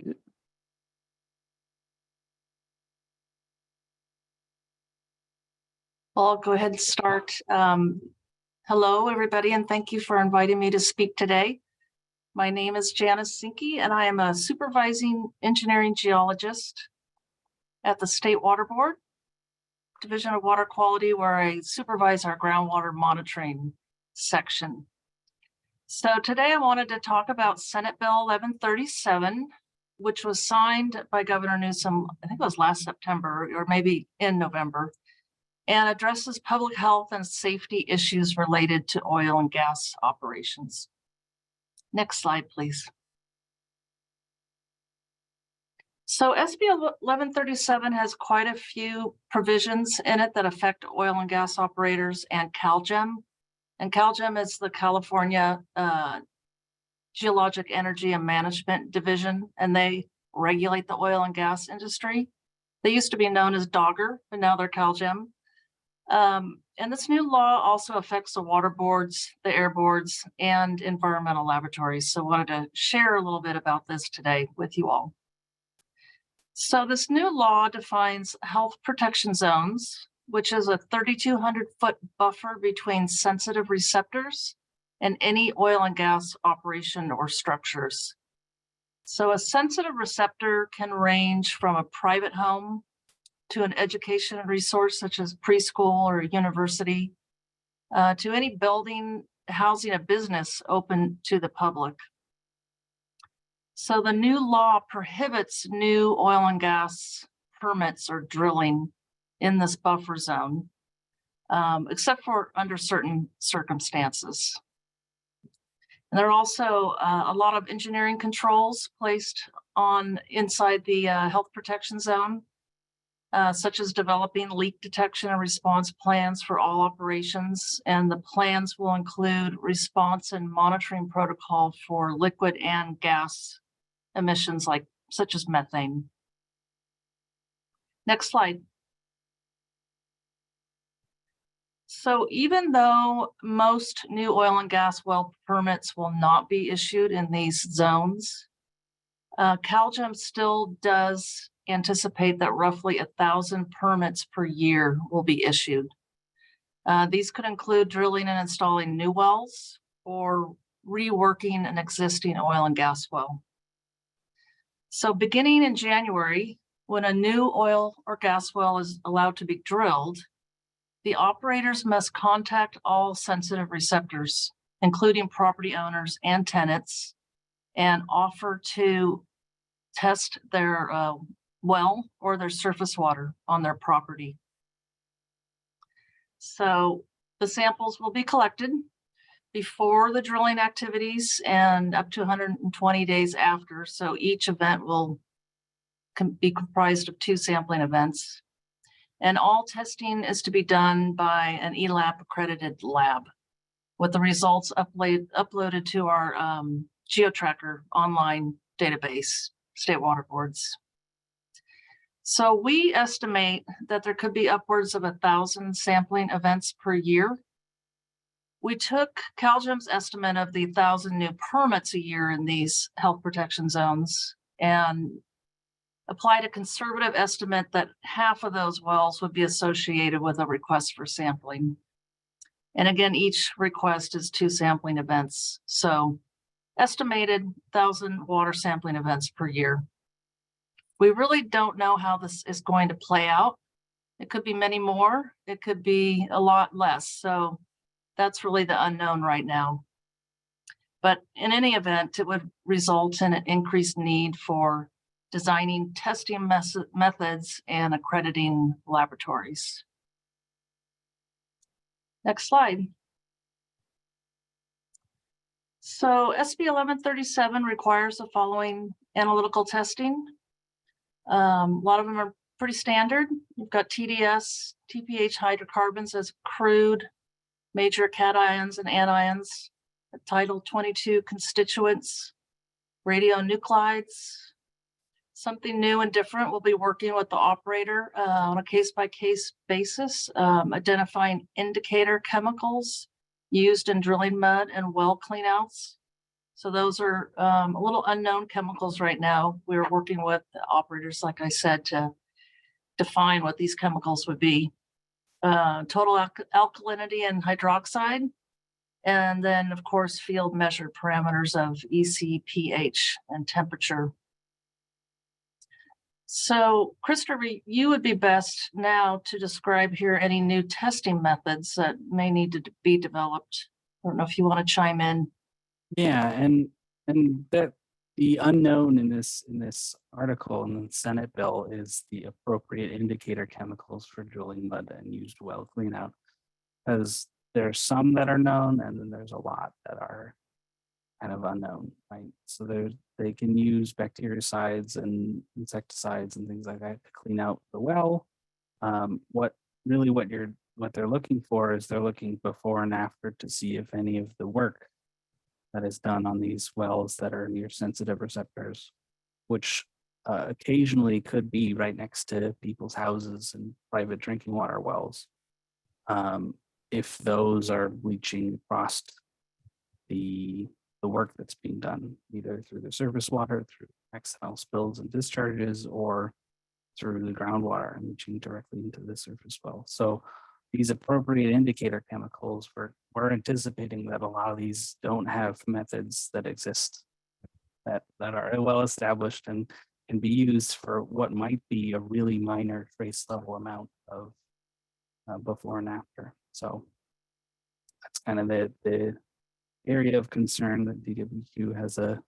Well, I'll go ahead and start. Hello, everybody, and thank you for inviting me to speak today. My name is Janice Sinke, and I am a supervising engineering geologist at the State Water Board, Division of Water Quality, where I supervise our groundwater monitoring section. So today I wanted to talk about Senate Bill 1137, which was signed by Governor Newsom, I think it was last September or maybe in November, and addresses public health and safety issues related to oil and gas operations. Next slide, please. So SB 1137 has quite a few provisions in it that affect oil and gas operators and CalGEM. And CalGEM is the California Geologic Energy and Management Division, and they regulate the oil and gas industry. They used to be known as DOGGR, but now they're CalGEM. And this new law also affects the water boards, the air boards, and environmental laboratories. So I wanted to share a little bit about this today with you all. So this new law defines health protection zones, which is a 3,200-foot buffer between sensitive receptors and any oil and gas operation or structures. So a sensitive receptor can range from a private home to an education resource such as preschool or university, to any building housing a business open to the public. So the new law prohibits new oil and gas permits or drilling in this buffer zone, except for under certain circumstances. And there are also a lot of engineering controls placed on inside the health protection zone, such as developing leak detection and response plans for all operations. And the plans will include response and monitoring protocol for liquid and gas emissions such as methane. Next slide. So even though most new oil and gas well permits will not be issued in these zones, CalGEM still does anticipate that roughly 1,000 permits per year will be issued. These could include drilling and installing new wells or reworking an existing oil and gas well. So beginning in January, when a new oil or gas well is allowed to be drilled, the operators must contact all sensitive receptors, including property owners and tenants, and offer to test their well or their surface water on their property. So the samples will be collected before the drilling activities and up to 120 days after. So each event will be comprised of 2 sampling events. And all testing is to be done by an ELAP accredited lab with the results uploaded to our GeoTracker online database, State Water Boards. So we estimate that there could be upwards of 1,000 sampling events per year. We took CalGEM's estimate of the 1,000 new permits a year in these health protection zones and applied a conservative estimate that half of those wells would be associated with a request for sampling. And again, each request is 2 sampling events. So estimated 1,000 water sampling events per year. We really don't know how this is going to play out. It could be many more, it could be a lot less. So that's really the unknown right now. But in any event, it would result in an increased need for designing testing methods and accrediting laboratories. Next slide. So SB 1137 requires the following analytical testing. A lot of them are pretty standard. You've got TDS, TPH hydrocarbons as crude, major cations and anions, Title 22 constituents, radionuclides. Something new and different, we'll be working with the operator on a case-by-case basis, identifying indicator chemicals used in drilling mud and well cleanouts. So those are a little unknown chemicals right now. We're working with the operators, like I said, to define what these chemicals would be. Total alkalinity and hydroxide. And then, of course, field measured parameters of EC, pH, and temperature. So, Christopher, you would be best now to describe here any new testing methods that may need to be developed. I don't know if you want to chime in. Yeah, and that the unknown in this article in the Senate bill is the appropriate indicator chemicals for drilling mud and used well cleanout. Because there's some that are known, and then there's a lot that are kind of unknown, right? So they can use bactericides and insecticides and things like that to clean out the well. What they're looking for is they're looking before and after to see if any of the work that is done on these wells that are near sensitive receptors, which occasionally could be right next to people's houses and private drinking water wells. If those are leaching across the work that's being done, either through the surface water, through accidental spills and discharges, or through the groundwater and leaching directly into the surface well. So these appropriate indicator chemicals, we're anticipating that a lot of these don't have methods that exist that are well established and can be used for what might be a really minor trace level amount of before and after. So that's kind of the area of concern that DWQ has a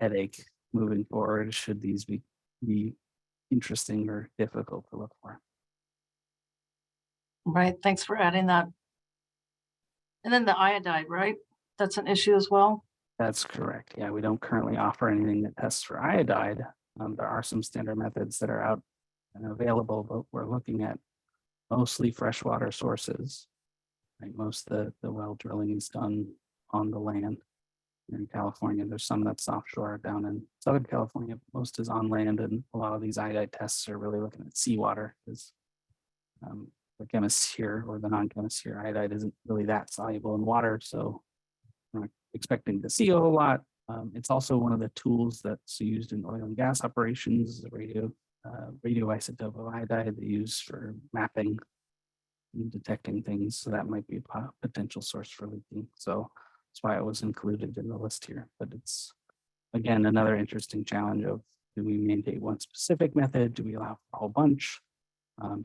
headache moving forward should these be interesting or difficult to look for. Right. Thanks for adding that. And then the iodide, right? That's an issue as well. That's correct. Yeah, we don't currently offer anything that tests for iodide. There are some standard methods that are out and available, but we're looking at mostly freshwater sources. Right? Most of the well drilling is done on the land. In California, there's some that's offshore down in Southern California. Most is on land, and a lot of these iodide tests are really looking at seawater because the chemists here or the non-chemists here, iodide isn't really that soluble in water, so we're not expecting to see a whole lot. It's also one of the tools that's used in oil and gas operations, the radioisotope of iodide they use for mapping and detecting things. So that might be a potential source for leaking. So that's why it was included in the list here. But it's, again, another interesting challenge of, do we mandate one specific method? Do we allow for a whole bunch?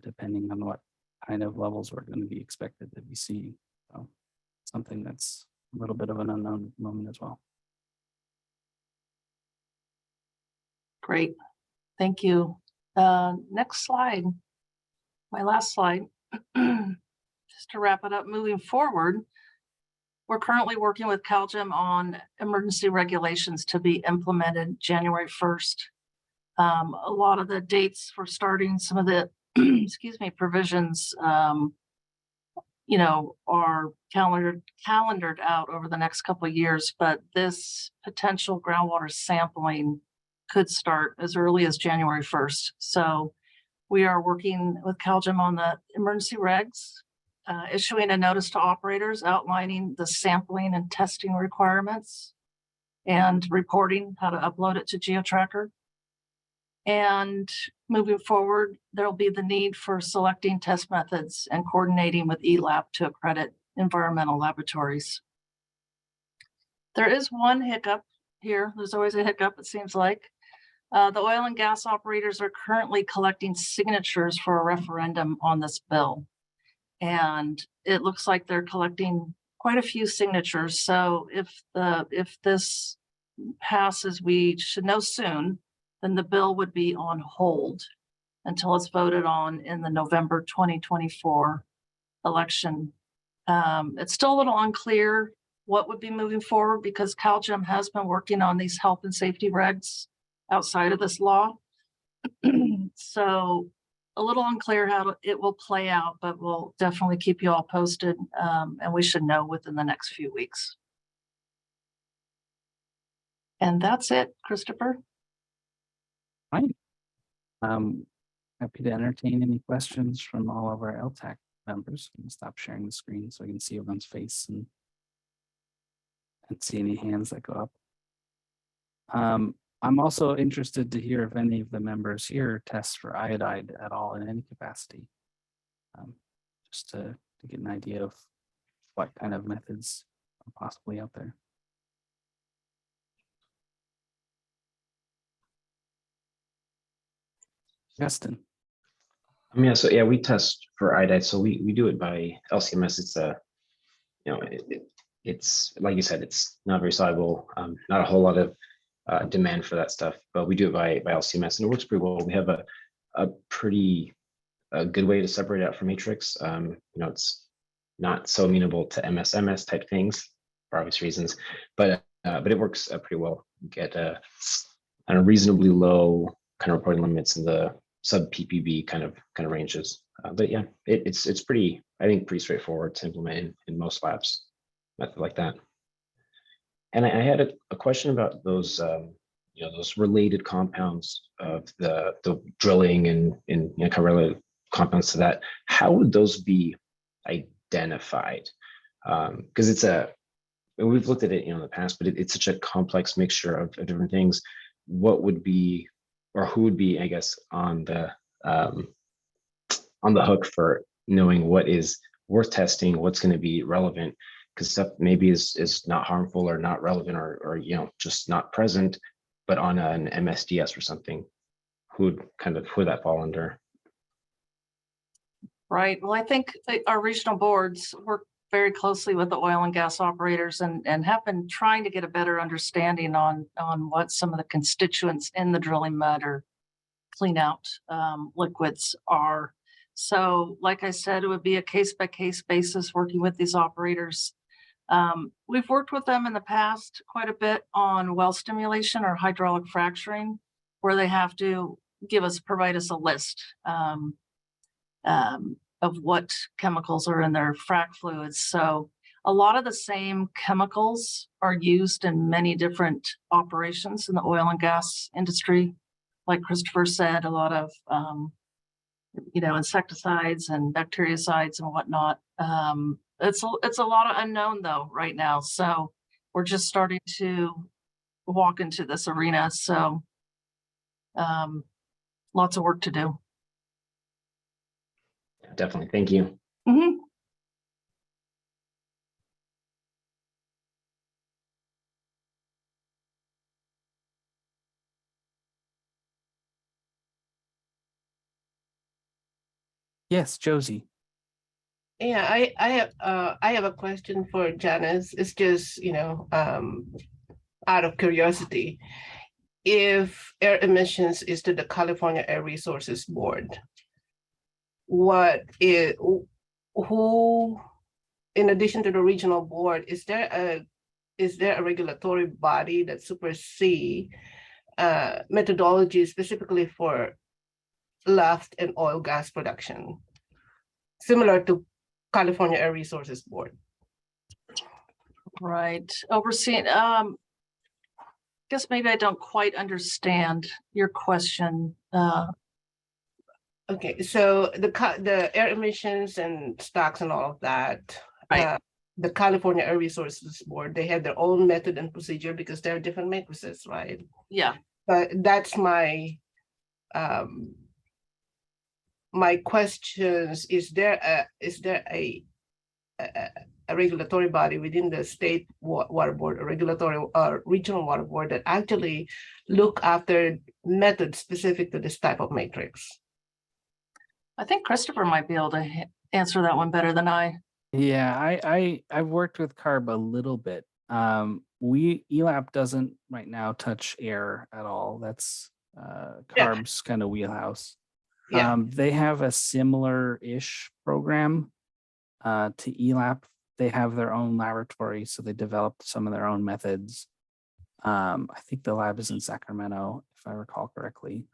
Depending on what kind of levels we're going to be expected to be seeing. So something that's a little bit of an unknown moment as well. Great. Thank you. Next slide. My last slide. Just to wrap it up, moving forward, we're currently working with CalGEM on emergency regulations to be implemented January 1st. A lot of the dates for starting some of the excuse me, provisions, are calendared out over the next couple of years, but this potential groundwater sampling could start as early as January 1st. So we are working with CalGEM on the emergency regs, issuing a notice to operators outlining the sampling and testing requirements and reporting how to upload it to GeoTracker. And moving forward, there'll be the need for selecting test methods and coordinating with ELAP to accredit environmental laboratories. There is one hiccup here. There's always a hiccup, it seems like. The oil and gas operators are currently collecting signatures for a referendum on this bill. And it looks like they're collecting quite a few signatures. So if this passes, we should know soon, then the bill would be on hold until it's voted on in the November 2024 election. It's still a little unclear what would be moving forward because CalGEM has been working on these health and safety regs outside of this law. So a little unclear how it will play out, but we'll definitely keep you all posted, and we should know within the next few weeks. And that's it, Christopher. Fine. Happy to entertain any questions from all of our ELTAC members. I'm going to stop sharing the screen so I can see everyone's face and and see any hands that go up. I'm also interested to hear if any of the members here test for iodide at all in any capacity. Just to get an idea of what kind of methods are possibly out there. Justin. Yeah, so yeah, we test for iodide. So we do it by LCMS. It's it's like you said, it's not very soluble. Not a whole lot of demand for that stuff, but we do it by LCMS, and it works pretty well. We have a pretty good way to separate it out from matrix. It's not so amenable to MSMS type things for obvious reasons, but it works pretty well. You get a reasonably low kind of reporting limits in the sub ppb kind of ranges. But yeah, it's pretty, I think, pretty straightforward to implement in most labs, method like that. And I had a question about those those related compounds of the drilling and kind of related compounds to that. How would those be identified? Because we've looked at it in the past, but it's such a complex mixture of different things. What would be, or who would be, I guess, on the hook for knowing what is worth testing, what's going to be relevant, because stuff maybe is not harmful or not relevant or just not present, but on an MSDS or something, who would that fall under? Right. Well, I think our regional boards work very closely with the oil and gas operators and have been trying to get a better understanding on what some of the constituents in the drilling mud or clean out liquids are. So like I said, it would be a case-by-case basis working with these operators. We've worked with them in the past quite a bit on well stimulation or hydraulic fracturing, where they have to provide us a list of what chemicals are in their frac fluids. So a lot of the same chemicals are used in many different operations in the oil and gas industry. Like Christopher said, a lot of insecticides and bactericides and whatnot. It's a lot of unknown though right now. So we're just starting to walk into this arena. So lots of work to do. Definitely. Thank you. Mm-hmm. Yes, Josie. Yeah, I have a question for Janice. It's just, out of curiosity. If air emissions is to the California Air Resources Board, who, in addition to the regional board, is there a regulatory body that supersedes methodology specifically for left and oil gas production, similar to California Air Resources Board? Right. Overseeing, guess maybe I don't quite understand your question. Okay, so the air emissions and stocks and all of that, Right. The California Air Resources Board, they have their own method and procedure because there are different matrices, right? Yeah. But that's my questions. Is there a regulatory body within the state water board, a regulatory regional water board that actually look after methods specific to this type of matrix? I think Christopher might be able to answer that one better than I. Yeah, I've worked with CARB a little bit. ELAP doesn't right now touch air at all. That's CARB's kind of wheelhouse. Yeah. They have a similar-ish program to ELAP. They have their own laboratory, so they developed some of their own methods. I think the lab is in Sacramento, if I recall correctly.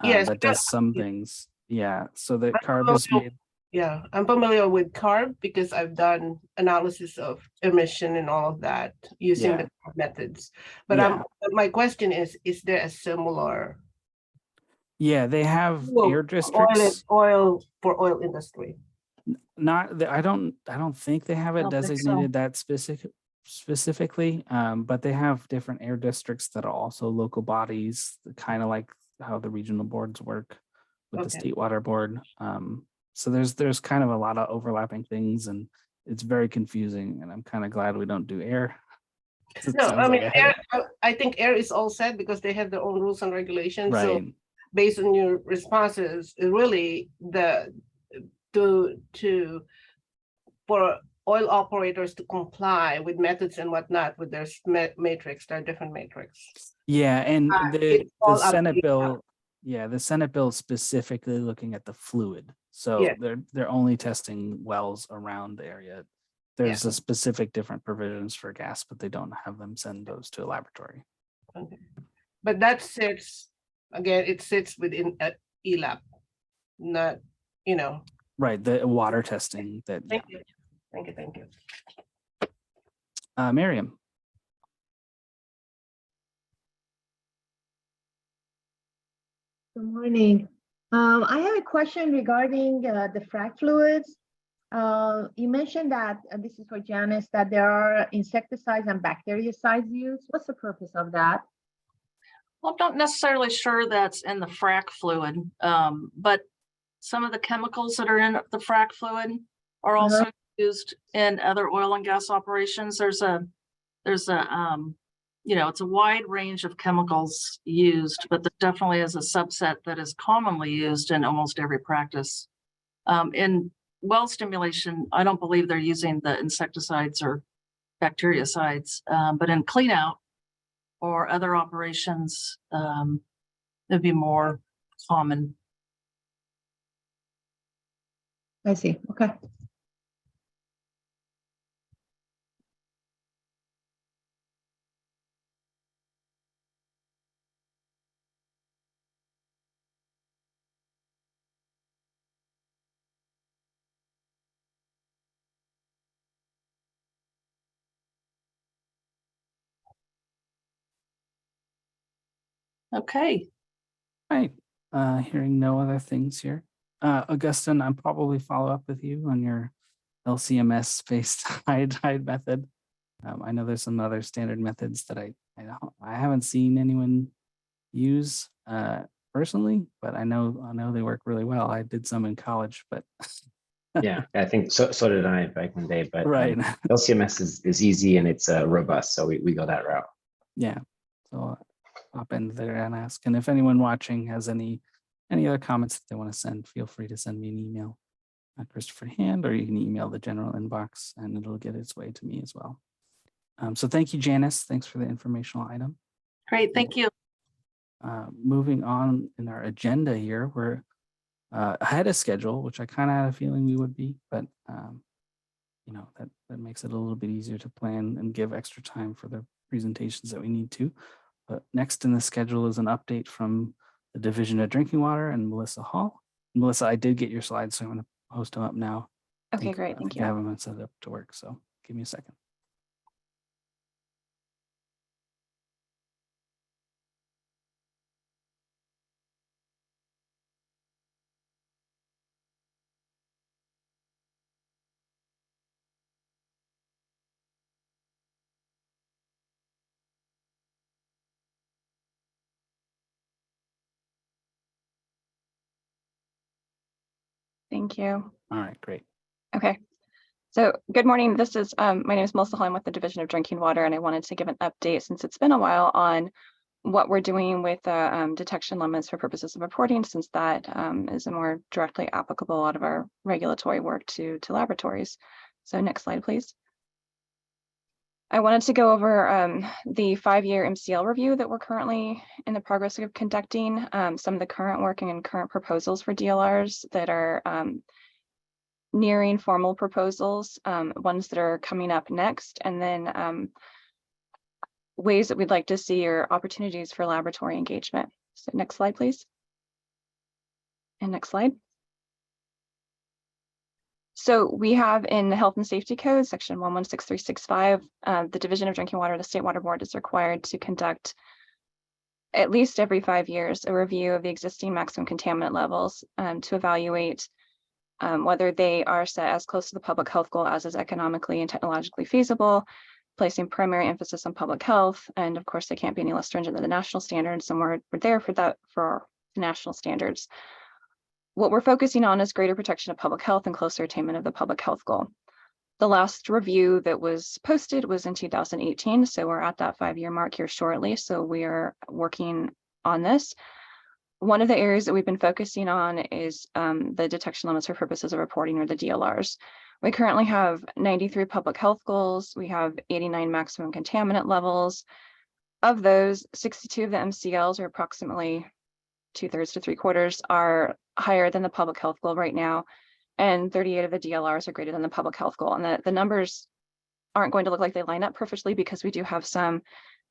Yes, that does some things. Yeah, so the CARB is made. Yeah, I'm familiar with CARB because I've done analysis of emission and all of that using the methods. But my question is there a similar? Yeah, they have air districts. Oil for oil industry. I don't think they have it designated that specifically, but they have different air districts that are also local bodies, kind of like how the regional boards work with the Okay. state water board. So there's kind of a lot of overlapping things, and it's very confusing, and I'm kind of glad we don't do air. It No, sounds I like mean, a headache. I think air is all set because they have their own rules and regulations. So Right, based on your responses, it really for oil operators to comply with methods and whatnot with their matrix, their different matrix. yeah, and the It's all up to Senate you. bill, yeah, the Senate bill is specifically looking at the fluid. So Yeah. they're only testing wells around the area. There's a specific different provisions for gas, but they don't have them send those to a laboratory. Okay. But that sits, again, it sits within ELAP, not, Right, the water testing that, yeah. thank you, thank you, thank you. Miriam, Good morning. I have a question regarding the frac fluids. You mentioned that, this is for Janice, that there are insecticides and bactericides used. What's the purpose of that? Well, I'm not necessarily sure that's in the frac fluid, but some of the chemicals that are in the frac fluid are also used in other oil and gas operations. There's a it's a wide range of chemicals used, but there definitely is a subset that is commonly used in almost every practice. In well stimulation, I don't believe they're using the insecticides or bactericides, but in clean out or other operations, it'd be more common. I see. Okay. Okay. right, hearing no other things here. Augustine, I'll probably follow up with you on your LCMS spaced hide method. I know there's some other standard methods that I haven't seen anyone use personally, but I know they work really well. I did some in college, but Yeah, I think so did I back in the day, but right. LCMS is easy and it's robust, so we go that route. Yeah, so hop in there and ask. And if anyone watching has any other comments that they want to send, feel free to send me an email at Christopher Hand, or you can email the general inbox and it'll get its way to me as well. So thank you, Janice. Thanks for the informational item. Great. Thank you. Moving on in our agenda here, we're ahead of schedule, which I kind of had a feeling we would be, but that makes it a little bit easier to plan and give extra time for the presentations that we need to. But next in the schedule is an update from the Division of Drinking Water and Melissa Hall. Melissa, I did get your slides, so I'm going to post them up now. Okay, great. Thank I you. have them set up to work, so give me a second. Thank you. All right, great. Okay. So good morning. This is my name is Melissa Hall. I'm with the Division of Drinking Water, and I wanted to give an update since it's been a while on what we're doing with detection limits for purposes of reporting, since that is a more directly applicable a lot of our regulatory work to laboratories. So next slide, please. I wanted to go over the 5-year MCL review that we're currently in the progress of conducting, some of the current working and current proposals for DLRs that are nearing formal proposals, ones that are coming up next, and then ways that we'd like to see or opportunities for laboratory engagement. So next slide, please. And next slide. So we have in the Health and Safety Code, section 116365, the Division of Drinking Water, the State Water Board is required to conduct at least every 5 years a review of the existing maximum contaminant levels to evaluate whether they are set as close to the public health goal as is economically and technologically feasible, placing primary emphasis on public health. And of course, they can't be any less stringent than the national standards. And we're there for that, for the national standards. What we're focusing on is greater protection of public health and closer attainment of the public health goal. The last review that was posted was in 2018. So we're at that 5-year mark here shortly. So we are working on this. One of the areas that we've been focusing on is the detection limits for purposes of reporting, or the DLRs. We currently have 93 public health goals. We have 89 maximum contaminant levels. Of those, 62 of the MCLs, or approximately 2/3 to 3/4, are higher than the public health goal right now. And 38 of the DLRs are greater than the public health goal. And the numbers aren't going to look like they line up perfectly, because we do have some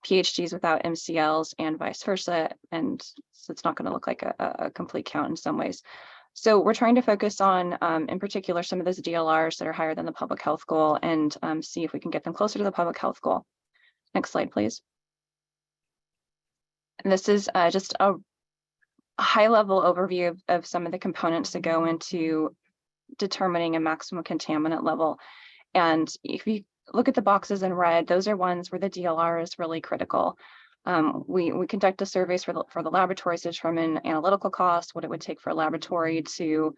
PhDs without MCLs and vice versa. And so it's not going to look like a complete count in some ways. So we're trying to focus on, in particular, some of those DLRs that are higher than the public health goal, and see if we can get them closer to the public health goal. Next slide, please. And this is just a high-level overview of some of the components that go into determining a maximum contaminant level. And if you look at the boxes in red, those are ones where the DLR is really critical. We conduct a surveys for the laboratories to determine analytical costs, what it would take for a laboratory to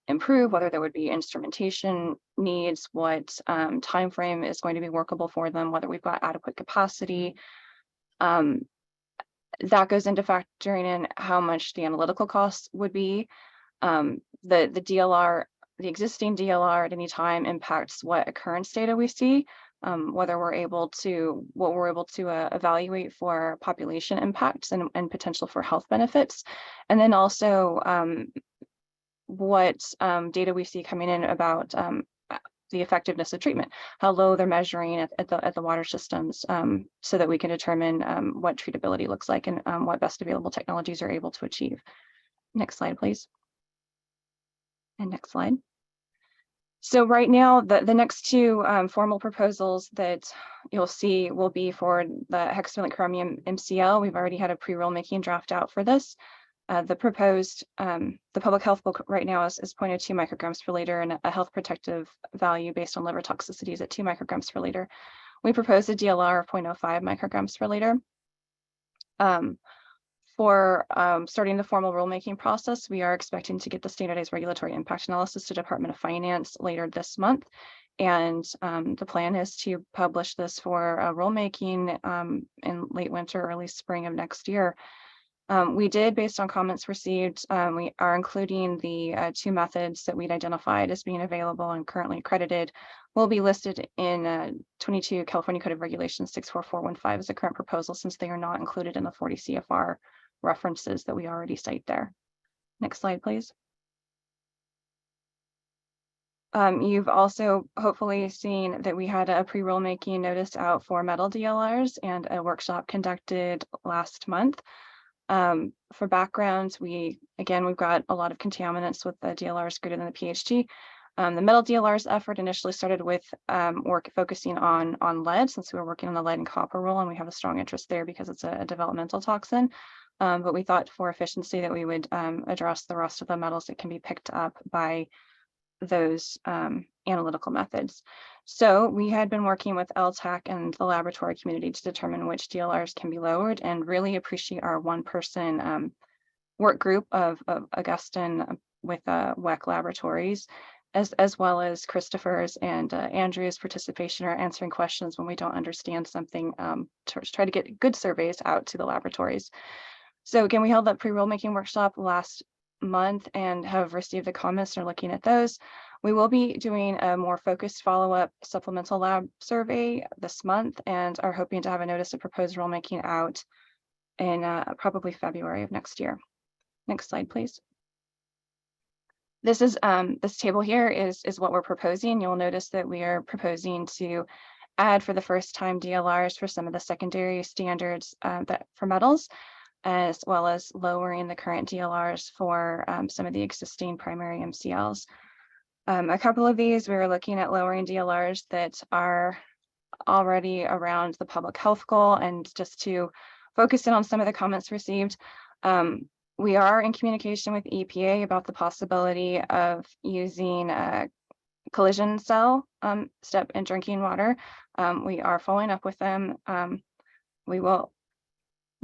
improve, whether there would be instrumentation needs, what time frame is going to be workable for them, whether we've got adequate capacity. That goes into factoring in how much the analytical costs would be. The DLR, the existing DLR at any time impacts what occurrence data we see, whether we're able to, what we're able to evaluate for population impacts and potential for health benefits. And then also what data we see coming in about the effectiveness of treatment, how low they're measuring at the water systems, so that we can determine what treatability looks like and what best available technologies are able to achieve. Next slide, please. And next slide. So right now, the next two formal proposals that you'll see will be for the hexavalent chromium MCL. We've already had a pre-rulemaking draft out for this. The proposed, the public health book right now is 0.02 micrograms per liter, and a health protective value based on liver toxicities at 2 micrograms per liter. We proposed a DLR of 0.05 micrograms per liter. For starting the formal rulemaking process, we are expecting to get the standardized regulatory impact analysis to Department of Finance later this month. And the plan is to publish this for rulemaking in late winter, early spring of next year. We did, based on comments received, we are including the 2 methods that we'd identified as being available and currently accredited will be listed in 22 California Code of Regulations 64415 as a current proposal, since they are not included in the 40 CFR references that we already cite there. Next slide, please. You've also hopefully seen that we had a pre-rulemaking notice out for metal DLRs and a workshop conducted last month. For background, we've got a lot of contaminants with the DLRs greater than the PHG. The metal DLRs effort initially started with work focusing on lead, since we were working on the lead and copper rule, and we have a strong interest there because it's a developmental toxin. But we thought for efficiency that we would address the rest of the metals that can be picked up by those analytical methods. So we had been working with ELTAC and the laboratory community to determine which DLRs can be lowered, and really appreciate our 1-person work group of Augustine with WEC Laboratories, as well as Christopher's and Andrea's participation or answering questions when we don't understand something, to try to get good surveys out to the laboratories. So again, we held that pre-rulemaking workshop last month and have received the comments and are looking at those. We will be doing a more focused follow-up supplemental lab survey this month and are hoping to have a notice of proposed rulemaking out in probably February of next year. Next slide, please. This is this table here is what we're proposing. You'll notice that we are proposing to add for the first time DLRs for some of the secondary standards that for metals, as well as lowering the current DLRs for some of the existing primary MCLs. A couple of these, we were looking at lowering DLRs that are already around the public health goal, and just to focus in on some of the comments received. We are in communication with EPA about the possibility of using a collision cell step in drinking water We are following up with them. We'll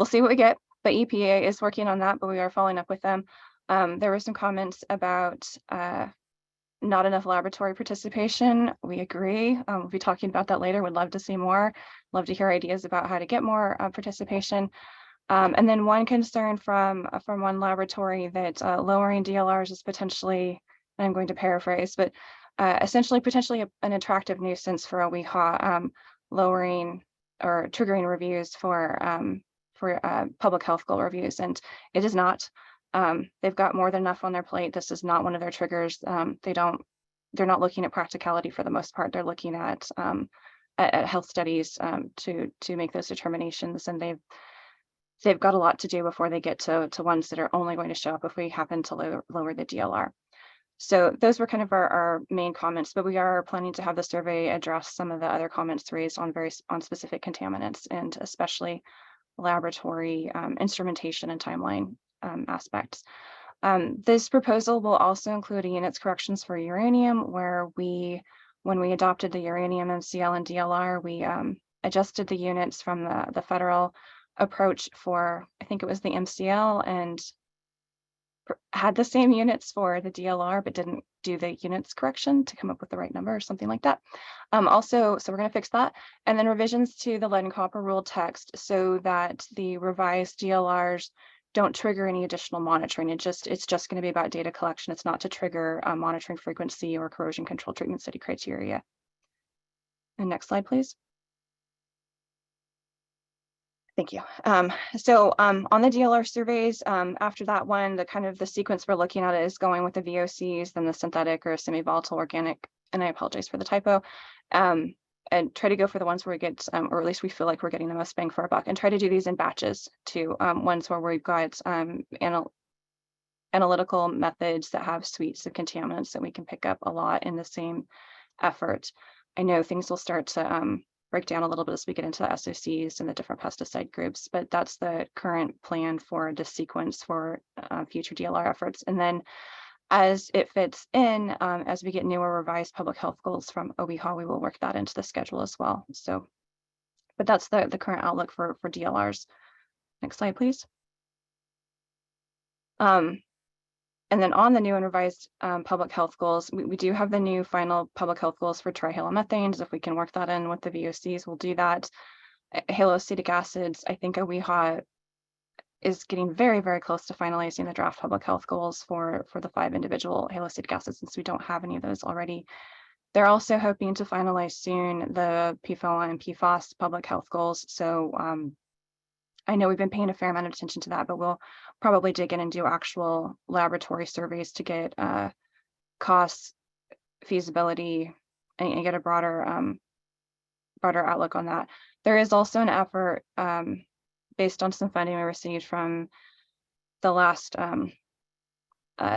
see what we get, but EPA is working on that, but we are following up with them. There were some comments about not enough laboratory participation. We agree. We'll be talking about that later. Would love to see more. Love to hear ideas about how to get more participation. And then one concern from one laboratory that lowering DLRs is potentially, and I'm going to paraphrase, but essentially potentially an attractive nuisance for OEHA, lowering or triggering reviews for public health goal reviews, and it is not. They've got more than enough on their plate. This is not one of their triggers. They're not looking at practicality for the most part. They're looking at health studies to make those determinations, and they've got a lot to do before they get to ones that are only going to show up if we happen to lower the DLR. So those were kind of our main comments, but we are planning to have the survey address some of the other comments raised on specific contaminants, and especially laboratory instrumentation and timeline aspects. This proposal will also include units corrections for uranium, where when we adopted the uranium MCL and DLR, we adjusted the units from the federal approach for, I think it was the MCL, and had the same units for the DLR, but didn't do the units correction to come up with the right number or something like that. So we're going to fix that. And then revisions to the lead and copper rule text so that the revised DLRs don't trigger any additional monitoring. It's just going to be about data collection. It's not to trigger monitoring frequency or corrosion control treatment study criteria. And next slide, please. Thank you. So on the DLR surveys, after that one, the sequence we're looking at is going with the VOCs, then the synthetic or semi-volatile organic, and I apologize for the typo, and try to go for the ones where we get, or at least we feel like we're getting the most bang for our buck, and try to do these in batches too, ones where we've got analytical methods that have suites of contaminants that we can pick up a lot in the same effort. I know things will start to break down a little bit as we get into the SOCs and the different pesticide groups, but that's the current plan for the sequence for future DLR efforts. And then as it fits in, as we get newer revised public health goals from OEHA, we will work that into the schedule as well. So, but that's the current outlook for DLRs. Next slide, please. And then on the new and revised public health goals, we do have the new final public health goals for trihalomethanes. If we can work that in with the VOCs, we'll do that. Haloacetic acids, I think OEHA is getting very, very close to finalizing the draft public health goals for the 5 individual haloacetic acids, since we don't have any of those already. They're also hoping to finalize soon the PFOA and PFAS public health goals. So I know we've been paying a fair amount of attention to that, but we'll probably dig in and do actual laboratory surveys to get costs, feasibility, and get a broader outlook on that. There is also an effort based on some funding we received from the last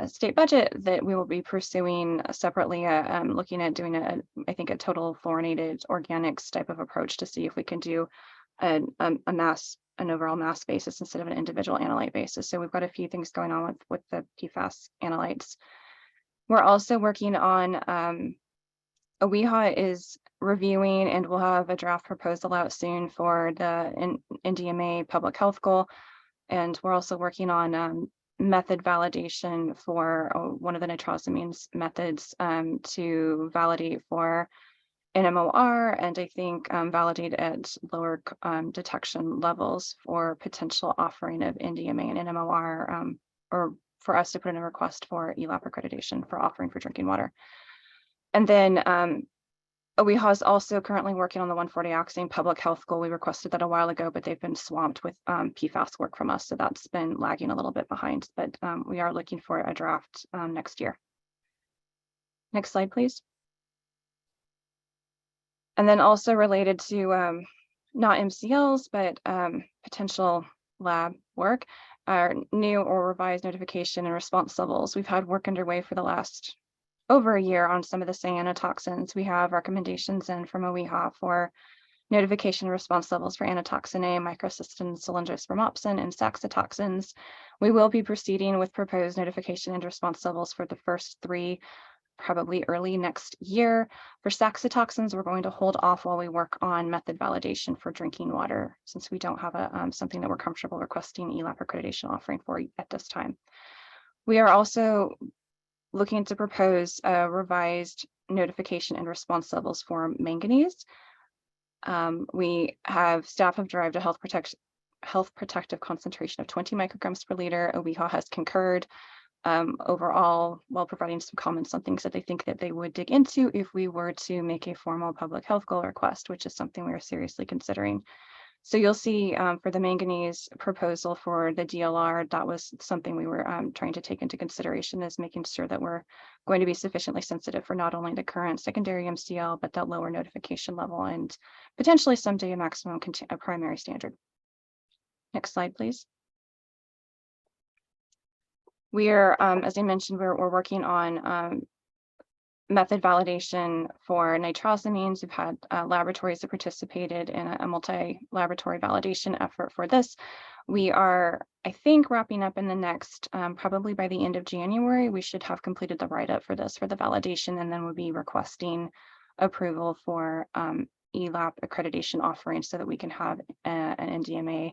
state budget that we will be pursuing separately, looking at doing I think a total fluorinated organics type of approach to see if we can do an overall mass basis instead of an individual analyte basis. So we've got a few things going on with the PFAS analytes. We're also working on OEHA is reviewing, and we'll have a draft proposal out soon for the NDMA public health goal. And we're also working on method validation for one of the nitrosamines methods to validate for NMOR, and I think validate at lower detection levels for potential offering of NDMA and NMOR, or for us to put in a request for ELAP accreditation for offering for drinking water. And then OEHA is also currently working on the 140-oxane public health goal. We requested that a while ago, but they've been swamped with PFAS work from us, so that's been lagging a little bit behind, but we are looking for a draft next year. Next slide, please. And then also related to not MCLs, but potential lab work, our new or revised notification and response levels. We've had work underway for the last over a year on some of the cyanotoxins. We have recommendations in from OEHA for notification and response levels for anatoxin A, microcystin, cylindrospermopsin, and saxitoxins. We will be proceeding with proposed notification and response levels for the first 3 probably early next year. For saxitoxins, we're going to hold off while we work on method validation for drinking water, since we don't have a something that we're comfortable requesting ELAP accreditation offering for at this time. We are also looking to propose a revised notification and response levels for manganese. Staff have derived a health protective concentration of 20 micrograms per liter. OWIHA has concurred overall, while providing some comments on things that they think that they would dig into if we were to make a formal public health goal request, which is something we are seriously considering. So you'll see for the manganese proposal for the DLR, that was something we were trying to take into consideration, is making sure that we're going to be sufficiently sensitive for not only the current secondary MCL, but that lower notification level and potentially someday a maximum a primary standard. Next slide, please. We are, as I mentioned, we're working on method validation for nitrosamines. We've had laboratories that participated in a multi-laboratory validation effort for this. We are, I think, wrapping up in the next, probably by the end of January, we should have completed the write-up for this for the validation, and then we'll be requesting approval for ELAP accreditation offering so that we can have an NDMA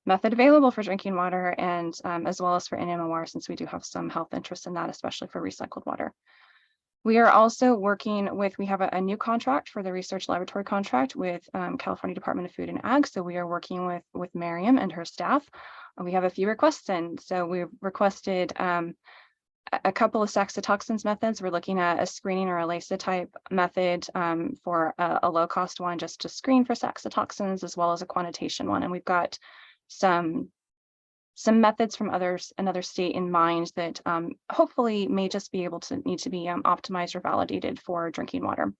method available for drinking water, and as well as for NMOR, since we do have some health interest in that, especially for recycled water. We are also working with, we have a new contract for the research laboratory contract with California Department of Food and Ag. So we are working with Miriam and her staff. We have a few requests in. So we've requested a couple of saxitoxins methods. We're looking at a screening or a ELISA type method for a low cost one just to screen for saxitoxins, as well as a quantitation one. And we've got some methods from another state in mind that hopefully may just be able to need to be optimized or validated for drinking water.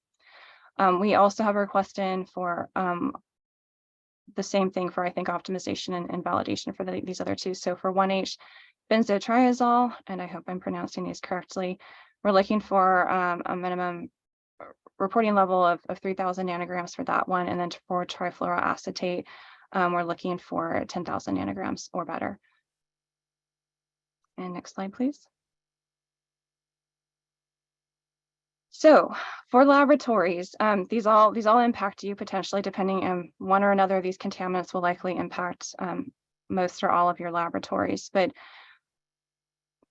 We also have a request in for the same thing for, I think, optimization and validation for these other two. So for 1H benzotriazole, and I hope I'm pronouncing these correctly, we're looking for a minimum reporting level of 3,000 nanograms for that one. And then for trifluoroacetate, we're looking for 10,000 nanograms or better. And next slide, please. So for laboratories, these all impact you potentially, depending on one or another of these contaminants will likely impact most or all of your laboratories. But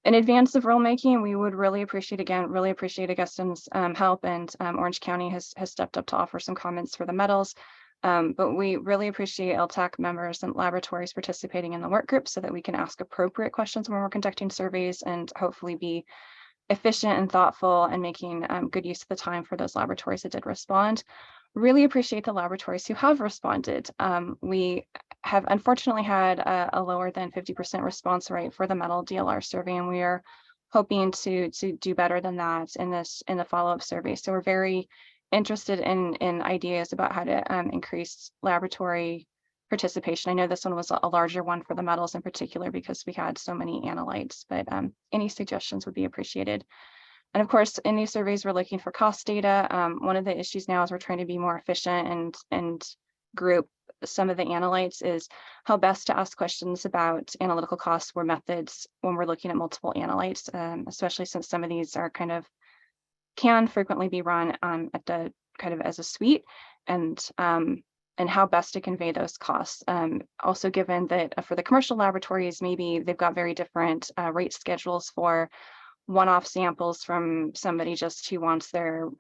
in advance of rulemaking, we would really appreciate Augustin's help, and Orange County has stepped up to offer some comments for the metals. But we really appreciate ELTAC members and laboratories participating in the work group so that we can ask appropriate questions when we're conducting surveys and hopefully be efficient and thoughtful and making good use of the time for those laboratories that did respond. Really appreciate the laboratories who have responded. We have unfortunately had a lower than 50% response rate for the metal DLR survey, and we are hoping to do better than that in the follow-up survey. So we're very interested in ideas about how to increase laboratory participation. I know this one was a larger one for the metals in particular because we had so many analytes, but any suggestions would be appreciated. And of course, in these surveys, we're looking for cost data. One of the issues now is we're trying to be more efficient and group some of the analytes is how best to ask questions about analytical costs or methods when we're looking at multiple analytes, especially since some of these are can frequently be run at the as a suite, and how best to convey those costs. Also, given that for the commercial laboratories, maybe they've got very different rate schedules for one-off samples from somebody just who wants their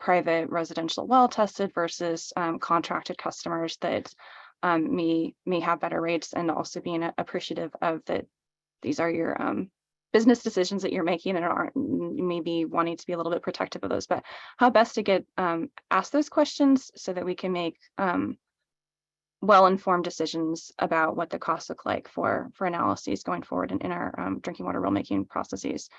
private residential well tested versus contracted customers that may have better rates, and also being appreciative of that these are your business decisions that you're making and are maybe wanting to be a little bit protective of those, but how best to get ask those questions so that we can make well-informed decisions about what the costs look like for analyses going forward in our drinking water rulemaking processes.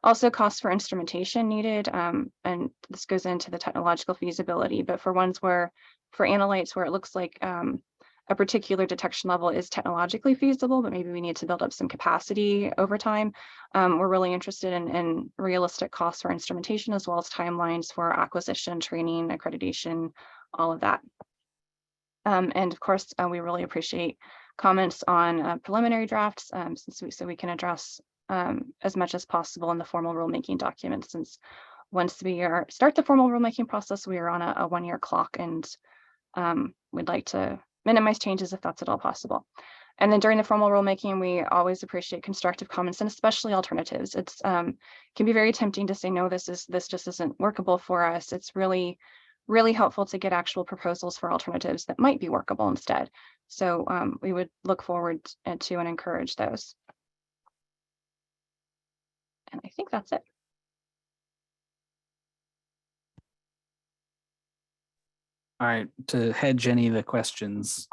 Also, costs for instrumentation needed, and this goes into the technological feasibility, but for analytes where it looks like a particular detection level is technologically feasible, but maybe we need to build up some capacity over time. We're really interested in realistic costs for instrumentation, as well as timelines for acquisition, training, accreditation, all of that. And of course, we really appreciate comments on preliminary drafts, so we can address as much as possible in the formal rulemaking document, since once we start the formal rulemaking process, we are on a 1-year clock, and we'd like to minimize changes if that's at all possible. And then during the formal rulemaking, we always appreciate constructive comments, and especially alternatives. It's can be very tempting to say, no, this just isn't workable for us. It's really helpful to get actual proposals for alternatives that might be workable instead. So we would look forward to and encourage those. And I think that's it. All right, to hedge any of the questions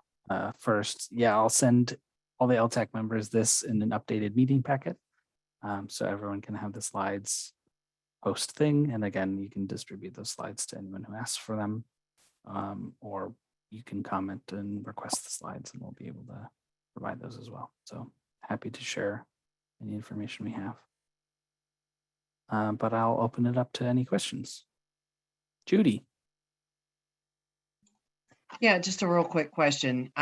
first, yeah, I'll send all the LTAC members this in an updated meeting packet. So everyone can have the slides post thing. And again, you can distribute those slides to anyone who asks for them. Or you can comment and request the slides and we'll be able to provide those as well. So happy to share any information we have. But I'll open it up to any questions. Judy. Yeah, just a real quick question.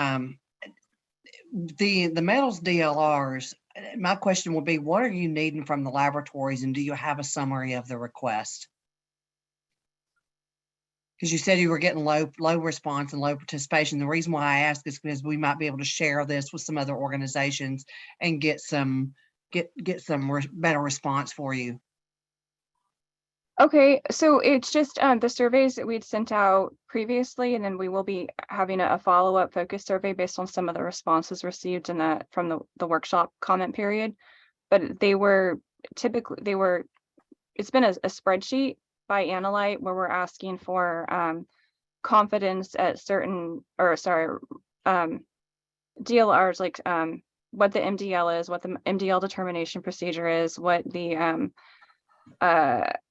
The metals DLRs, my question will be, what are you needing from the laboratories, and do you have a summary of the request? Because you said you were getting low response and low participation. The reason why I ask is because we might be able to share this with some other organizations and get some better response for you. Okay, so it's just the surveys that we'd sent out previously, and then we will be having a follow-up focus survey based on some of the responses received in that from the workshop comment period. But they were typically, it's been a spreadsheet by Analyte where we're asking for confidence at certain, DLRs, like what the MDL is, what the MDL determination procedure is, what the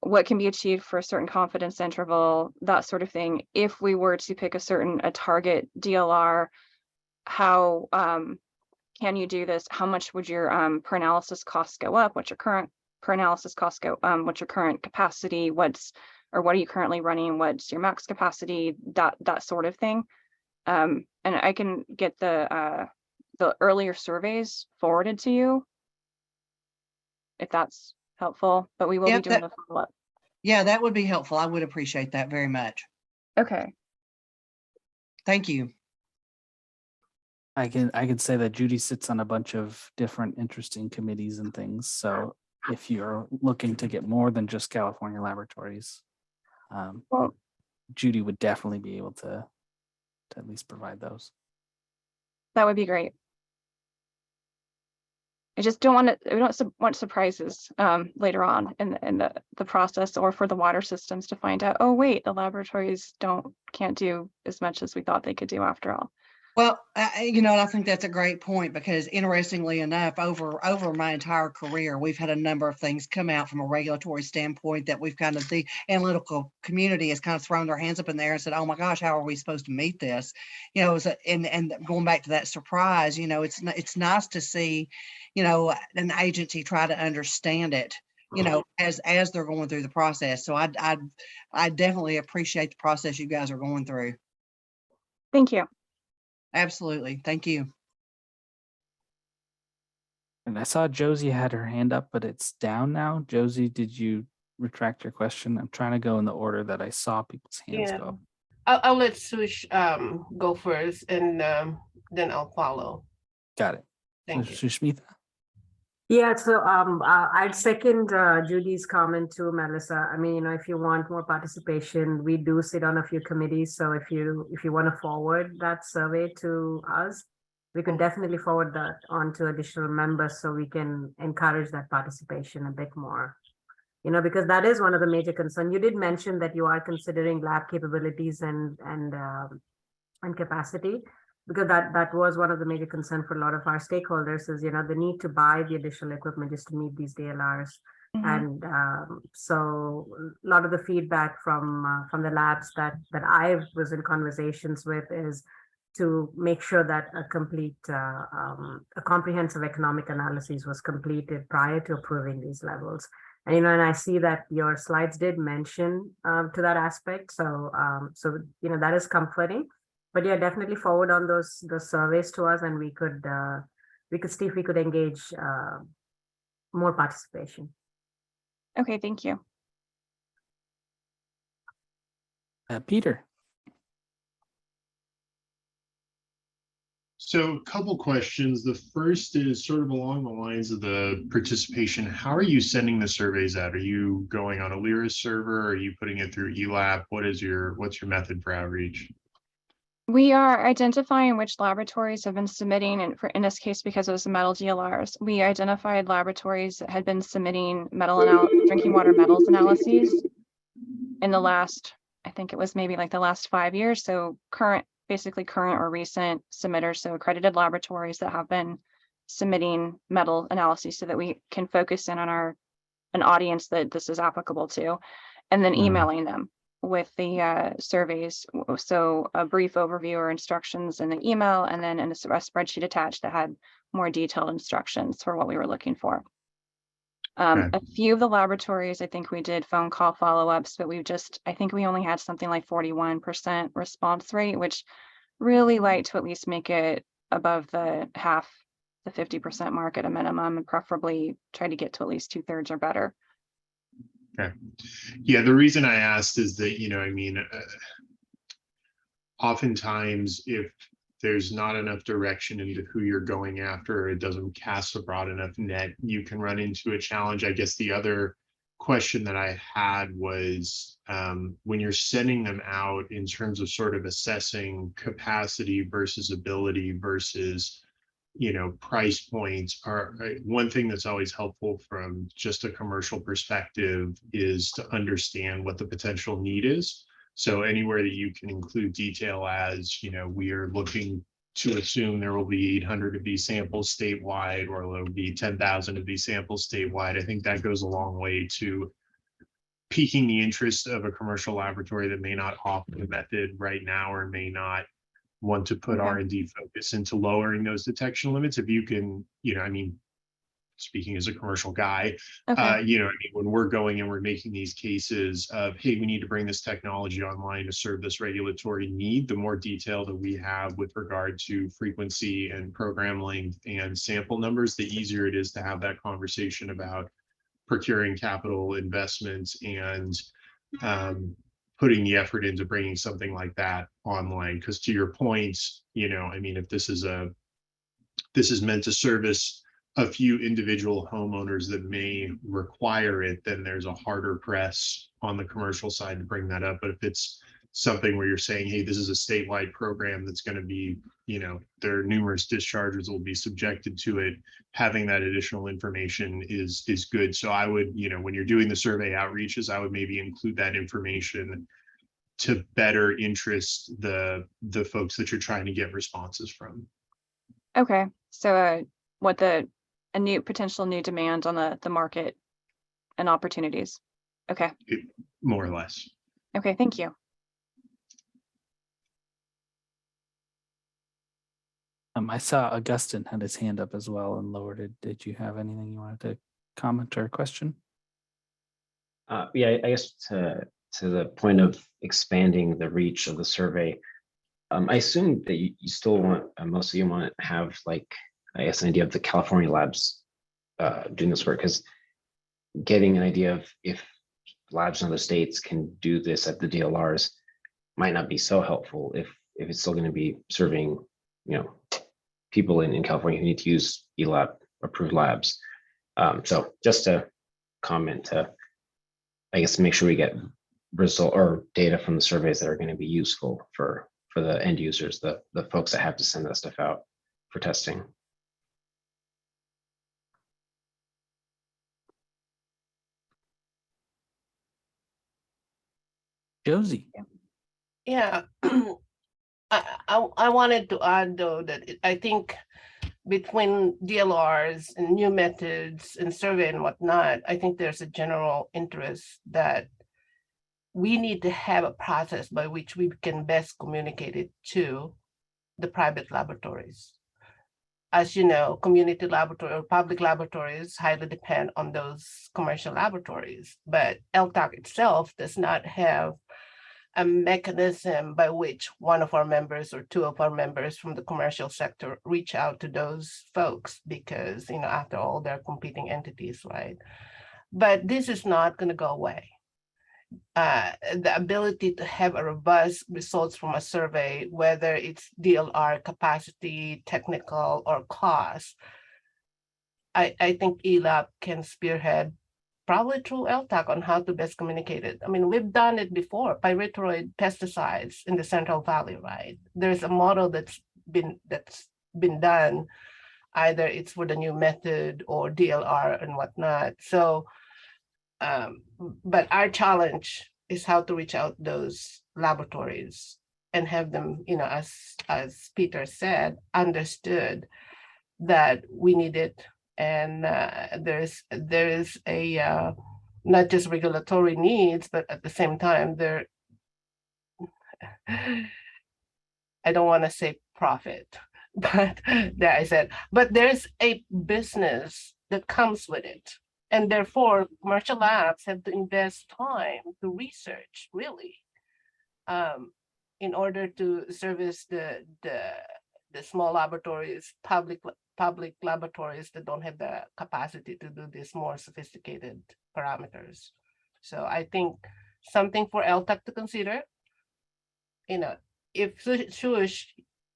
what can be achieved for a certain confidence interval, that sort of thing. If we were to pick a target DLR, how can you do this? How much would your per analysis costs go up? What's your current per analysis cost go? What's your current capacity? What are you currently running? What's your max capacity? That sort of thing. And I can get the earlier surveys forwarded to you if that's helpful, but we will be doing a follow-up. Yeah, that would be helpful. I would appreciate that very much. Okay. Thank you. I can say that Judy sits on a bunch of different interesting committees and things. So if you're looking to get more than just California laboratories, Well, Judy would definitely be able to at least provide those. that would be great. I just don't we don't want surprises later on in the process, or for the water systems to find out, oh wait, the laboratories can't do as much as we thought they could do after all. Well, I think that's a great point, because interestingly enough, over my entire career, we've had a number of things come out from a regulatory standpoint that we've kind of, the analytical community has kind of thrown their hands up in there and said, oh my gosh, how are we supposed to meet this? And going back to that surprise, it's nice to see, an agency try to understand it, as they're going through the process. So I definitely appreciate the process you guys are going through. Thank you. Absolutely. Thank you. And I saw Josie had her hand up, but it's down now. Josie, did you retract your question? I'm trying to go in the order that I saw people's hands go. I'll let Sush go first, and then I'll follow. Got it. Thank you. Sushmita? Yeah, so I'd second Judy's comment too, Melissa. I mean, if you want more participation, we do sit on a few committees. So if you want to forward that survey to us, we could definitely forward that on to additional members so we can encourage that participation a bit more. Because that is one of the major concerns. You did mention that you are considering lab capabilities and capacity, because that was one of the major concerns for a lot of our stakeholders is, the need to buy the additional equipment just to meet these DLRs. Mm-hmm. And so a lot of the feedback from the labs that I was in conversations with is to make sure that a comprehensive economic analysis was completed prior to approving these levels. And, and I see that your slides did mention to that aspect. So, that is comforting. But yeah, definitely forward on those surveys to us, and we could see if we could engage more participation. Okay, thank you. Peter. So a couple questions. The first is sort of along the lines of the participation. How are you sending the surveys out? Are you going on a Lyra server? Are you putting it through ELAP? What's your method for outreach? We are identifying which laboratories have been submitting, and in this case, because it was the metal DLRs, we identified laboratories that had been submitting drinking water metals analyses in the last, I think it was maybe like the last 5 years. So basically current or recent submitters, so accredited laboratories that have been submitting metal analyses so that we can focus in on an audience that this is applicable to, and then emailing them with the surveys. So a brief overview or instructions in the email, and then in a spreadsheet attached that had more detailed instructions for what we were looking for. A few of the laboratories, I think we did phone call follow-ups, but I think we only had something like 41% response rate, which really like to at least make it above the 50% mark at a minimum, and preferably try to get to at least 2/3 or better. Okay. Yeah, the reason I asked is that, oftentimes if there's not enough direction into who you're going after, or it doesn't cast a broad enough net, you can run into a challenge. I guess the other question that I had was when you're sending them out in terms of sort of assessing capacity versus ability versus price points, one thing that's always helpful from just a commercial perspective is to understand what the potential need is. So anywhere that you can include detail as, we are looking to assume there will be 800 of these samples statewide, or there will be 10,000 of these samples statewide. I think that goes a long way to piquing the interest of a commercial laboratory that may not offer the method right now, or may not want to put R&D focus into lowering those detection limits. If you can, speaking as a commercial guy, when we're going and we're making these cases of, hey, we need to bring this technology online to serve this regulatory need, the more detail that we have with regard to frequency and program length and sample numbers, the easier it is to have that conversation about procuring capital investments and putting the effort into bringing something like that online. Because to your point, if this is meant to service a few individual homeowners that may require it, then there's a harder press on the commercial side to bring that up. But if it's something where you're saying, hey, this is a statewide program that's going to be, there are numerous discharges that will be subjected to it, having that additional information is good. So I would, when you're doing the survey outreaches, I would maybe include that information to better interest the folks that you're trying to get responses from. Okay, so what a new potential new demand on the market and opportunities. Okay. More or less. Okay, thank you. I saw Augustine had his hand up as well and lowered it. Did you have anything you wanted to comment or question? Yeah, I guess to the point of expanding the reach of the survey, I assume that you still want, most of you want to have I guess an idea of the California labs doing this work, because getting an idea of if labs in other states can do this at the DLRs might not be so helpful if it's still going to be serving, people in California who need to use ELAP approved labs. So just to comment to, I guess, make sure we get result or data from the surveys that are going to be useful for the end users, the folks that have to send that stuff out for testing. Josie. Yeah, I wanted to add though that I think between DLRs and new methods and survey and whatnot, I think there's a general interest that we need to have a process by which we can best communicate it to the private laboratories. As you know, community laboratory or public laboratories highly depend on those commercial laboratories, but ELTAC itself does not have a mechanism by which one of our members or two of our members from the commercial sector reach out to those folks because, after all, they're competing entities, right? But this is not going to go away. The ability to have a robust results from a survey, whether it's DLR capacity, technical, or cost, I think ELAP can spearhead probably through ELTAC on how to best communicate it. I mean, we've done it before, pyrethroid pesticides in the Central Valley, right? There's a model that's been done, either it's for the new method or DLR and whatnot. So, but our challenge is how to reach out those laboratories and have them, as Peter said, understood that we need it. And there is a not just regulatory needs, but at the same time, I don't want to say profit, but there I said, but there's a business that comes with it. And therefore, commercial labs have to invest time to research, really, in order to service the small laboratories, public laboratories that don't have the capacity to do these more sophisticated parameters. So I think something for ELTAC to consider. If Shush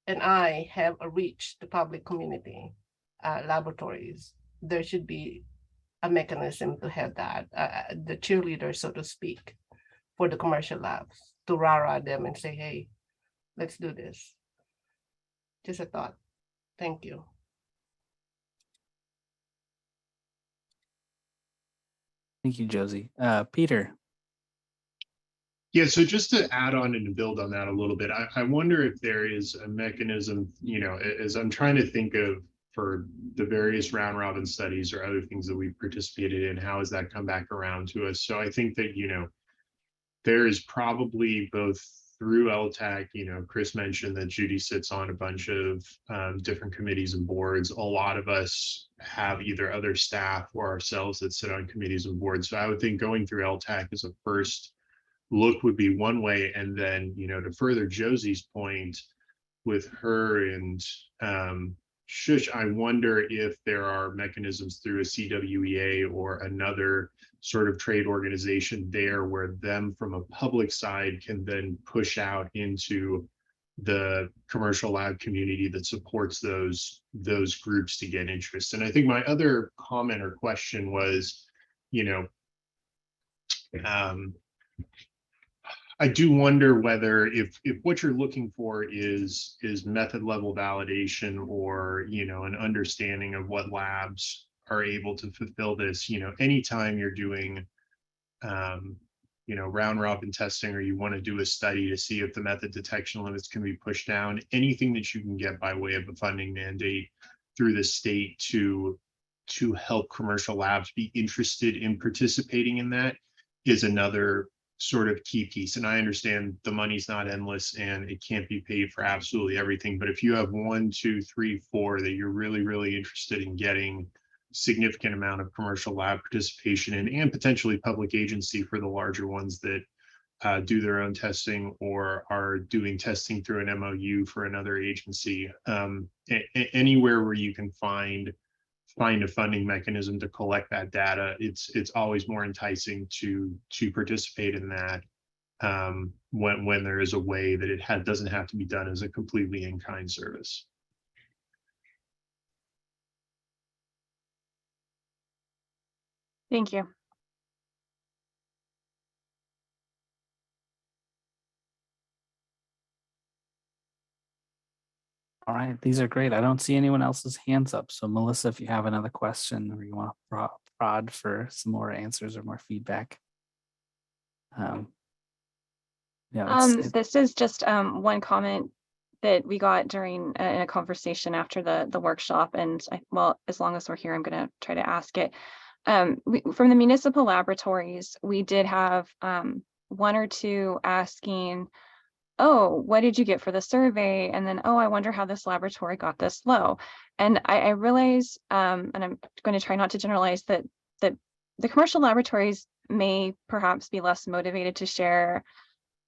and I have a reach to public community laboratories, there should be a mechanism to have that, the cheerleader, so to speak, for the commercial labs to rah-rah them and say, hey, let's do this. Just a thought. Thank you. Thank you, Josie. Peter. Yeah, so just to add on and to build on that a little bit, I wonder if there is a mechanism, as I'm trying to think of for the various round robin studies or other things that we've participated in, how has that come back around to us? So I think that, there is probably both through ELTAC, Chris mentioned that Judy sits on a bunch of different committees and boards. A lot of us have either other staff or ourselves that sit on committees and boards. So I would think going through ELTAC as a first look would be one way. And then, to further Josie's point with her and Shush, I wonder if there are mechanisms through a CWEA or another sort of trade organization there where them from a public side can then push out into the commercial lab community that supports those groups to get interest. And I think my other comment or question was, I do wonder whether if what you're looking for is method level validation or, an understanding of what labs are able to fulfill this, anytime you're doing, round robin testing, or you want to do a study to see if the method detection limits can be pushed down, anything that you can get by way of a funding mandate through the state to help commercial labs be interested in participating in that is another sort of key piece. And I understand the money's not endless and it can't be paid for absolutely everything. But if you have 1, 2, 3, 4 that you're really, really interested in getting significant amount of commercial lab participation in, and potentially public agency for the larger ones that do their own testing or are doing testing through an MOU for another agency, anywhere where you can find a funding mechanism to collect that data, it's always more enticing to participate in that when there is a way that it doesn't have to be done as a completely in-kind service. Thank you. All right, these are great. I don't see anyone else's hands up. So Melissa, if you have another question or you want to prod for some more answers or more feedback. This is just one comment that we got during in a conversation after the workshop, and well, as long as we're here, I'm going to try to ask it. From the municipal laboratories, we did have 1 or 2 asking, oh, what did you get for the survey? And then, oh, I wonder how this laboratory got this low. And I realize, and I'm going to try not to generalize, that the commercial laboratories may perhaps be less motivated to share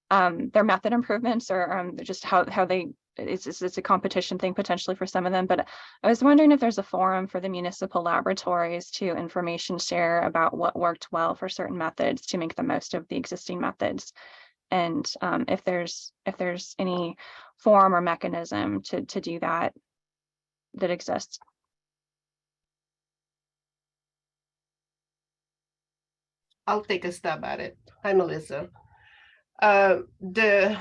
their method improvements or just how they, it's a competition thing potentially for some of them, but I was wondering if there's a forum for the municipal laboratories to information share about what worked well for certain methods to make the most of the existing methods. And if there's any forum or mechanism to do that exists. I'll take a stab at it. Hi, Melissa. The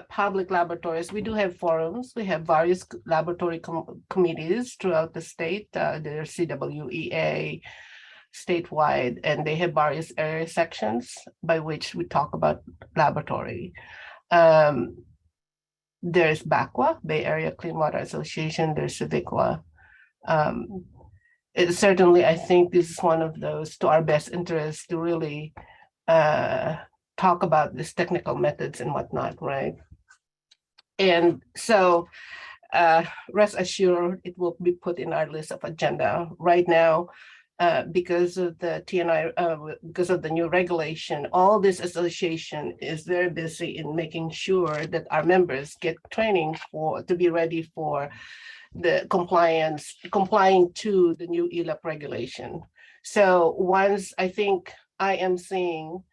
public laboratories, we do have forums. We have various laboratory committees throughout the state. There's CWEA statewide, and they have various area sections by which we talk about laboratory. There's BACWA, Bay Area Clean Water Association. There's CIVICWA. Certainly, I think this is one of those to our best interest to really talk about these technical methods and whatnot, right? And so rest assured, it will be put in our list of agenda right now. Because of the TNI, because of the new regulation, all this association is very busy in making sure that our members get training to be ready for the complying to the new ELAP regulation. So once I think I am seeing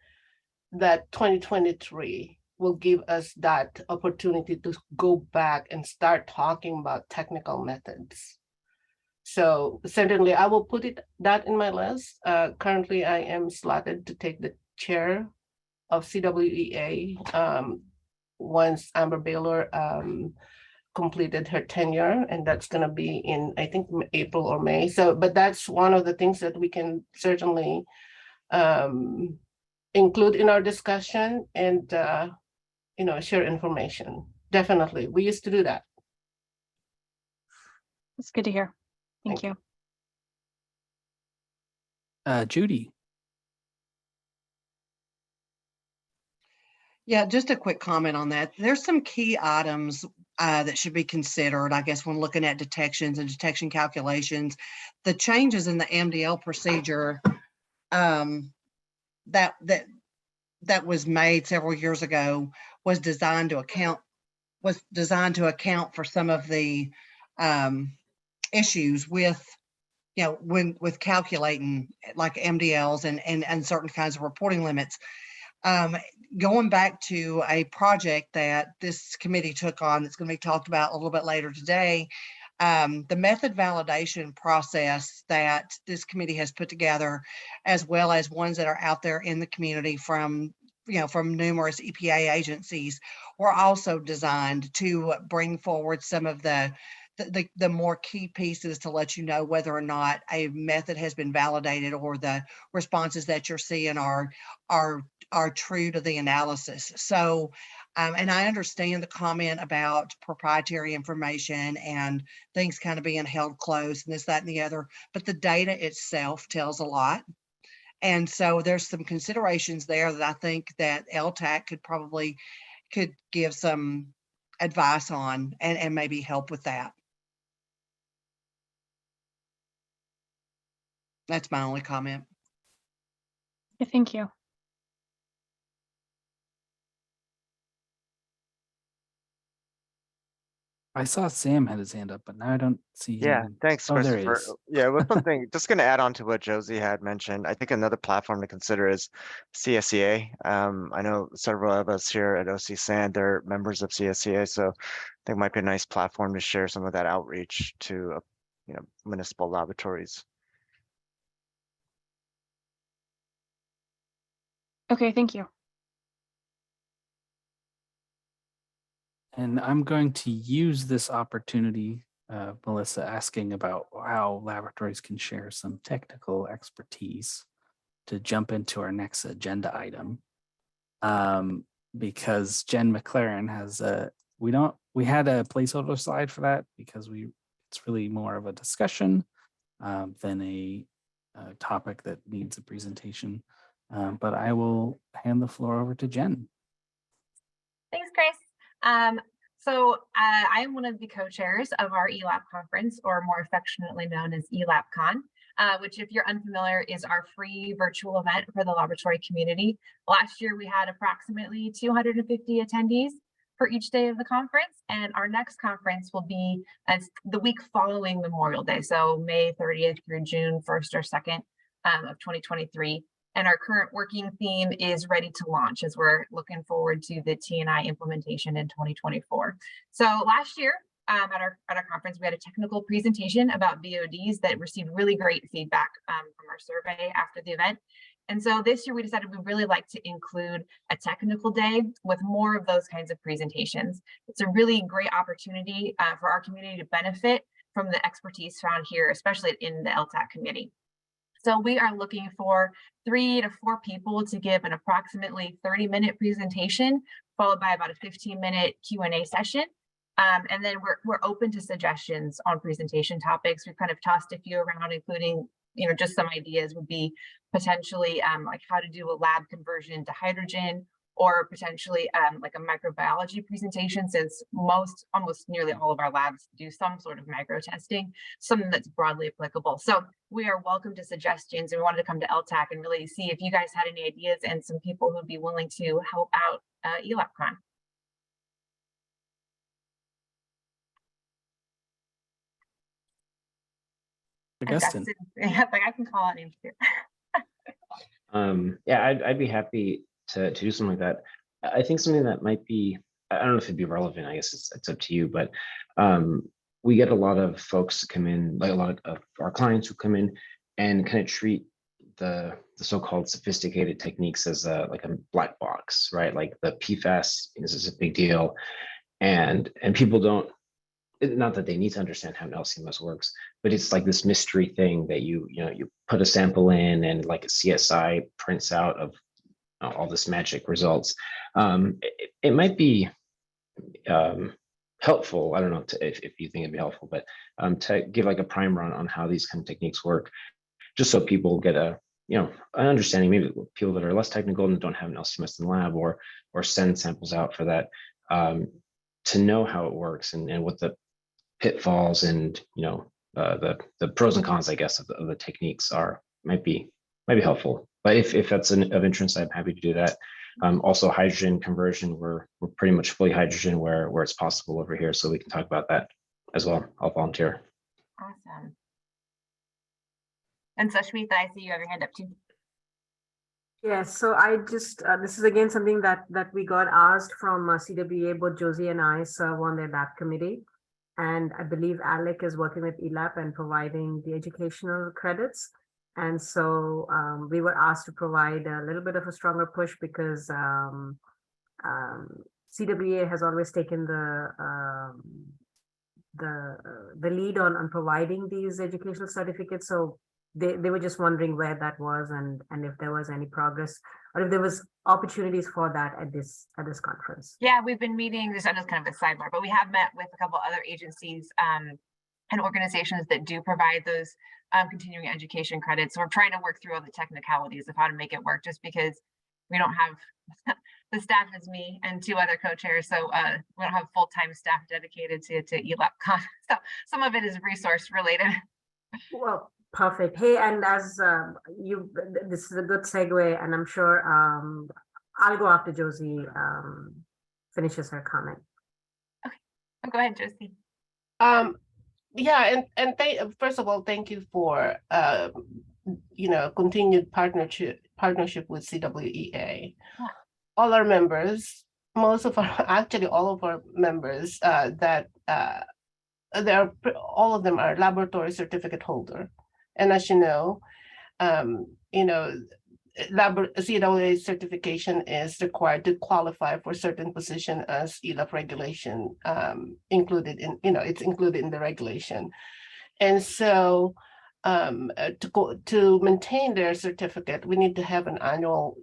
that 2023 will give us that opportunity to go back and start talking about technical methods. So certainly I will put that in my list. Currently, I am slotted to take the chair of CWEA once Amber Baylor completed her tenure, and that's going to be in, I think, April or May. So, but that's one of the things that we can certainly include in our discussion and, share information. Definitely. We used to do that. It's good to hear. Thank you. Judy. Yeah, just a quick comment on that. There's some key items that should be considered, I guess, when looking at detections and detection calculations. The changes in the MDL procedure that was made several years ago was designed to account for some of the issues with, with calculating like MDLs and certain kinds of reporting limits. Going back to a project that this committee took on that's going to be talked about a little bit later today, the method validation process that this committee has put together, as well as ones that are out there in the community from numerous EPA agencies, were also designed to bring forward some of the more key pieces to let you know whether or not a method has been validated or the responses that you're seeing are true to the analysis. So, and I understand the comment about proprietary information and things kind of being held close and this, that, and the other, but the data itself tells a lot. And so there's some considerations there that I think that ELTAC could give some advice on and maybe help with that. That's my only comment. Yeah, thank you. I saw Sam had his hand up, but now I don't see him. Yeah, thanks, Oh, there he Christopher. is. Yeah, with something, just going to add on to what Josie had mentioned, I think another platform to consider is CSEA. I know several of us here at OC SAN, they're members of CSEA, so I think it might be a nice platform to share some of that outreach to, municipal laboratories. Okay, thank you. And I'm going to use this opportunity, Melissa, asking about how laboratories can share some technical expertise to jump into our next agenda item. Because Jen McLaren has we had a placeholder slide for that because it's really more of a discussion than a topic that needs a presentation. But I will hand the floor over to Jen. Thanks, Chris. So I'm one of the co-chairs of our ELAP conference, or more affectionately known as ELAPCon. which if you're unfamiliar is our free virtual event for the laboratory community. Last year, we had approximately 250 attendees for each day of the conference. And our next conference will be as the week following Memorial Day. So May 30th through June 1st or 2nd of 2023. And our current working theme is ready to launch as we're looking forward to the T&I implementation in 2024. So last year at our conference, we had a technical presentation about VODs that received really great feedback from our survey after the event. And so this year we decided we'd really like to include a technical day with more of those kinds of presentations. It's a really great opportunity for our community to benefit from the expertise found here, especially in the ELTAC committee. So we are looking for 3 to 4 people to give an approximately 30-minute presentation, followed by about a 15-minute Q&A session. And then we're open to suggestions on presentation topics. We've kind of tossed a few around, including, just some ideas would be potentially like how to do a lab conversion to hydrogen, or potentially like a microbiology presentation, since almost nearly all of our labs do some sort of micro testing, something that's broadly applicable. So we are welcome to suggestions, and we wanted to come to ELTAC and really see if you guys had any ideas and some people who'd be willing to help out ELAPCon. Augustine. Yeah, like I can call out names too. Yeah, I'd be happy to do something like that. I think something that might be, I don't know if it'd be relevant, I guess it's up to you, but we get a lot of folks who come in, like a lot of our clients who come in and kind of treat the so-called sophisticated techniques as like a black box, right? Like the PFAS is a big deal. And people don't, not that they need to understand how an LCMS works, but it's like this mystery thing that you put a sample in and like a CSI prints out of all this magic results. It might be helpful. I don't know if you think it'd be helpful, but to give like a primer on how these kind of techniques work, just so people get an understanding, maybe people that are less technical and don't have an LCMS in the lab or send samples out for that, to know how it works and what the pitfalls and the pros and cons, I guess, of the techniques might be helpful. But if that's of interest, I'm happy to do that. Also, hydrogen conversion, we're pretty much fully hydrogen where it's possible over here, so we can talk about that as well. I'll volunteer. Awesome. And Sashmita, I see you have your hand up too. Yes, so I just, this is again something that we got asked from CWA, both Josie and I serve on their lab committee. And I believe Alec is working with ELAP and providing the educational credits. And so we were asked to provide a little bit of a stronger push because CWA has always taken the lead on providing these educational certificates. So they were just wondering where that was and if there was any progress or if there was opportunities for that at this conference. Yeah, we've been meeting, this is kind of a sidebar, but we have met with a couple other agencies and organizations that do provide those continuing education credits. So we're trying to work through all the technicalities of how to make it work, just because we don't have the staff is me and 2 other co-chairs. So we don't have full-time staff dedicated to ELAPCon. So some of it is resource related. Well, perfect. Hey, and as this is a good segue, and I'm sure I'll go after Josie finishes her comment. Okay, go ahead, Josie. Yeah, and first of all, thank you for continued partnership with CWEA. Yeah. All our members, actually all of our members all of them are laboratory certificate holder. And as you know, CWA certification is required to qualify for certain position as ELAP regulation included in, it's included in the regulation. And so to maintain their certificate, we need to have an annual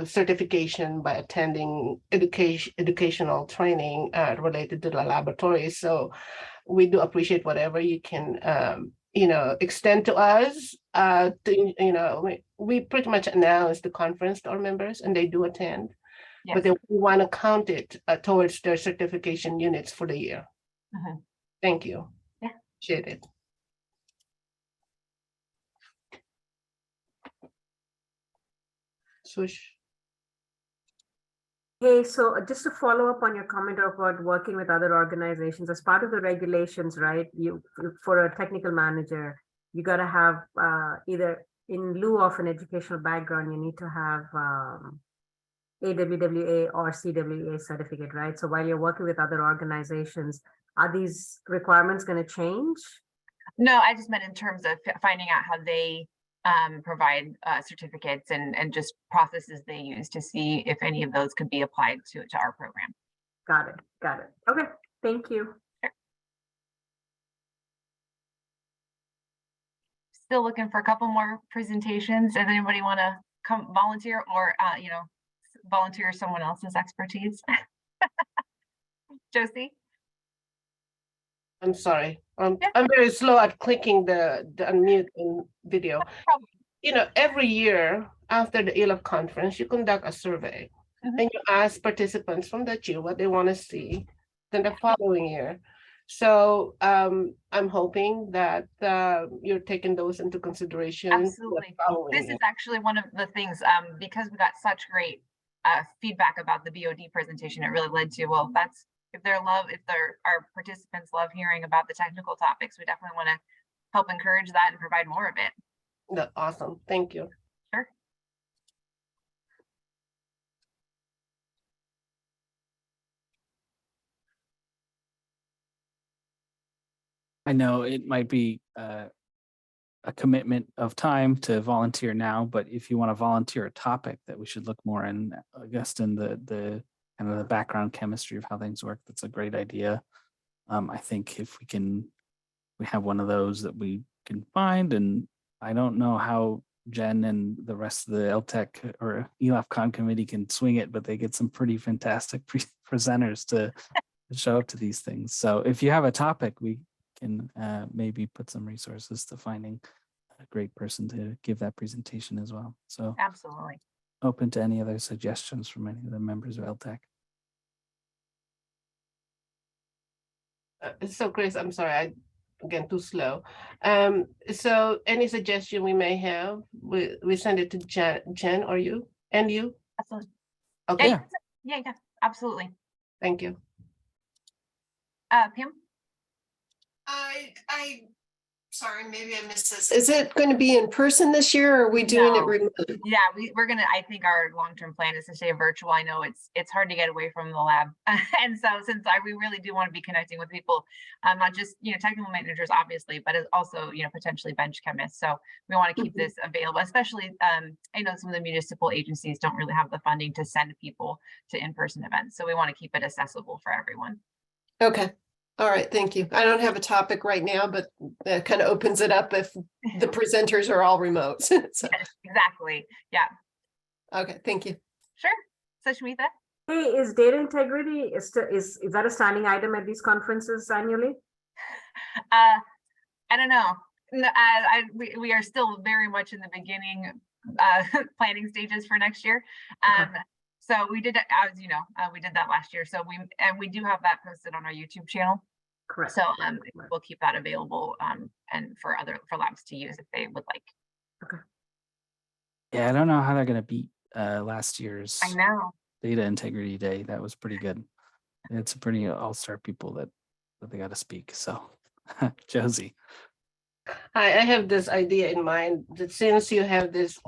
certification by attending educational training related to the laboratory. So we do appreciate whatever you can extend to us. We pretty much announce the conference to our members and they do attend. Yes. But then we want to count it towards their certification units for the year. Thank you. Yeah. Appreciate it. Swoosh. Hey, so just to follow up on your comment about working with other organizations, as part of the regulations, right? For a technical manager, you got to have either in lieu of an educational background, you need to have AWWA or CWA certificate, right? So while you're working with other organizations, are these requirements going to change? No, I just meant in terms of finding out how they provide certificates and just processes they use to see if any of those could be applied to our program. Got it. Got it. Okay. Thank you. Still looking for a couple more presentations. Does anybody want to come volunteer or, volunteer someone else's expertise? Josie? I'm sorry. I'm very slow at clicking the unmute in video. You know, every year after the ELTAC conference, you conduct a survey and you ask participants from that year what they want to see then the following year. So I'm hoping that you're taking those into consideration. Absolutely. This is actually one of the things, because we got such great feedback about the BOD presentation, it really led to, well, that's, if our participants love hearing about the technical topics, we definitely want to help encourage that and provide more of it. That's awesome. Thank you. Sure. I know it might be a commitment of time to volunteer now, but if you want to volunteer a topic that we should look more in, I guess in the kind of the background chemistry of how things work, that's a great idea. I think if we have one of those that we can find, and I don't know how Jen and the rest of the ELTAC or ELAFCON committee can swing it, but they get some pretty fantastic presenters to show up to these things. So if you have a topic, we can maybe put some resources to finding a great person to give that presentation as well. So absolutely open to any other suggestions from any of the members of ELTAC. So Chris, I'm sorry, again, too slow. So any suggestion we may have, we send it to Jen or you and you? Absolutely. Okay. Yeah, absolutely. Thank you. Pam? Sorry, maybe I missed this. Is it going to be in person this year or are we doing it remote? Yeah, we're gonna, I think our long-term plan is to stay virtual. I know it's hard to get away from the lab. And so since we really do want to be connecting with people, not just, technical managers, obviously, but also, potentially bench chemists. So we want to keep this available, especially, I know some of the municipal agencies don't really have the funding to send people to in-person events. So we want to keep it accessible for everyone. Okay. All right, thank you. I don't have a topic right now, but that kind of opens it up if the presenters are all remote. So. Yes, exactly. Yeah. Okay, thank you. Sure. Sushmita? Hey, is data integrity, is that a standing item at these conferences annually? I don't know. No, we are still very much in the beginning planning stages for next year. Okay. So we did, as you know, we did that last year. So we do have that posted on our YouTube channel. Correct. So we'll keep that available and for labs to use if they would like. Okay. Yeah, I don't know how they're going to beat last year's I know. Data Integrity Day. That was pretty good. It's a pretty all-star people that they got to speak. So, Josie. I have this idea in mind that since you have this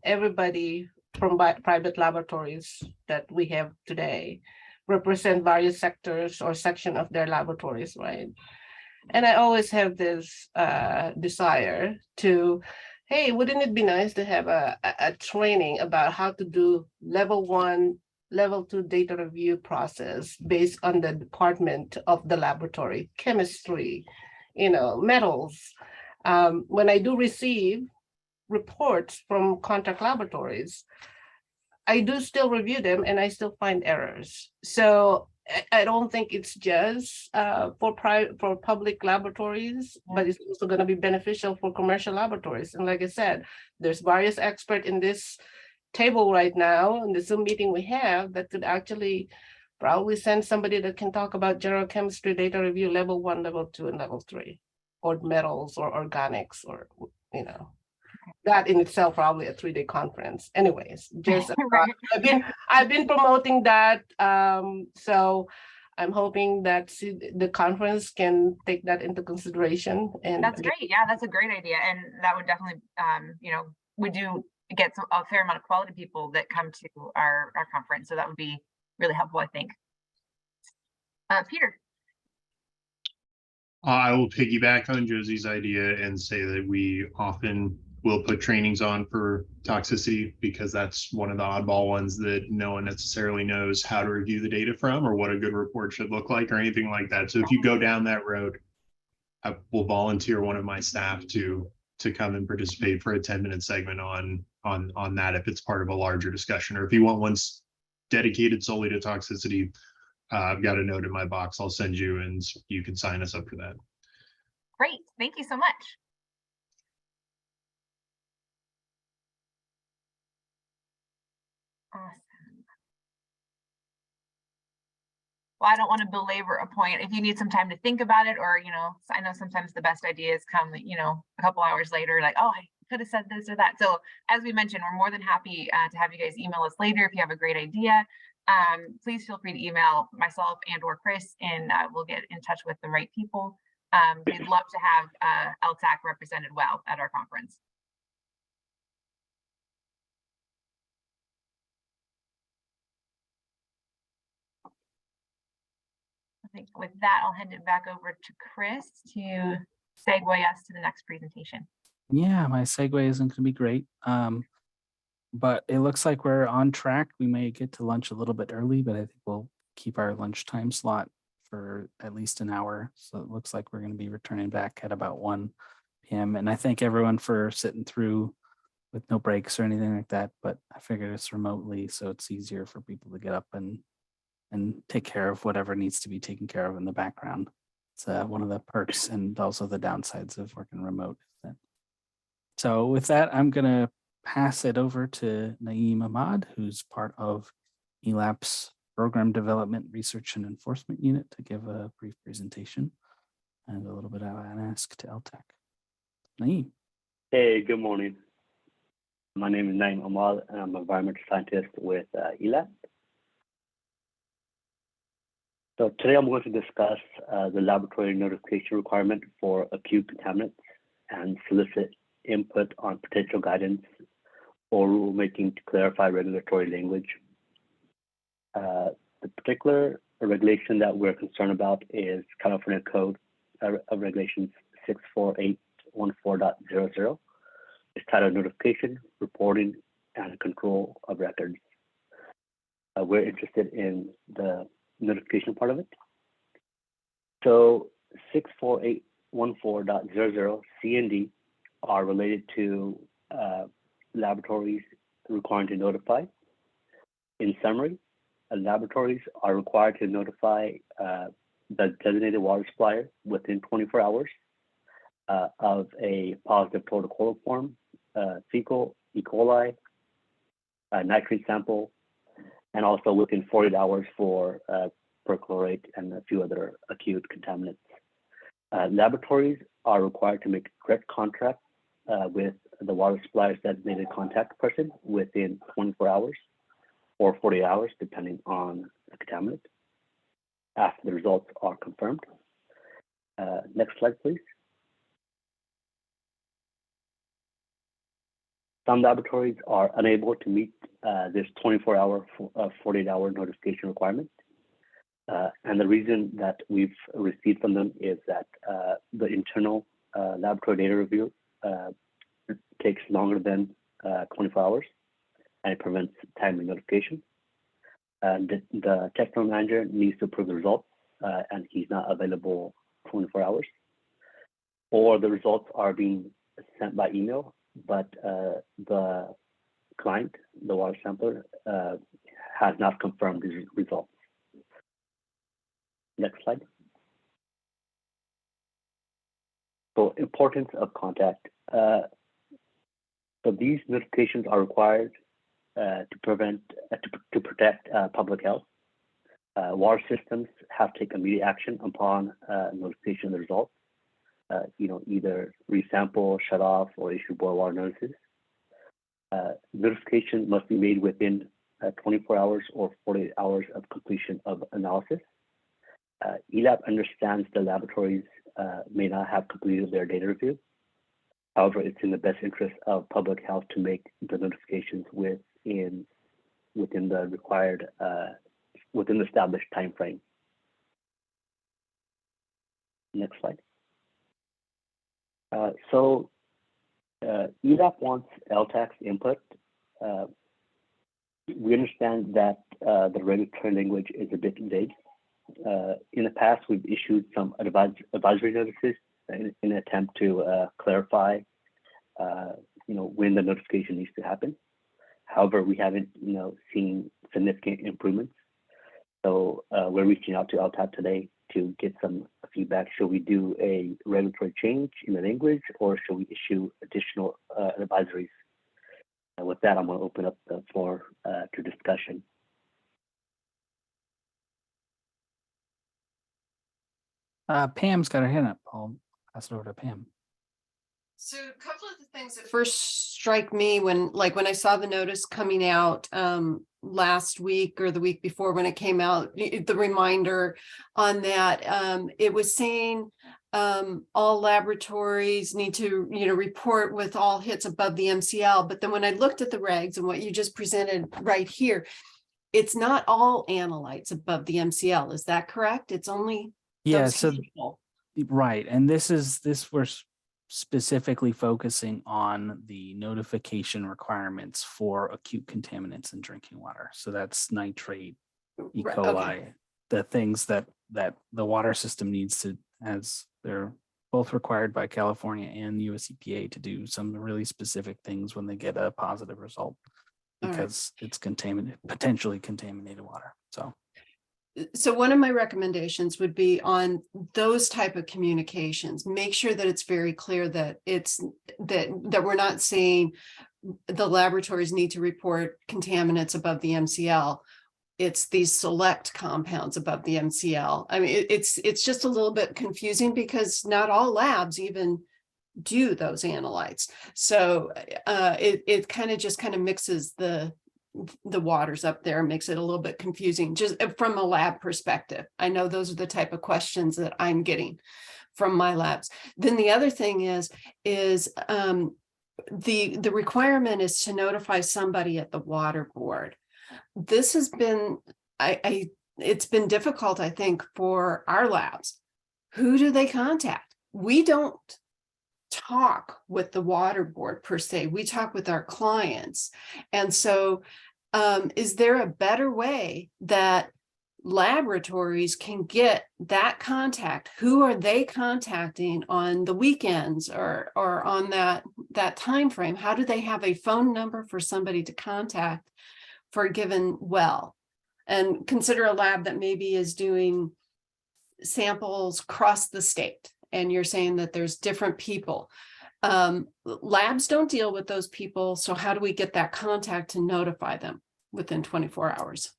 everybody from private laboratories that we have today represent various sectors or section of their laboratories, right? And I always have this desire to, hey, wouldn't it be nice to have a training about how to do level 1, level 2 data review process based on the department of the laboratory, chemistry, metals. When I do receive reports from contract laboratories, I do still review them and I still find errors. So I don't think it's just for public laboratories, but it's also going to be beneficial for commercial laboratories. And like I said, there's various experts in this table right now in the Zoom meeting we have that could actually probably send somebody that can talk about general chemistry data review level 1, level 2, and level 3, or metals or organics or. that in itself probably a 3-day conference. Anyways, just Right. I've been promoting that. So I'm hoping that the conference can take that into consideration. And That's great. Yeah, that's a great idea. And that would definitely, we do get a fair amount of quality people that come to our conference. So that would be really helpful, I think. Peter. I will piggyback on Josie's idea and say that we often will put trainings on for toxicity because that's one of the oddball ones that no one necessarily knows how to review the data from or what a good report should look like or anything like that. So if you go down that road, I will volunteer one of my staff to come and participate for a 10-minute segment on that if it's part of a larger discussion, or if you want one dedicated solely to toxicity. I've got a note in my box I'll send you and you can sign us up for that. Great. Thank you so much. Awesome. Well, I don't want to belabor a point. If you need some time to think about it, or, I know sometimes the best ideas come, a couple hours later, like, oh, I could have said this or that. So as we mentioned, we're more than happy to have you guys email us later if you have a great idea. Please feel free to email myself and or Chris, and we'll get in touch with the right people. We'd love to have ELTAC represented well at our conference. I think with that, I'll hand it back over to Chris to segue us to the next presentation. Yeah, my segue isn't going to be great. But it looks like we're on track. We may get to lunch a little bit early, but I think we'll keep our lunchtime slot for at least an hour. So it looks like we're going to be returning back at about 1 p.m. And I thank everyone for sitting through with no breaks or anything like that. But I figured it's remotely, so it's easier for people to get up and take care of whatever needs to be taken care of in the background. It's one of the perks and also the downsides of working remote. So with that, I'm going to pass it over to Naeem Ahmad, who's part of ELAP's Program Development Research and Enforcement Unit, to give a brief presentation and a little bit of an ask to ELTAC. Naeem. Hey, good morning. My name is Naeem Ahmad, and I'm an environmental scientist with ELAP. So today I'm going to discuss the laboratory notification requirement for acute contaminants and solicit input on potential guidance or rulemaking to clarify regulatory language. The particular regulation that we're concerned about is California Code of Regulations 64814.00. It's titled Notification, Reporting, and Control of Records. We're interested in the notification part of it. So 64814.00 C and D are related to laboratories required to notify. In summary, laboratories are required to notify the designated water supplier within 24 hours of a positive total coliform, fecal, E. coli, nitrate sample, and also within 48 hours for perchlorate and a few other acute contaminants. Laboratories are required to make direct contact with the water supplier's designated contact person within 24 hours or 48 hours, depending on the contaminant, after the results are confirmed. Next slide, please. Some laboratories are unable to meet this 24-hour, 48-hour notification requirement. And the reason that we've received from them is that the internal laboratory data review takes longer than 24 hours, and it prevents timely notification. The technical manager needs to approve the results, and he's not available 24 hours. Or the results are being sent by email, but the client, the water sampler, has not confirmed these results. Next slide. So importance of contact. So these notifications are required to protect public health. Water systems have to take immediate action upon notification of the results. Either resample, shut off, or issue boil water notices Notification must be made within 24 hours or 48 hours of completion of analysis. ELAB understands the laboratories may not have completed their data review. However, it's in the best interest of public health to make the notifications within the required, within the established time frame. Next slide. ELAP wants ELTAC's input. We understand that the regulatory language is a bit vague. In the past, we've issued some advisory notices in an attempt to clarify, when the notification needs to happen. However, we haven't, seen significant improvements. So we're reaching out to ELTAC today to get some feedback. Should we do a regulatory change in the language, or should we issue additional advisories? And with that, I'm going to open up the floor to discussion. Pam's got her hand up. I'll pass it over to Pam. So a couple of the things that first strike me when I saw the notice coming out last week or the week before when it came out, the reminder on that, it was saying all laboratories need to, report with all hits above the MCL. But then when I looked at the regs and what you just presented right here, it's not all analytes above the MCL. Is that correct? It's only those handful. Right. And this we're specifically focusing on the notification requirements for acute contaminants in drinking water. So that's nitrate, E. coli, the things that the water system needs to, as they're both required by California and US EPA to do some really specific things when they get a positive result, because it's potentially contaminated water. So one of my recommendations would be on those type of communications, make sure that it's very clear that that we're not saying the laboratories need to report contaminants above the MCL. It's these select compounds above the MCL. I mean, it's just a little bit confusing because not all labs even do those analytes. So it kind of mixes the waters up there, makes it a little bit confusing just from a lab perspective. I know those are the type of questions that I'm getting from my labs. Then the other thing is the requirement is to notify somebody at the water board. This has been, it's been difficult, I think, for our labs. Who do they contact? We don't talk with the water board per se. We talk with our clients. And so is there a better way that laboratories can get that contact? Who are they contacting on the weekends or on that time frame? How do they have a phone number for somebody to contact for a given well? And consider a lab that maybe is doing samples across the state, and you're saying that there's different people. Labs don't deal with those people. So how do we get that contact to notify them within 24 hours?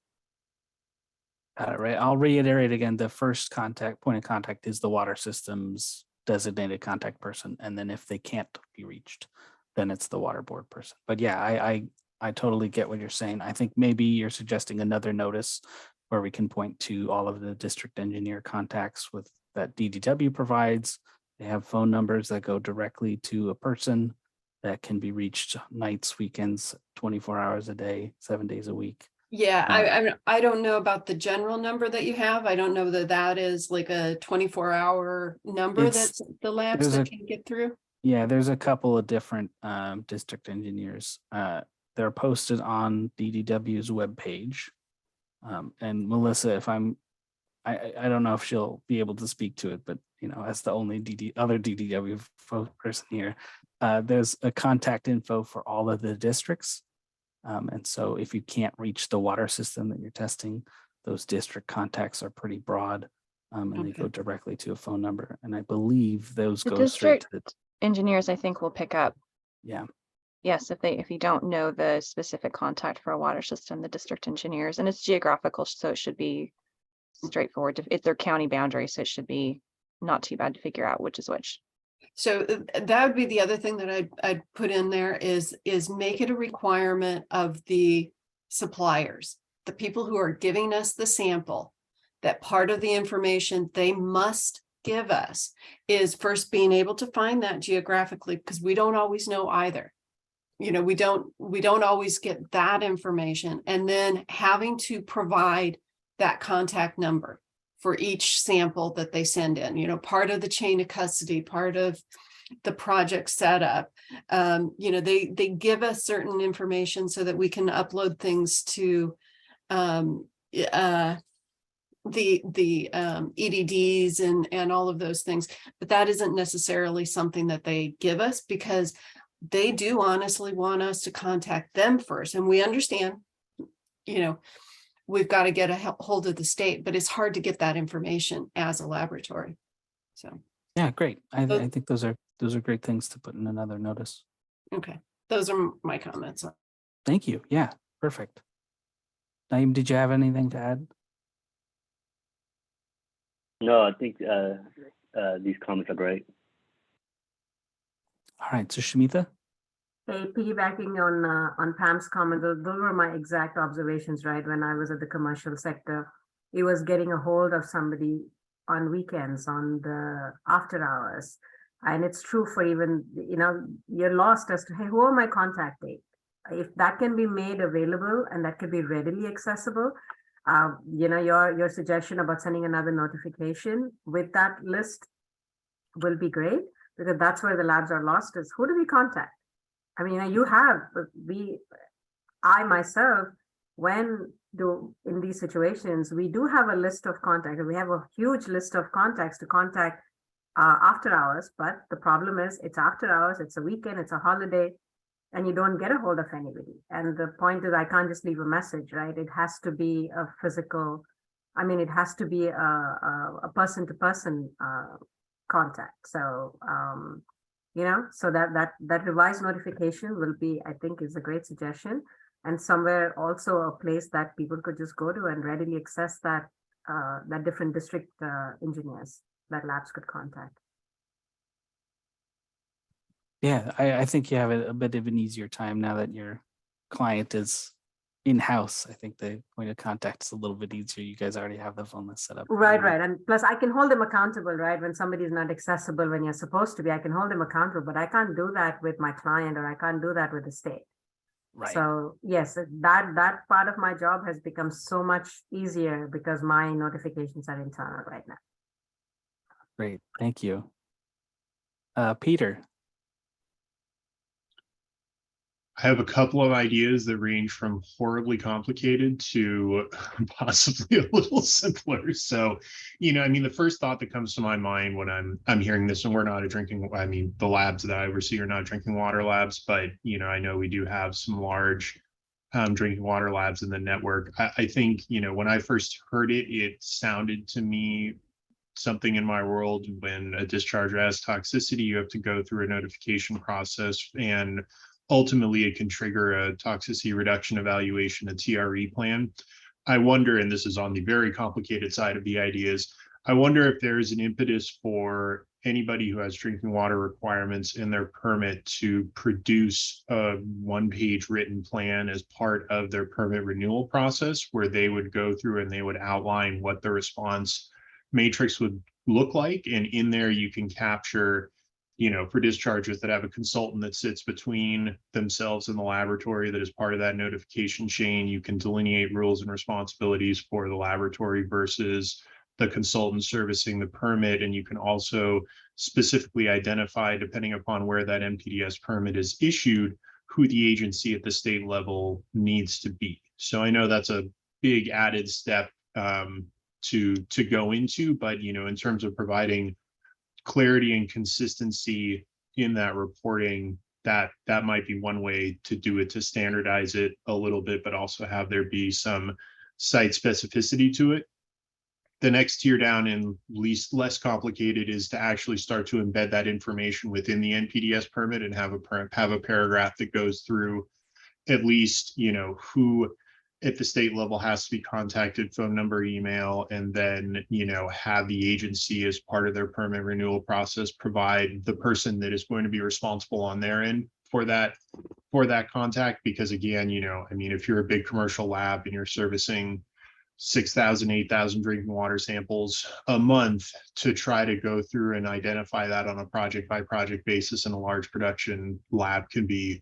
Right. I'll reiterate again, the first point of contact is the water system's designated contact person. And then if they can't be reached, then it's the water board person. But yeah, I totally get what you're saying. I think maybe you're suggesting another notice where we can point to all of the district engineer contacts that DDW provides. They have phone numbers that go directly to a person that can be reached nights, weekends, 24 hours a day, 7 days a week. Yeah, I don't know about the general number that you have. I don't know that is like a 24-hour number that's the labs that can get through. Yeah, there's a couple of different district engineers. They're posted on DDW's webpage. And Melissa, I don't know if she'll be able to speak to it, but as the only other DDW person here, there's a contact info for all of the districts. And so if you can't reach the water system that you're testing, those district contacts are pretty broad, and they go directly to a phone number. And I believe those go straight to the engineers, I think, will pick up. Yeah. Yes, if you don't know the specific contact for a water system, the district engineers, and it's geographical, so it should be straightforward. It's their county boundary, so it should be not too bad to figure out which is which. So that would be the other thing that I'd put in there is make it a requirement of the suppliers, the people who are giving us the sample, that part of the information they must give us is first being able to find that geographically, because we don't always know either. You know, we don't always get that information, and then having to provide that contact number for each sample that they send in, you know, part of the chain of custody, part of the project setup. You know, they give us certain information so that we can upload things to the EDDs and all of those things. But that isn't necessarily something that they give us, because they do honestly want us to contact them first. And we understand, you know, we've got to get a hold of the state, but it's hard to get that information as a laboratory. So, Yeah, great. I think those are great things to put in another notice. okay, those are my comments. Thank you. Yeah, perfect. Naeem, did you have anything to add? No, I think these comments are great. All right, so Shamita? Hey, piggybacking on Pam's comment, those were my exact observations, right? When I was at the commercial sector, it was getting a hold of somebody on weekends, on the after hours. And it's true for even, you know, you're lost as to, hey, who are my contact date? If that can be made available and that can be readily accessible, you know, your suggestion about sending another notification with that list will be great, because that's where the labs are lost, is who do we contact? I mean, I myself, in these situations, we do have a list of contacts. We have a huge list of contacts to contact after hours, but the problem is it's after hours, it's a weekend, it's a holiday, and you don't get a hold of anybody. And the point is, I can't just leave a message, right? It has to be a physical, I mean, it has to be a person-to-person contact. So, you know, so that revised notification will be, I think, is a great suggestion, and somewhere also a place that people could just go to and readily access that different district engineers that labs could contact. Yeah, I think you have a bit of an easier time now that your client is in-house. I think the point of contact is a little bit easier. You guys already have the phone list set up. Right. And plus I can hold them accountable, right? When somebody is not accessible when you're supposed to be, I can hold them accountable, but I can't do that with my client, or I can't do that with the state. Right. So yes, that part of my job has become so much easier because my notifications are internal right now. Great, thank you. Peter. I have a couple of ideas that range from horribly complicated to possibly a little simpler. So, you know, I mean, the first thought that comes to my mind when I'm hearing this, and we're not the labs that I oversee are not drinking water labs, but, you know, I know we do have some large drinking water labs in the network. I think, you know, when I first heard it, it sounded to me something in my world, when a discharger has toxicity, you have to go through a notification process, and ultimately it can trigger a toxicity reduction evaluation, a TRE plan. I wonder, and this is on the very complicated side of the ideas, I wonder if there is an impetus for anybody who has drinking water requirements in their permit to produce a one-page written plan as part of their permit renewal process, where they would go through and they would outline what the response matrix would look like. And in there you can capture, you know, for dischargers that have a consultant that sits between themselves and the laboratory that is part of that notification chain, you can delineate rules and responsibilities for the laboratory versus the consultant servicing the permit. And you can also specifically identify, depending upon where that NPDES permit is issued, who the agency at the state level needs to be. So I know that's a big added step to go into, but, you know, in terms of providing clarity and consistency in that reporting, that might be one way to do it, to standardize it a little bit, but also have there be some site specificity to it. The next tier down and less complicated is to actually start to embed that information within the NPDES permit and have a paragraph that goes through at least, you know, who at the state level has to be contacted, phone number, email, and then, have the agency as part of their permit renewal process, provide the person that is going to be responsible on their end for that contact. Because again, if you're a big commercial lab and you're servicing 6,000, 8,000 drinking water samples a month, to try to go through and identify that on a project by project basis in a large production lab can be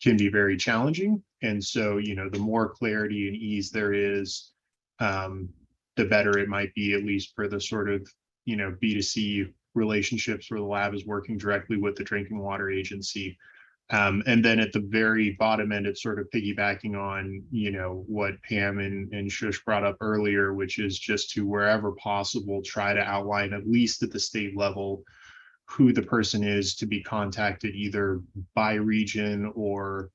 very challenging. And so, the more clarity and ease there is, the better it might be, at least for the sort of, B2C relationships where the lab is working directly with the drinking water agency. And then at the very bottom end, it's sort of piggybacking on, what Pam and Shush brought up earlier, which is just to, wherever possible, try to outline, at least at the state level, who the person is to be contacted, either by region or,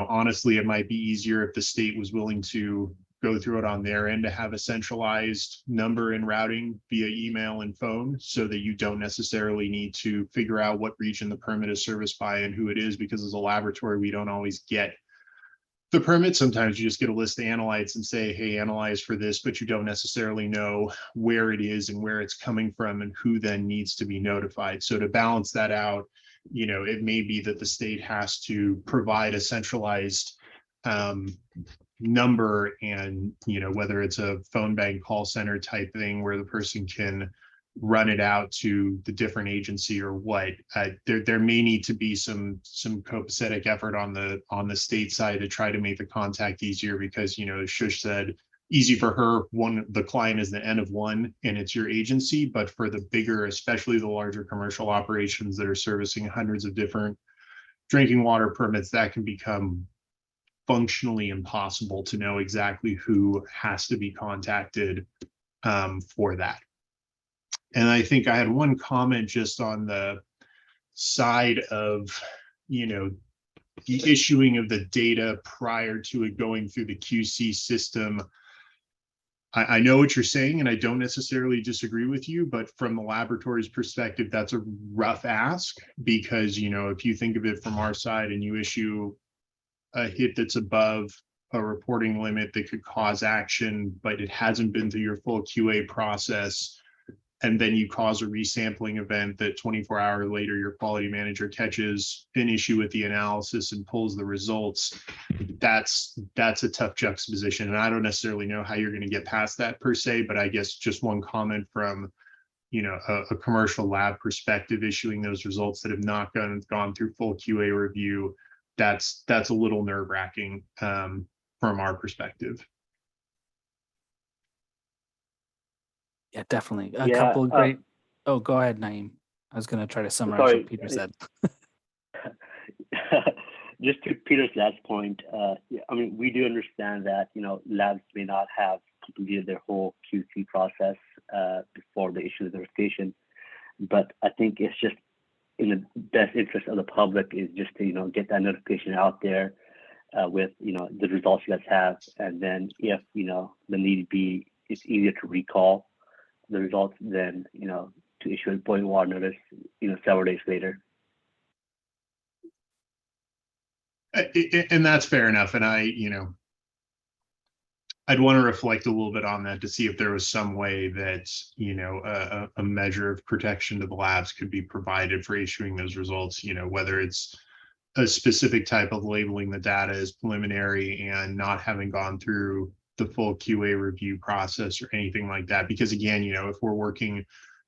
honestly, it might be easier if the state was willing to go through it on their end, to have a centralized number and routing via email and phone, so that you don't necessarily need to figure out what region the permit is serviced by and who it is, because as a laboratory, we don't always get the permit. Sometimes you just get a list of analytes and say, hey, analyze for this, but you don't necessarily know where it is and where it's coming from and who then needs to be notified. So to balance that out, it may be that the state has to provide a centralized number, and whether it's a phone bank call center type thing where the person can run it out to the different agency or what, there may need to be some copacetic effort on the state side to try to make the contact easier, because as Shush said, easy for her, the client is the N of one and it's your agency, but for the bigger, especially the larger commercial operations that are servicing hundreds of different drinking water permits, that can become functionally impossible to know exactly who has to be contacted for that. And I think I had one comment just on the side of, the issuing of the data prior to it going through the QC system. I know what you're saying, and I don't necessarily disagree with you, but from the laboratory's perspective, that's a rough ask, because, if you think of it from our side and you issue a hit that's above a reporting limit that could cause action, but it hasn't been through your full QA process, and then you cause a resampling event that 24 hours later your quality manager catches an issue with the analysis and pulls the results, that's a tough juxtaposition. And I don't necessarily know how you're going to get past that per se, but I guess just one comment from a commercial lab perspective, issuing those results that have not gone through full QA review, that's a little nerve-wracking from our perspective. Yeah, definitely. A Yeah, couple of great. Oh, go ahead, Naeem. I was going to try to summarize sorry, what Peter said. Just to Peter's last point, we do understand that, labs may not have completed their whole QC process before they issue the notification, but I think it's just in the best interest of the public is just to, get that notification out there with, the results you guys have. And then if, the need be, it's easier to recall the results than, to issue a boiling water notice, several days later. And that's fair enough. And I'd want to reflect a little bit on that to see if there was some way that, a measure of protection to the labs could be provided for issuing those results, whether it's a specific type of labeling the data as preliminary and not having gone through the full QA review process or anything like that. Because again, if we're working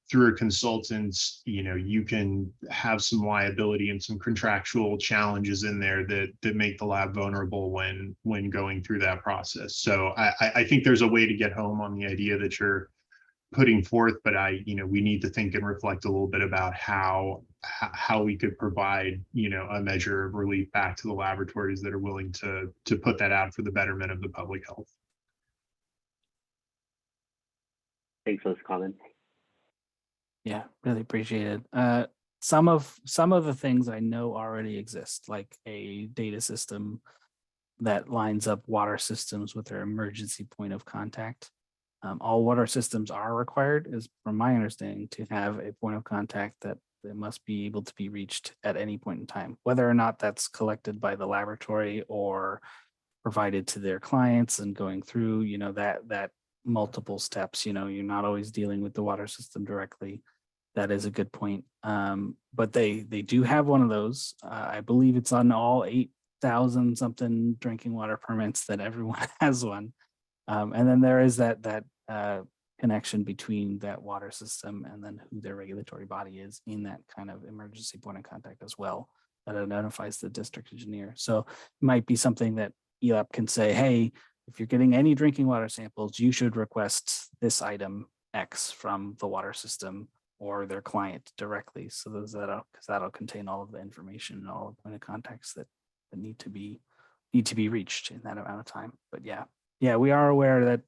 through a consultant, you can have some liability and some contractual challenges in there that make the lab vulnerable when going through that process. So I think there's a way to get home on the idea that you're putting forth, but we need to think and reflect a little bit about how we could provide, a measure of relief back to the laboratories that are willing to put that out for the betterment of the public health. Thanks for those comments. Yeah, really appreciate it. Some of the things I know already exist, like a data system that lines up water systems with their emergency point of contact. All water systems are required, is from my understanding, to have a point of contact that must be able to be reached at any point in time, whether or not that's collected by the laboratory or provided to their clients and going through, that multiple steps, you're not always dealing with the water system directly. That is a good point. But they do have one of those. I believe it's on all 8,000 something drinking water permits that everyone has one. And then there is that connection between that water system and then who their regulatory body is in that kind of emergency point of contact as well, that identifies the district engineer. So it might be something that ELAP can say, hey, if you're getting any drinking water samples, you should request this item X from the water system or their client directly. So that'll contain all of the information and all of the point of contacts that need to be reached in that amount of time. But yeah, we are aware that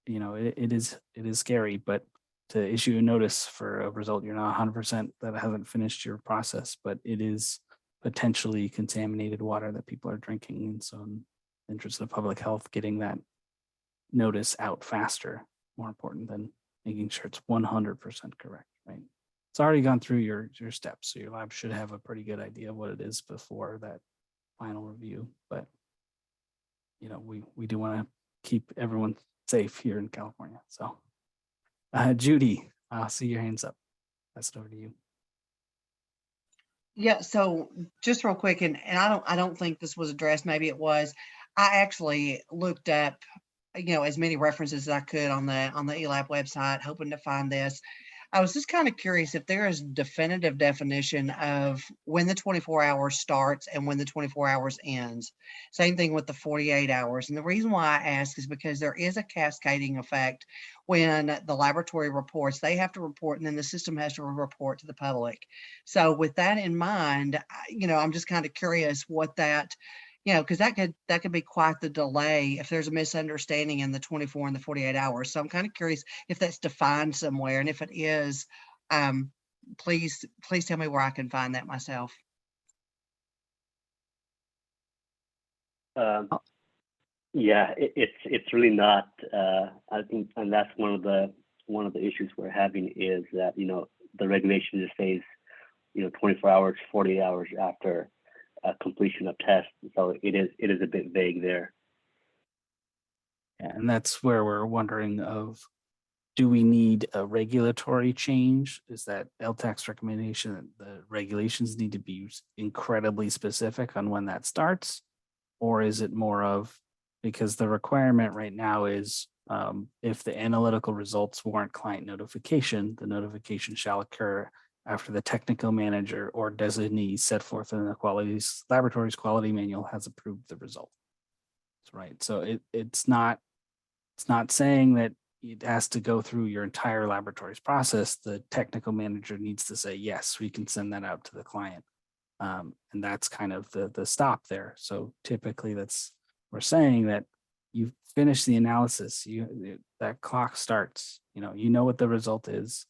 it is scary, but to issue a notice for a result you're not 100% that hasn't finished your process, but it is potentially contaminated water that people are drinking. And so in the interest of public health, getting that notice out faster, more important than making sure it's 100% correct, right? It's already gone through your steps, so your lab should have a pretty good idea of what it is before that final review. But we do want to keep everyone safe here in California. So Judy, I'll see your hands up. Pass it over to you. Yeah, so just real quick, and I don't think this was addressed, maybe it was. I actually looked up, as many references as I could on the ELAP website, hoping to find this. I was just kind of curious if there is definitive definition of when the 24 hours starts and when the 24 hours ends. Same thing with the 48 hours. And the reason why I ask is because there is a cascading effect when the laboratory reports, they have to report, and then the system has to report to the public. So with that in mind, I'm just kind of curious what that, because that could be quite the delay if there's a misunderstanding in the 24 and the 48 hours. So I'm kind of curious if that's defined somewhere, and if it is, please tell me where I can find that myself. Yeah, it's really not. I think, and that's one of the issues we're having is that the regulation just says 24 hours, 48 hours after completion of tests. So it is a bit vague there. And that's where we're wondering of, do we need a regulatory change? Is that ELTAC's recommendation that the regulations need to be incredibly specific on when that starts? Or is it more of, because the requirement right now is if the analytical results warrant client notification, the notification shall occur after the technical manager or designee set forth in the laboratory's quality manual has approved the result. That's right. So it's not saying that it has to go through your entire laboratory's process. The technical manager needs to say, yes, we can send that out to the client. And that's kind of the stop there. So typically we're saying that you finish the analysis, that clock starts, you know what the result is.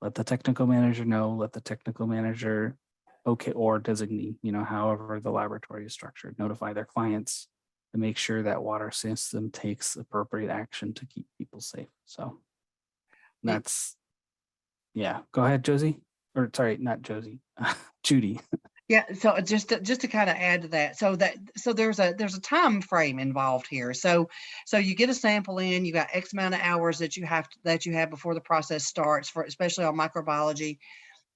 Let the technical manager know, let the technical manager, or designee, however the laboratory is structured, notify their clients to make sure that water system takes appropriate action to keep people safe. So that's, go ahead, Josie, or sorry, not Josie, Judy. Yeah, so just to kind of add to that, so there's a time frame involved here. So you get a sample in, you got X amount of hours that you have before the process starts, for especially on microbiology,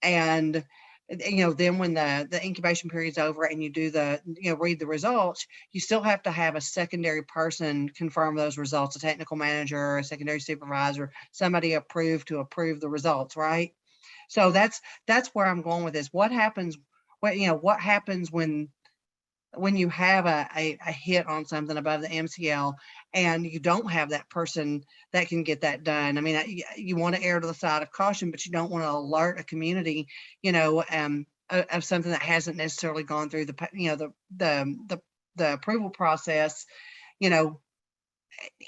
and then when the incubation period is over and you do read the results, you still have to have a secondary person confirm those results, a technical manager, a secondary supervisor, somebody approve the results, right? So that's where I'm going with this. What happens? What happens when you have a hit on something above the MCL and you don't have that person that can get that done? I mean, you want to err to the side of caution, but you don't want to alert a community, of something that hasn't necessarily gone through the approval process,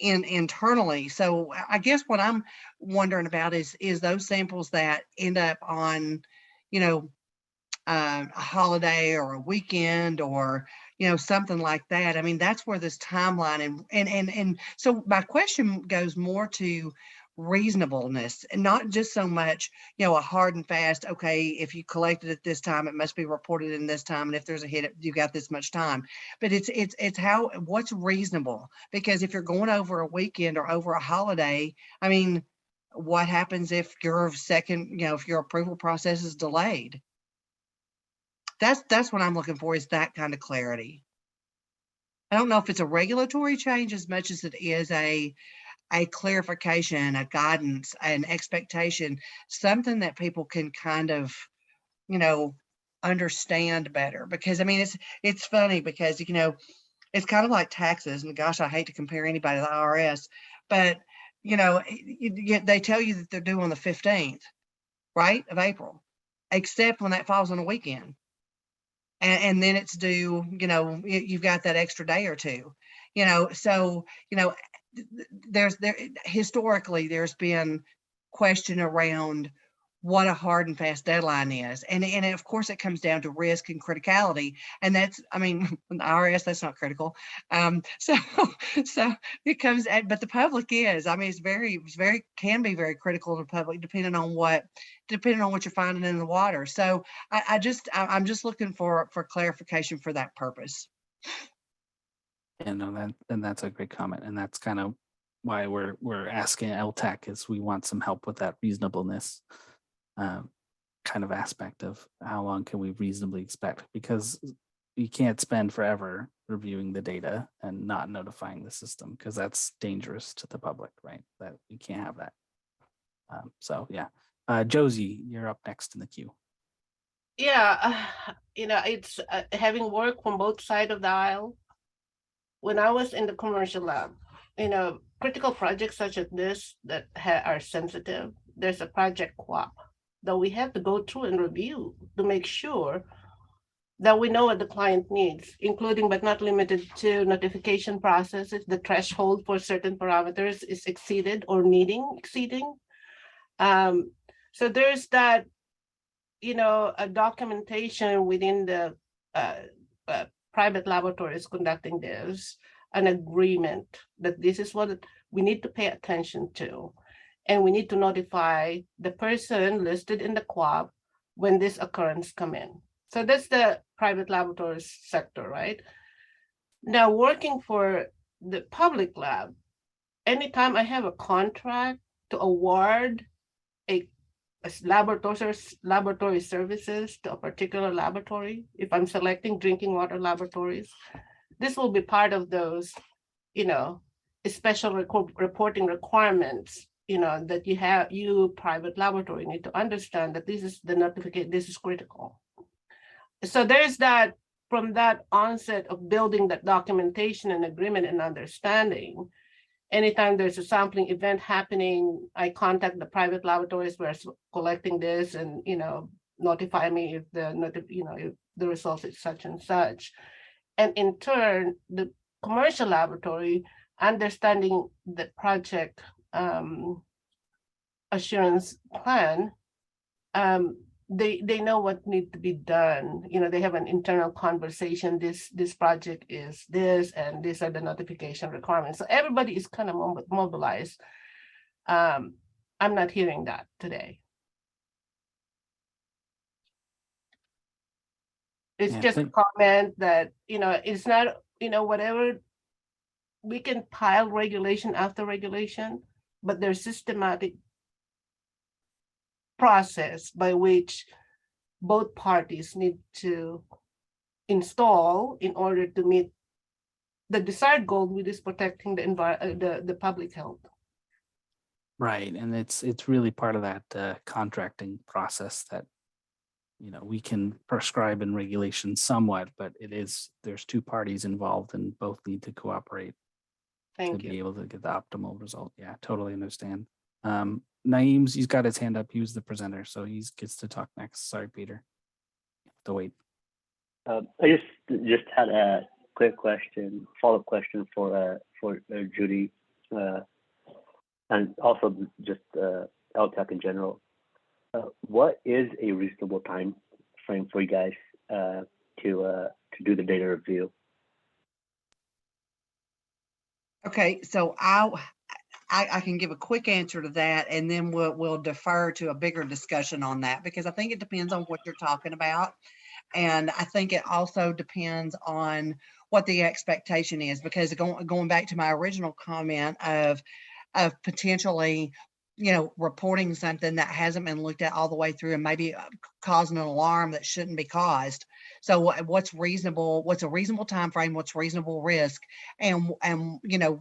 internally. So I guess what I'm wondering about is those samples that end up on, a holiday or a weekend or something like that. I mean, that's where this timeline and so my question goes more to reasonableness, and not just so much, a hard and fast, okay, if you collected at this time, it must be reported in this time. And if there's a hit, you got this much time. But it's how, what's reasonable? Because if you're going over a weekend or over a holiday, I mean, what happens if your second, if your approval process is delayed? That's what I'm looking for, is that kind of clarity. I don't know if it's a regulatory change as much as it is a clarification, a guidance, an expectation, something that people can kind of, understand better. Because I mean, it's funny because, it's kind of like taxes, and gosh, I hate to compare anybody to the IRS, but they tell you that they're due on the 15th, right, of April, except when that falls on a weekend. And then it's due, you've got that extra day or two, so, historically, there's been question around what a hard and fast deadline is. And of course it comes down to risk and criticality. And that's, I mean, the IRS, that's not critical. So it comes at, but the public is, I mean, can be very critical to the public, depending on what you're finding in the water. So I'm just looking for clarification for that purpose. And that's a great comment. And that's kind of why we're asking ELTAC, is we want some help with that reasonableness kind of aspect of how long can we reasonably expect, because you can't spend forever reviewing the data and not notifying the system, because that's dangerous to the public, right? That you can't have that. So yeah, Josie, you're up next in the queue. Yeah, it's having worked from both sides of the aisle. When I was in the commercial lab, critical projects such as this that are sensitive, there's a project QAP that we have to go through and review to make sure that we know what the client needs, including but not limited to notification process if the threshold for certain parameters is exceeded or exceeding. So there's that, a documentation within the private laboratories conducting this, an agreement that this is what we need to pay attention to. And we need to notify the person listed in the QAP when this occurrence come in. So that's the private laboratories sector, right? Now, working for the public lab, anytime I have a contract to award a laboratory services to a particular laboratory, if I'm selecting drinking water laboratories, this will be part of those, special reporting requirements, that you private laboratory need to understand that this is the notification, this is critical. So there's that, from that onset of building that documentation and agreement and understanding. Anytime there's a sampling event happening, I contact the private laboratories where collecting this and, notify me if if the results is such and such. And in turn, the commercial laboratory, understanding the project assurance plan, they know what needs to be done. They have an internal conversation. This project is this, and these are the notification requirements. So everybody is kind of mobilized. I'm not hearing that today. It's just a comment that, it's not, whatever, we can pile regulation after regulation, but there's systematic process by which both parties need to install in order to meet the desired goal, which is protecting the public health. Right, and it's really part of that contracting process that we can prescribe in regulation somewhat, but there's two parties involved and both need to cooperate to be able to get the optimal result. Yeah, totally understand. Naeem's, he's got his hand up. He was the presenter, so he gets to talk next. Sorry, Peter. You have to wait. I just had a quick question, follow-up question for Judy, and also just ELTAC in general. What is a reasonable time frame for you guys to do the data review? Okay, so I can give a quick answer to that, and then we'll defer to a bigger discussion on that, because I think it depends on what you're talking about. And I think it also depends on what the expectation is, because going back to my original comment of potentially, reporting something that hasn't been looked at all the way through and maybe causing an alarm that shouldn't be caused. So what's reasonable, what's a reasonable time frame, what's reasonable risk, and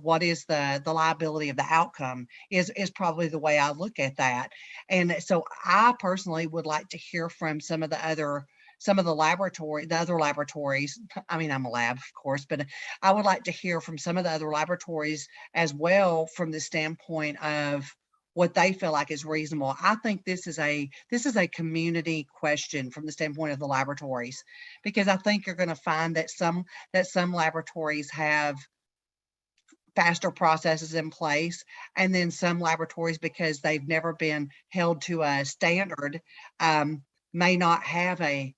what is the liability of the outcome is probably the way I look at that. And so I personally would like to hear from some of the other laboratories. I mean, I'm a lab, of course, but I would like to hear from some of the other laboratories as well, from the standpoint of what they feel like is reasonable. I think this is a community question from the standpoint of the laboratories, because I think you're going to find that some laboratories have faster processes in place, and then some laboratories, because they've never been held to a standard, may not have a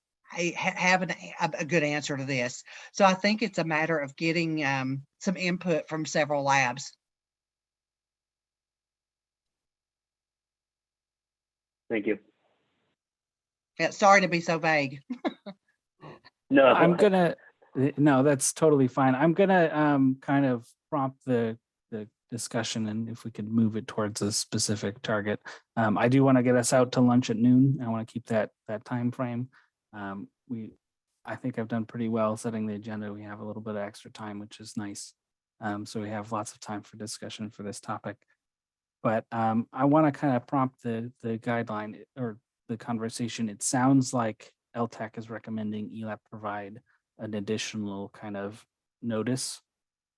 good answer to this. So I think it's a matter of getting some input from several labs. Thank you. Yeah, sorry to be so vague. No, I'm gonna, no, that's totally fine. I'm gonna kind of prompt the discussion, and if we could move it towards a specific target. I do want to get us out to lunch at noon. I want to keep that time frame. I think I've done pretty well setting the agenda. We have a little bit of extra time, which is nice. So we have lots of time for discussion for this topic. But I want to kind of prompt the guideline or the conversation. It sounds like ELTAC is recommending ELAP provide an additional kind of notice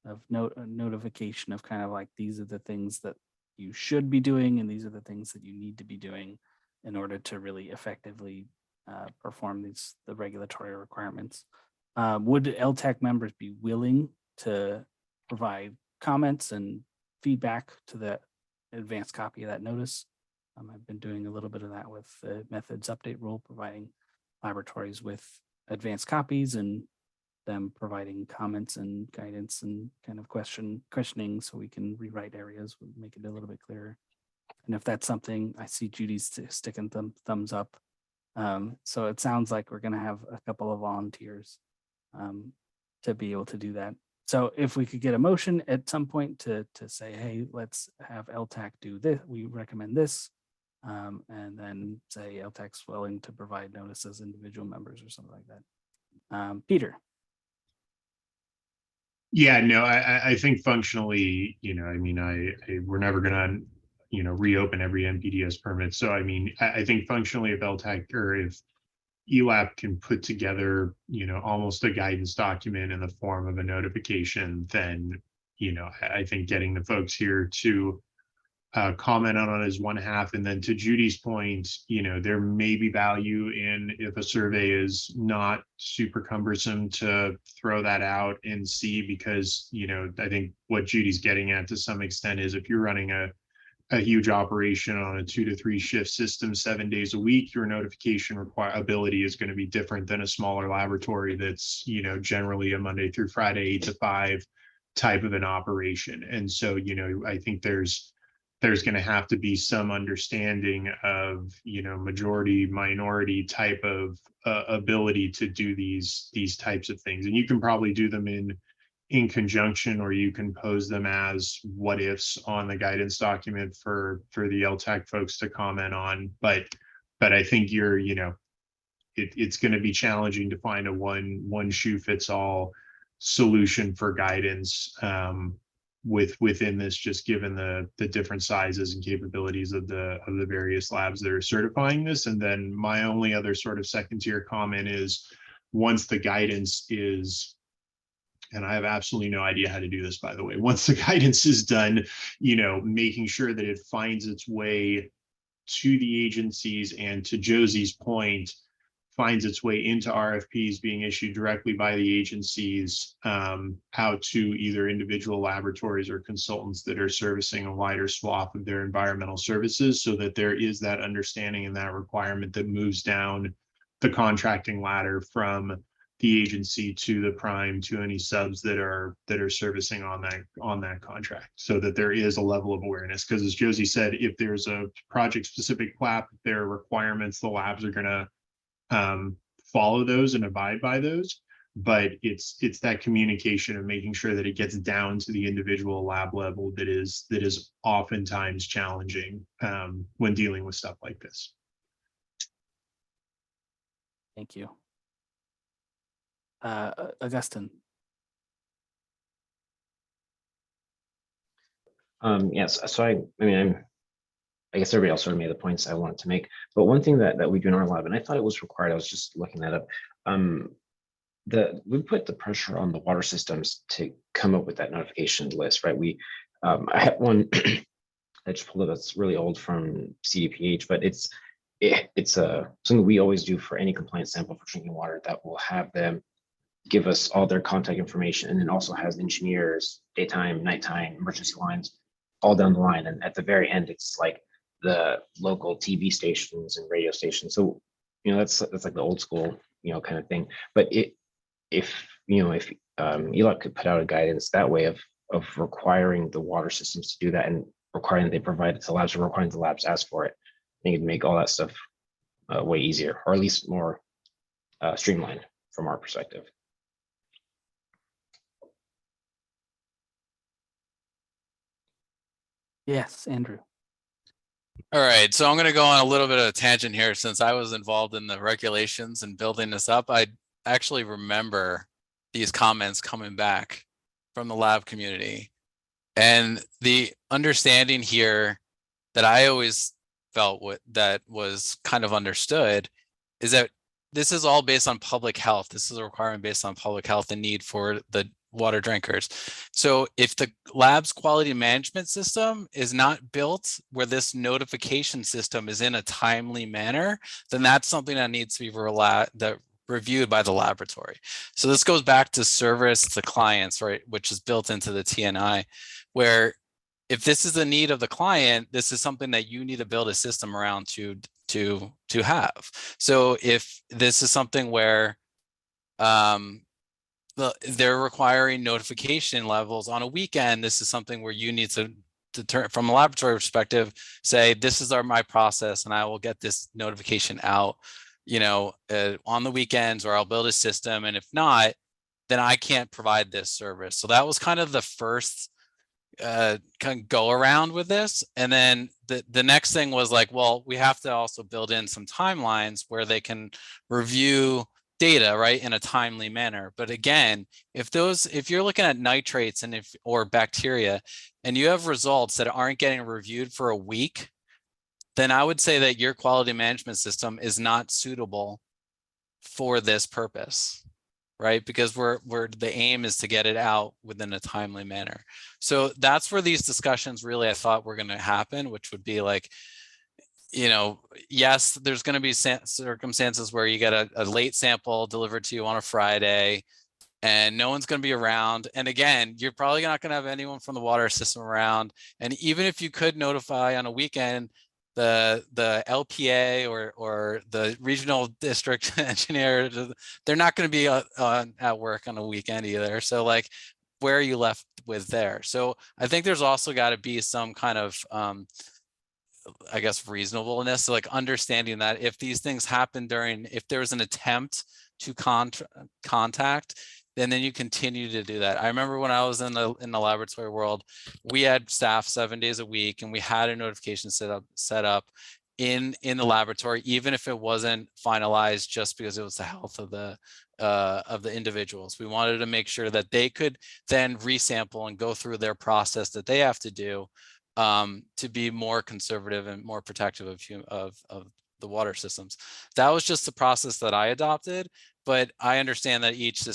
of notification of kind of like, these are the things that you should be doing, and these are the things that you need to be doing in order to really effectively perform the regulatory requirements. Would ELTAC members be willing to provide comments and feedback to the advanced copy of that notice? I've been doing a little bit of that with the methods update rule, providing laboratories with advanced copies and them providing comments and guidance and kind of questioning, so we can rewrite areas, make it a little bit clearer. And if that's something, I see Judy's sticking thumbs up. So it sounds like we're going to have a couple of volunteers to be able to do that. So if we could get a motion at some point to say, hey, let's have ELTAC do this, we recommend this, and then say ELTAC's willing to provide notice as individual members or something like that. Peter. Yeah, no, I think functionally, I mean, we're never gonna, reopen every NPDES permit. So I mean, I think functionally, if ELTAC or if ELAP can put together, almost a guidance document in the form of a notification, then, I think getting the folks here to comment on it is one half. And then to Judy's point, there may be value in, if a survey is not super cumbersome, to throw that out and see, because, I think what Judy's getting at to some extent is, if you're running a huge operation on a 2 to 3 shift system 7 days a week, your notification ability is going to be different than a smaller laboratory that's, generally a Monday through Friday 8 to 5 type of an operation. And so, I think there's going to have to be some understanding of, majority minority type of ability to do these types of things. And you can probably do them in conjunction, or you can pose them as what ifs on the guidance document for the ELTAC folks to comment on. But I think it's going to be challenging to find a one shoe fits all solution for guidance within this, just given the different sizes and capabilities of the various labs that are certifying this. And then my only other sort of second tier comment is, once the guidance is, and I have absolutely no idea how to do this, by the way, once the guidance is done, making sure that it finds its way to the agencies, and to Josie's point, finds its way into RFPs being issued directly by the agencies out to either individual laboratories or consultants that are servicing a wider swath of their environmental services, so that there is that understanding and that requirement that moves down the contracting ladder from the agency to the prime, to any subs that are servicing on that contract, so that there is a level of awareness. Because as Josie said, if there's a project specific PLAP, if there are requirements, the labs are gonna follow those and abide by those. But it's that communication of making sure that it gets down to the individual lab level that is oftentimes challenging when dealing with stuff like this. Thank you. Augustine. Yes, so I mean, I guess everybody else sort of made the points I wanted to make, but one thing that we do in our lab, and I thought it was required, I was just looking that up. We put the pressure on the water systems to come up with that notification list, right? I have one I just pulled it that's really old from CDPH, but it's something we always do for any compliant sample for drinking water, that will have them give us all their contact information, and then also has engineers, daytime, nighttime, emergency lines, all down the line. And at the very end, it's like the local TV stations and radio stations. So, that's like the old school, kind of thing. But if ELOC could put out a guidance that way of requiring the water systems to do that, and requiring that they provide it to labs, or requiring the labs ask for it, I think it'd make all that stuff way easier, or at least more streamlined from our perspective. Yes, Andrew. All right, so I'm going to go on a little bit of a tangent here, since I was involved in the regulations and building this up. I actually remember these comments coming back from the lab community, and the understanding here that I always felt that was kind of understood is that this is all based on public health. This is a requirement based on public health and need for the water drinkers. So if the lab's quality management system is not built where this notification system is in a timely manner, then that's something that needs to be reviewed by the laboratory. So this goes back to service to clients, right, which is built into the TNI, where if this is the need of the client, this is something that you need to build a system around to have. So if this is something where they're requiring notification levels on a weekend, this is something where you need to turn from a laboratory perspective, say, this is my process, and I will get this notification out, on the weekends, or I'll build a system. And if not, then I can't provide this service. So that was kind of the first kind of go around with this. And then the next thing was like, well, we have to also build in some timelines where they can review data, right, in a timely manner. But again, if you're looking at nitrates or bacteria, and you have results that aren't getting reviewed for a week, then I would say that your quality management system is not suitable for this purpose, right? Because the aim is to get it out within a timely manner. So that's where these discussions really, I thought, were going to happen, which would be like, yes, there's going to be circumstances where you get a late sample delivered to you on a Friday, and no one's going to be around. And again, you're probably not going to have anyone from the water system around. And even if you could notify on a weekend, the LPA or the regional district engineer, they're not going to be at work on a weekend either. So like, where are you left with there? So I think there's also got to be some kind of I guess reasonableness, so like understanding that if these things happen if there's an attempt to contact, then you continue to do that. I remember when I was in the laboratory world, we had staff 7 days a week, and we had a notification set up in the laboratory, even if it wasn't finalized, just because it was the health of the individuals. We wanted to make sure that they could then resample and go through their process that they have to do to be more conservative and more protective of the water systems. That was just the process that I adopted, but I understand that each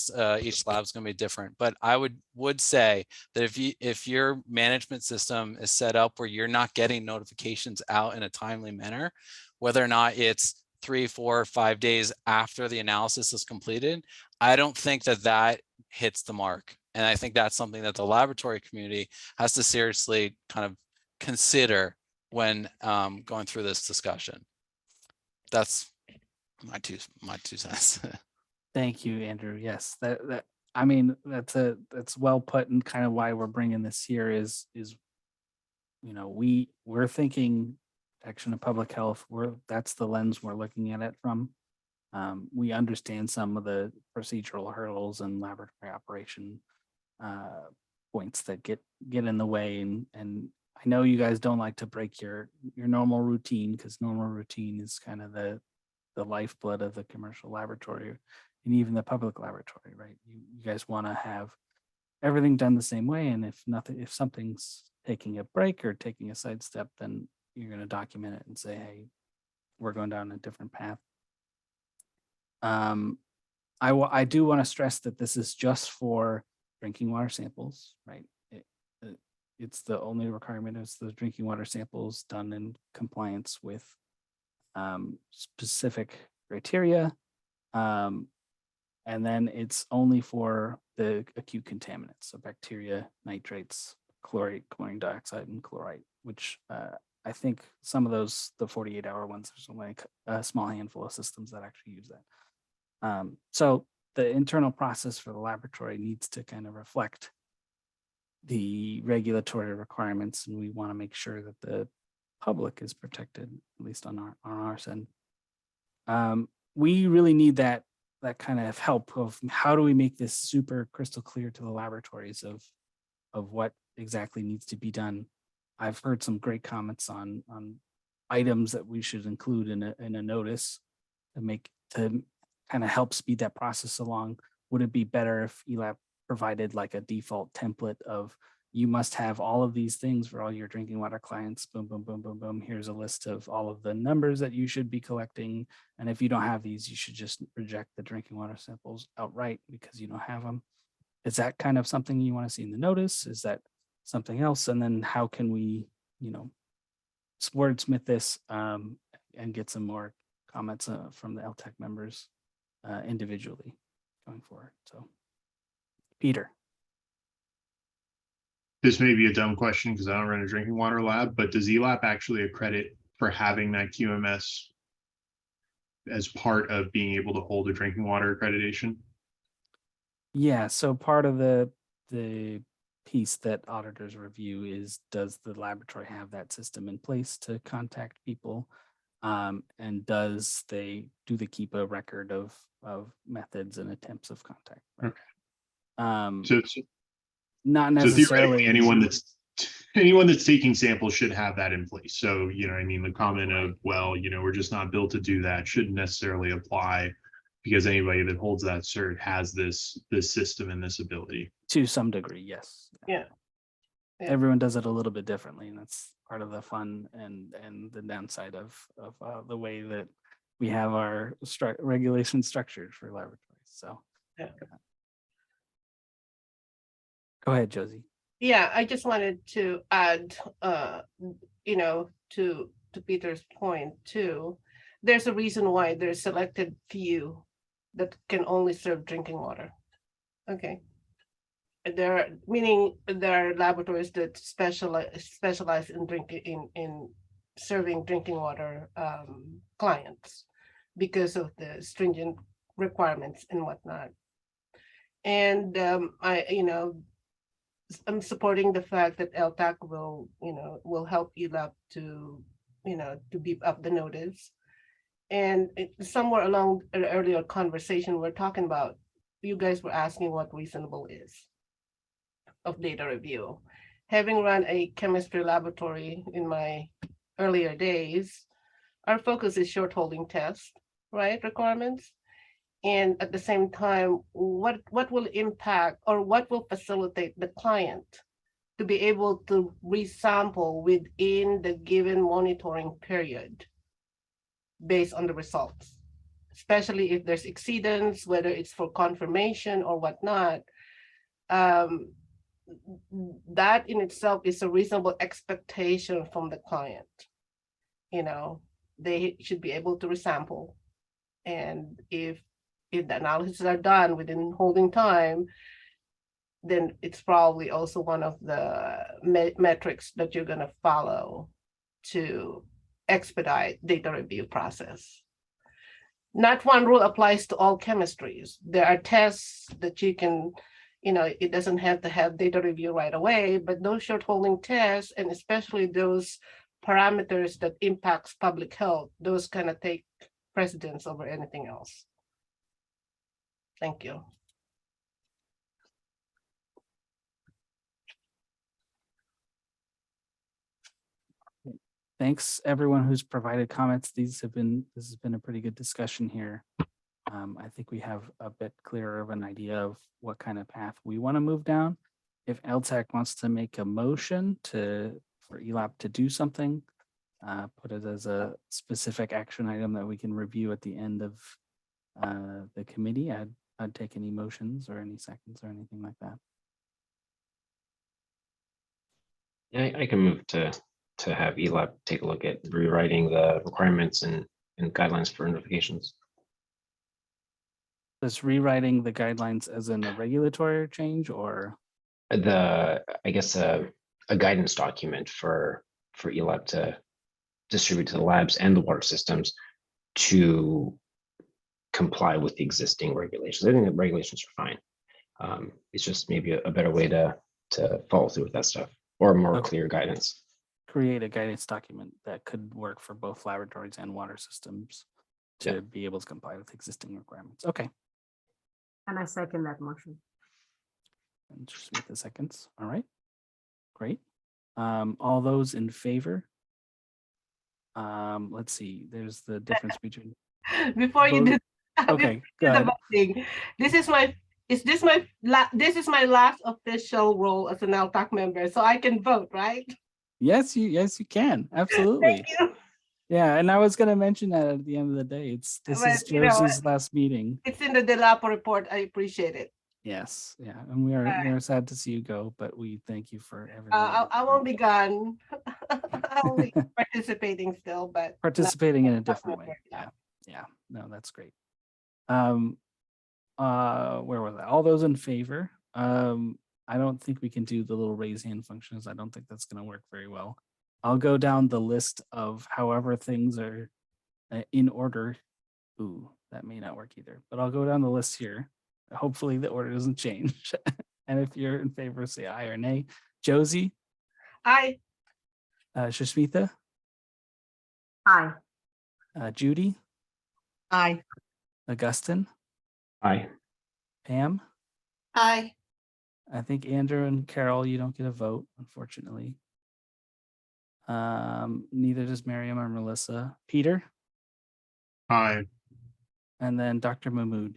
lab is going to be different. But I would say that if your management system is set up where you're not getting notifications out in a timely manner, whether or not it's 3, 4, 5 days after the analysis is completed, I don't think that hits the mark. And I think that's something that the laboratory community has to seriously kind of consider when going through this discussion. That's my two cents. Thank you, Andrew. Yes, I mean, that's well put, and kind of why we're bringing this here is, you know, we're thinking protection of public health. That's the lens we're looking at it from. We understand some of the procedural hurdles and laboratory operation points that get in the way, and I know you guys don't like to break your normal routine, because normal routine is kind of the lifeblood of the commercial laboratory and even the public laboratory, right? You guys want to have everything done the same way, and if something's taking a break or taking a sidestep, then you're going to document it and say, hey, we're going down a different path. I do want to stress that this is just for drinking water samples, right? It's the only requirement is the drinking water samples done in compliance with specific criteria. And then it's only for the acute contaminants, so bacteria, nitrates, chlorate, chlorine dioxide, and chloride, which I think some of those, the 48-hour ones, there's only a small handful of systems that actually use that. So the internal process for the laboratory needs to kind of reflect the regulatory requirements, and we want to make sure that the public is protected, at least on our side. We really need that kind of help of how do we make this super crystal clear to the laboratories of what exactly needs to be done. I've heard some great comments on items that we should include in a notice to kind of help speed that process along. Would it be better if ELAP provided like a default template of, you must have all of these things for all your drinking water clients, boom, boom, boom, boom, boom. Here's a list of all of the numbers that you should be collecting. And if you don't have these, you should just reject the drinking water samples outright because you don't have them. Is that kind of something you want to see in the notice? Is that something else? And then how can we, wordsmith this and get some more comments from the ELTAC members individually going forward. So, Peter. This may be a dumb question because I don't run a drinking water lab, but does ELAP actually accredit for having that QMS as part of being able to hold a drinking water accreditation? Yeah, so part of the piece that auditors review is, does the laboratory have that system in place to contact people? And do they keep a record of methods and attempts of contact? Right? Okay. Not So necessarily theoretically, anyone that's taking samples should have that in place. So, I mean, the comment of, well, we're just not built to do that shouldn't necessarily apply, because anybody that holds that cert has this system and this ability. To some degree, yes. Yeah. Everyone does it a little bit differently, and that's part of the fun and the downside of the way that we have our regulation structured for laboratories. So. Yeah. Go ahead, Josie. Yeah, I just wanted to add, to Peter's point too. There's a reason why there's selected few that can only serve drinking water. Okay. There are laboratories that specialize in drinking in serving drinking water clients because of the stringent requirements and whatnot. And I'm supporting the fact that ELTAC will help ELAP to beef up the notice. And somewhere along an earlier conversation, we're talking about, you guys were asking what reasonable is of data review. Having run a chemistry laboratory in my earlier days, our focus is short holding test, right, requirements. And at the same time, what will impact or what will facilitate the client to be able to resample within the given monitoring period based on the results, especially if there's exceedance, whether it's for confirmation or whatnot. That in itself is a reasonable expectation from the client. They should be able to resample. And if the analysis are done within holding time, then it's probably also one of the metrics that you're going to follow to expedite data review process. not one rule applies to all chemistries. There are tests that you can, it doesn't have to have data review right away, but those short holding tests, and especially those parameters that impacts public health, those kind of take precedence over anything else. Thank you. Thanks everyone who's provided comments. This has been a pretty good discussion here. I think we have a bit clearer of an idea of what kind of path we want to move down. If ELTAC wants to make a motion for ELAP to do something, put it as a specific action item that we can review at the end of the committee, I'd take any motions or any seconds or anything like that. Yeah, I can move to have ELAP take a look at rewriting the requirements and guidelines for notifications. Is rewriting the guidelines as in a regulatory change, or I guess a guidance document for ELAP to distribute to the labs and the water systems to comply with the existing regulations. I think the regulations are fine. It's just maybe a better way to follow through with that stuff, or more clear guidance. create a guidance document that could work for both laboratories and water systems to be able to comply with existing requirements. Okay. And I second that motion. And just with the seconds. All right. Great. All those in favor? Let's see. There's the difference between. Before you do, Okay, go the ahead. voting, this is my last official role as an ELTAC member, so I can vote, right? Yes, you can. Absolutely. Thank you. Yeah, and I was going to mention that at the end of the day, this is But, you know, Josie's last meeting. It's in the DELAPO report. I appreciate it. Yes, yeah, and we're sad to see you go, but we thank you for everything. I won't be gone. I'll be participating still, but Participating in a different way. Yeah, no, that's great. Where was that? All those in favor? I don't think we can do the little raise hand functions. I don't think that's going to work very well. I'll go down the list of however things are in order. Ooh, that may not work either, but I'll go down the list here. Hopefully the order doesn't change. And if you're in favor, say aye or nay. Josie? Aye. Shashmita? Aye. Judy? Aye. Augustine? Aye. Pam? Aye. I think Andrew and Carol, you don't get a vote, unfortunately. Neither does Miriam or Melissa. Peter? Aye. And then Dr. Mahmood.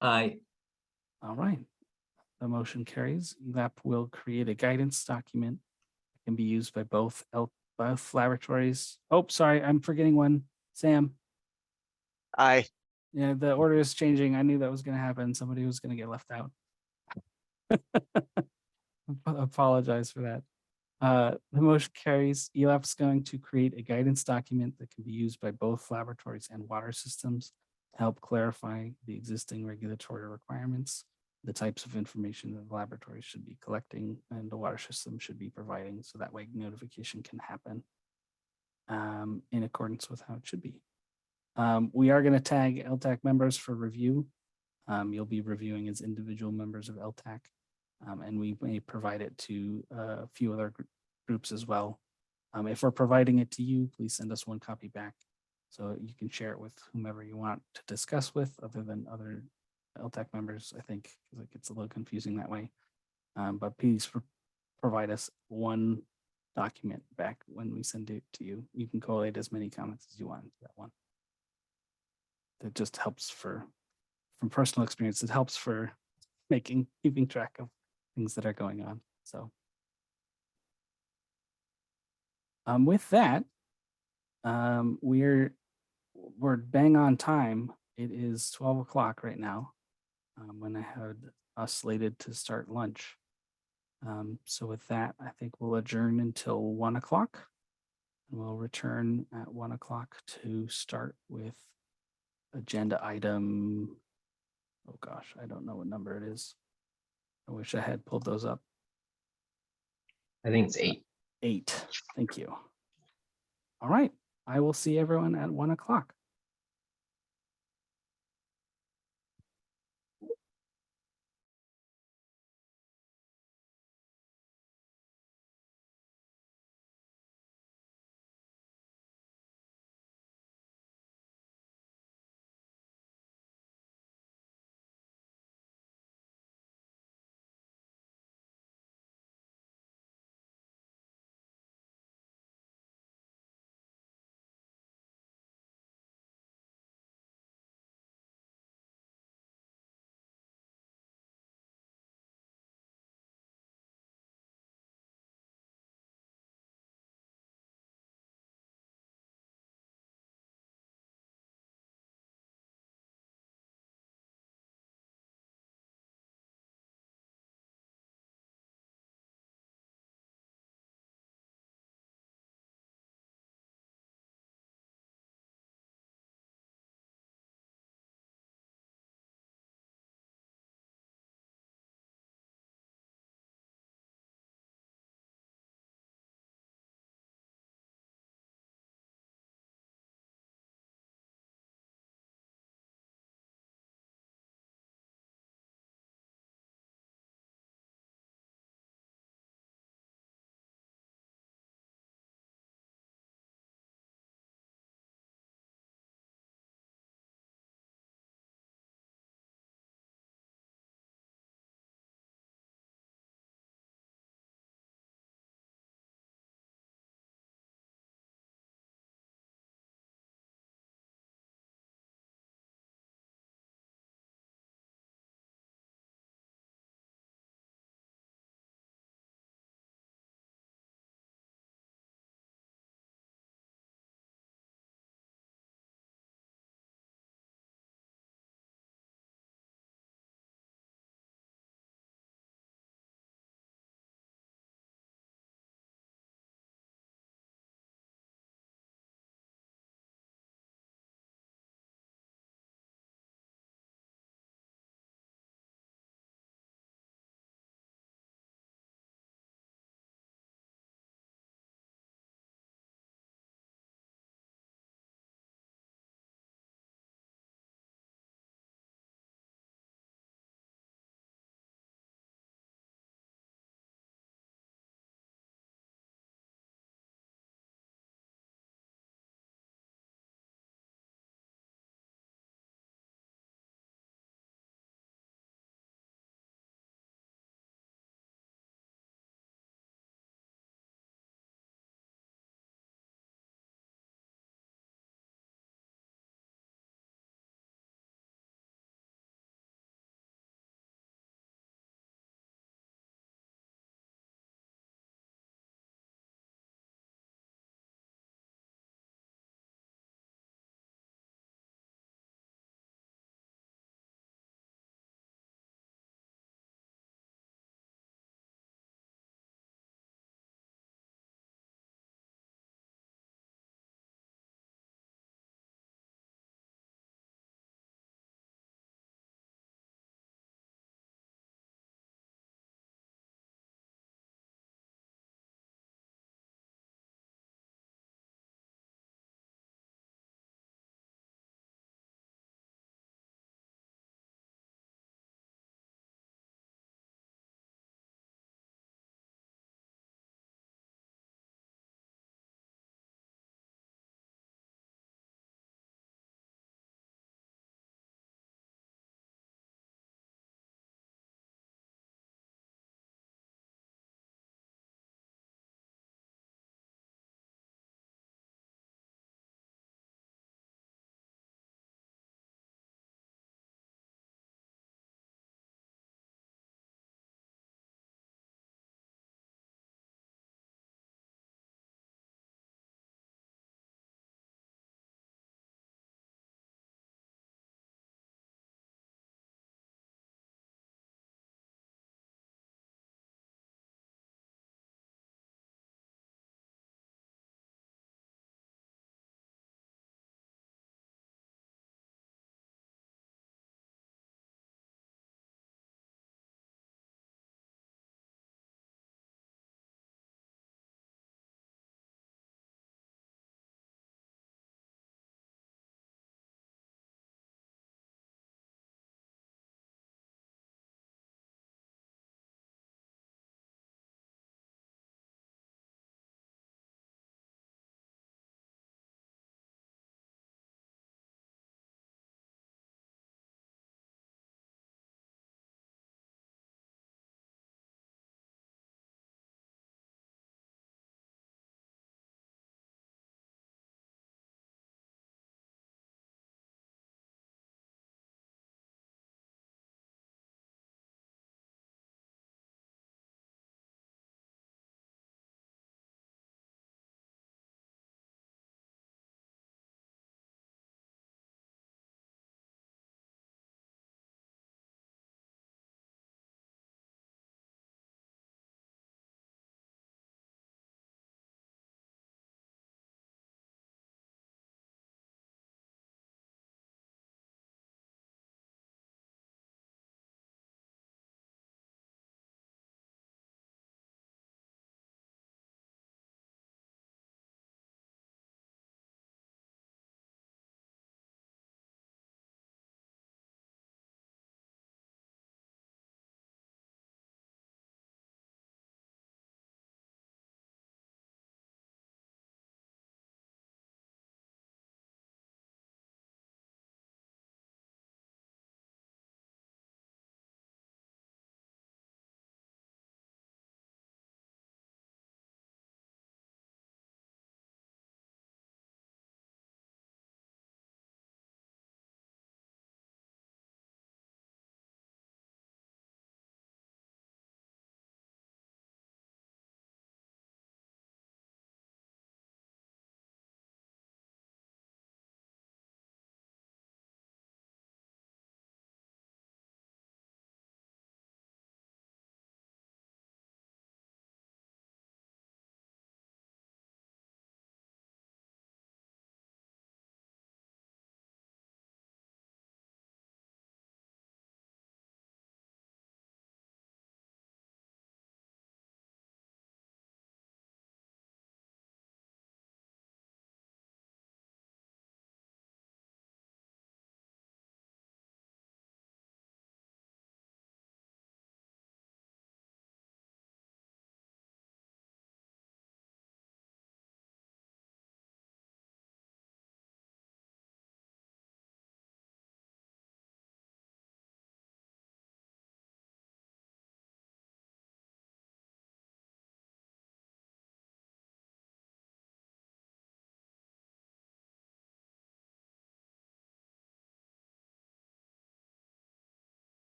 Aye. All right. The motion carries. ELAP will create a guidance document that can be used by both laboratories. Oh, sorry, I'm forgetting one. Sam. Aye. Yeah, the order is changing. I knew that was going to happen. Somebody was going to get left out. Apologize for that. The motion carries. ELAP is going to create a guidance document that can be used by both laboratories and water systems to help clarify the existing regulatory requirements, the types of information that the laboratories should be collecting and the water system should be providing, so that way notification can happen in accordance with how it should be. We are going to tag ELTAC members for review. You'll be reviewing as individual members of ELTAC, and we may provide it to a few other groups as well. If we're providing it to you, please send us one copy back so you can share it with whomever you want to discuss with, other than other ELTAC members, I think, because it gets a little confusing that way. But please provide us one document back when we send it to you. You can collate as many comments as you want into that one. That just helps from personal experience, it helps for keeping track of things that are going on. So with that, we're bang on time. It is 12 o'clock right now when I had us slated to start lunch. So with that, I think we'll adjourn until 1 o'clock. And we'll return at 1 o'clock to start with agenda item. Oh gosh, I don't know what number it is. I wish I had pulled those up. I think it's 8. 8. Thank you. All right. I will see everyone at 1 o'clock.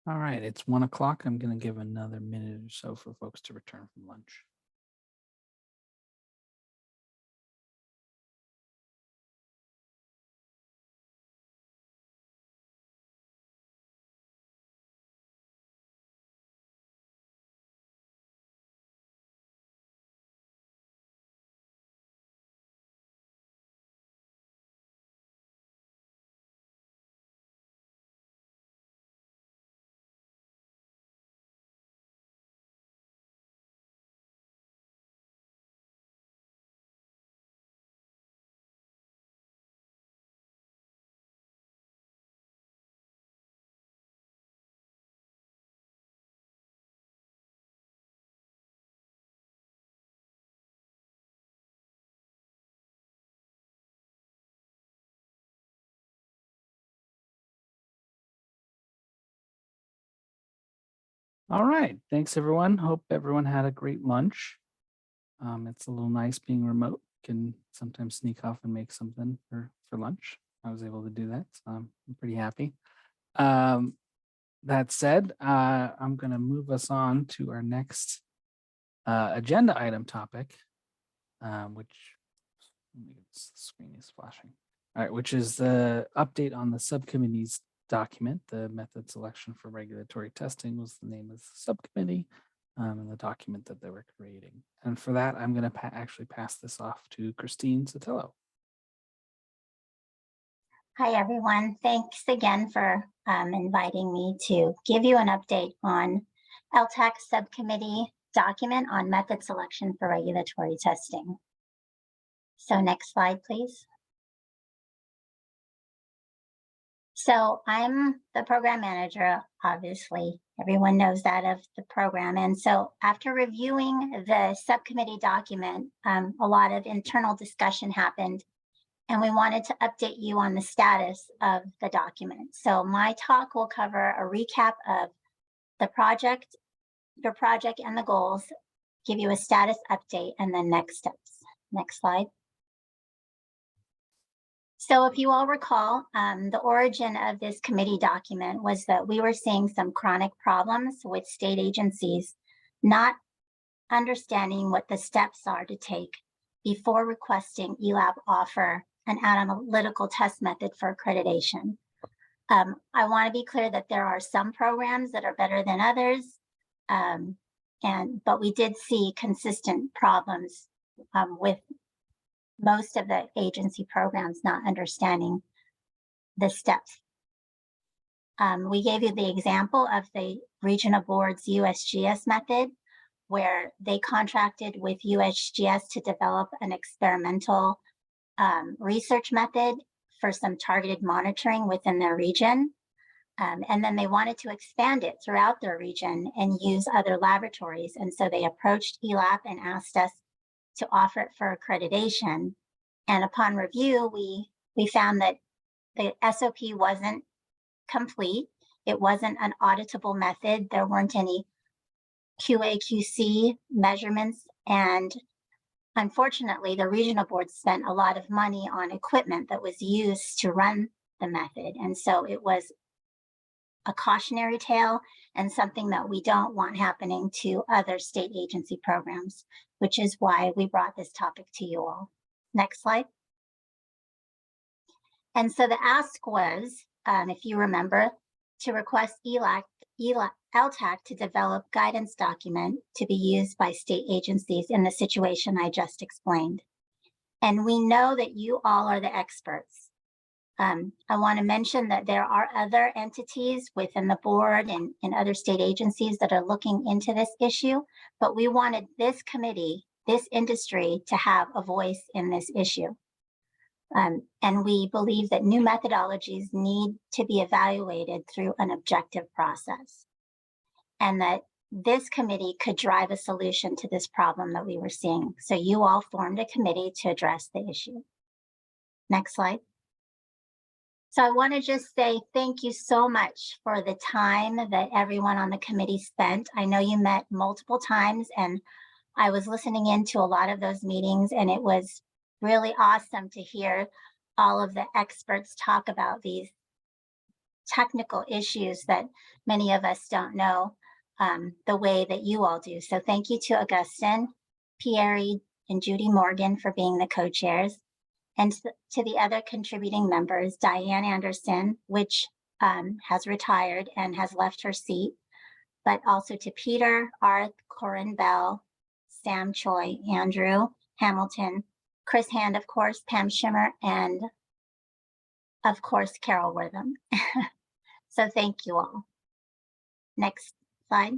All right, it's 1 o'clock. I'm going to give another minute or so for folks to return from lunch. All right, thanks everyone. Hope everyone had a great lunch. It's a little nice being remote. Can sometimes sneak off and make something for lunch. I was able to do that, so I'm pretty happy. That said, I'm going to move us on to our next agenda item topic, which let me get the screen is flashing. All right, which is the update on the subcommittee's document. The method selection for regulatory testing was the name of the subcommittee and the document that they were creating. And for that, I'm going to actually pass this off to Christine Sotelo. Hi, everyone. Thanks again for inviting me to give you an update on ELTAC subcommittee document on method selection for regulatory testing. So next slide, please. So I'm the program manager, obviously. Everyone knows that of the program. And so after reviewing the subcommittee document, a lot of internal discussion happened, and we wanted to update you on the status of the document. So my talk will cover a recap of the project and the goals, give you a status update, and then next steps. Next slide. So if you all recall, the origin of this committee document was that we were seeing some chronic problems with state agencies not understanding what the steps are to take before requesting ELAB offer an analytical test method for accreditation. I want to be clear that there are some programs that are better than others, but we did see consistent problems with most of the agency programs not understanding the steps. We gave you the example of the regional board's USGS method, where they contracted with USGS to develop an experimental research method for some targeted monitoring within their region. And then they wanted to expand it throughout their region and use other laboratories. And so they approached ELAP and asked us to offer it for accreditation. And upon review, we found that the SOP wasn't complete. It wasn't an auditable method. There weren't any QA/QC measurements. And unfortunately, the regional board spent a lot of money on equipment that was used to run the method. And so it was a cautionary tale and something that we don't want happening to other state agency programs, which is why we brought this topic to you all. Next slide. And so the ask was, if you remember, to request ELTAC to develop guidance document to be used by state agencies in the situation I just explained. And we know that you all are the experts. I want to mention that there are other entities within the board and other state agencies that are looking into this issue, but we wanted this committee, this industry, to have a voice in this issue. And we believe that new methodologies need to be evaluated through an objective process, and that this committee could drive a solution to this problem that we were seeing. So you all formed a committee to address the issue. Next slide. So I want to just say thank you so much for the time that everyone on the committee spent. I know you met multiple times, and I was listening into a lot of those meetings, and it was really awesome to hear all of the experts talk about these technical issues that many of us don't know the way that you all do. So thank you to Augustin, Pierre, and Judy Morgan for being the co-chairs, and to the other contributing members, Diane Anderson, which has retired and has left her seat, but also to Peter, Arth, Corinne Bell, Sam Choi, Andrew Hamilton, Chris Hand, of course, Pam Shimmer, and of course, Carol Wortham. So thank you all. Next slide.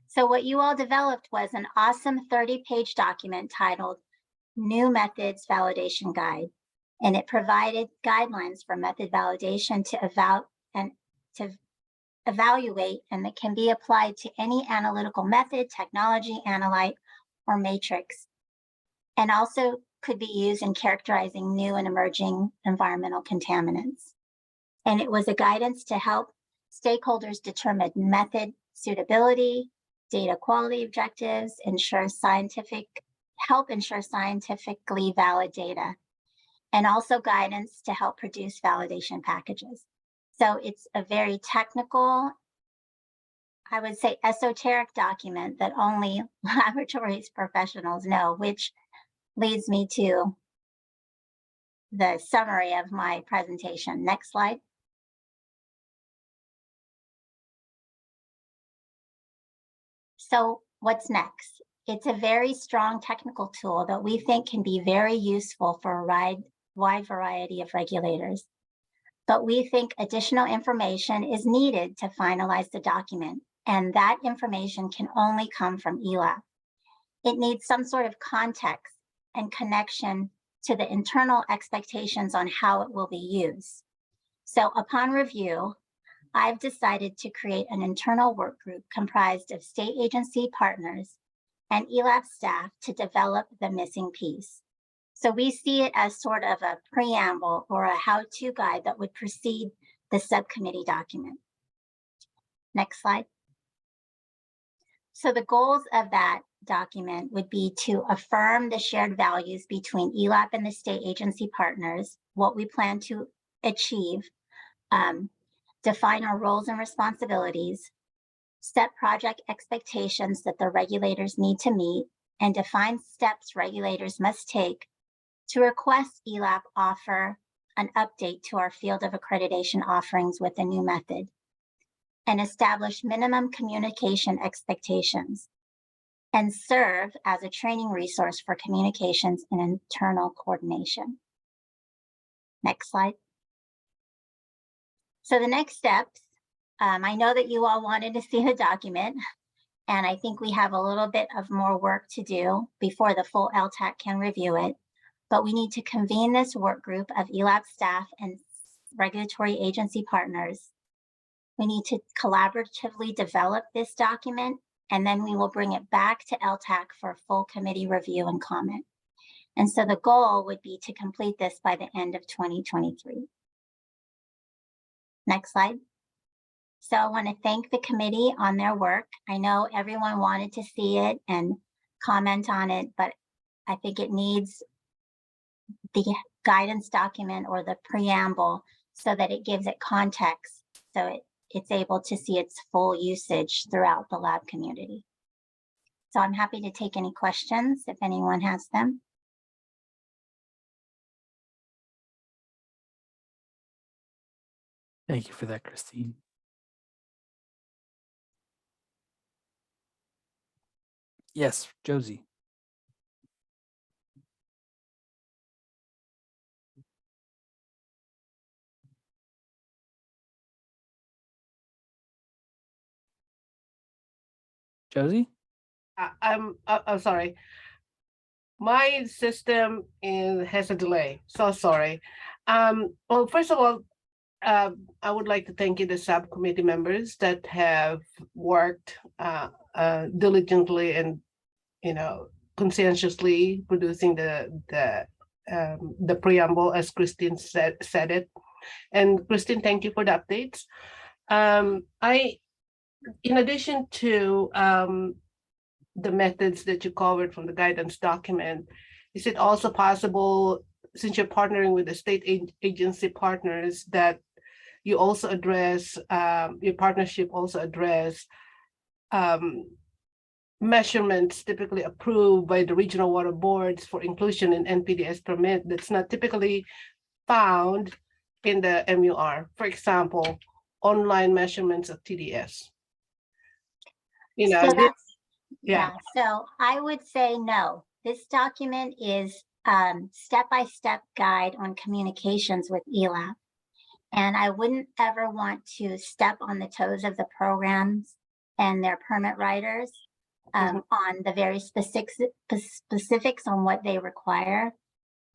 So what you all developed was an awesome 30-page document titled New Methods Validation Guide, and it provided guidelines for method validation to evaluate, and that can be applied to any analytical method, technology, analyte, or matrix, and also could be used in characterizing new and emerging environmental contaminants. And it was a guidance to help stakeholders determine method suitability, data quality objectives, help ensure scientifically valid data, and also guidance to help produce validation packages. So it's a very technical, I would say esoteric document that only laboratories professionals know, which leads me to the summary of my presentation. Next slide. So what's next? It's a very strong technical tool that we think can be very useful for a wide variety of regulators. But we think additional information is needed to finalize the document, and that information can only come from ELAP. It needs some sort of context and connection to the internal expectations on how it will be used. So upon review, I've decided to create an internal work group comprised of state agency partners and ELAP staff to develop the missing piece. So we see it as sort of a preamble or a how-to guide that would precede the subcommittee document. Next slide. So the goals of that document would be to affirm the shared values between ELAP and the state agency partners, what we plan to achieve, define our roles and responsibilities, set project expectations that the regulators need to meet, and define steps regulators must take to request ELAP offer an update to our field of accreditation offerings with a new method, and establish minimum communication expectations, and serve as a training resource for communications and internal coordination. Next slide. So the next steps, I know that you all wanted to see the document, and I think we have a little bit of more work to do before the full ELTAC can review it, but we need to convene this work group of ELAP staff and regulatory agency partners. We need to collaboratively develop this document, and then we will bring it back to ELTAC for full committee review and comment. And so the goal would be to complete this by the end of 2023. Next slide. So I want to thank the committee on their work. I know everyone wanted to see it and comment on it, but I think it needs the guidance document or the preamble so that it gives it context, so it's able to see its full usage throughout the lab community. So I'm happy to take any questions if anyone has them. Thank you for that, Christine. Yes, Josie. Josie? I'm sorry. My system has a delay, so sorry. Well, first of all, I would like to thank you, the subcommittee members that have worked diligently and, conscientiously producing the preamble, as Christine said it. And Christine, thank you for the updates. In addition to the methods that you covered from the guidance document, is it also possible, since you're partnering with the state agency partners, that you also address, your partnership also address measurements typically approved by the regional water boards for inclusion in NPDES permit that's not typically found in the MUR. For example, online measurements of TDS. You know, So that's, yeah. so I would say no. This document is step-by-step guide on communications with ELAC. And I wouldn't ever want to step on the toes of the programs and their permit writers on the very specifics on what they require.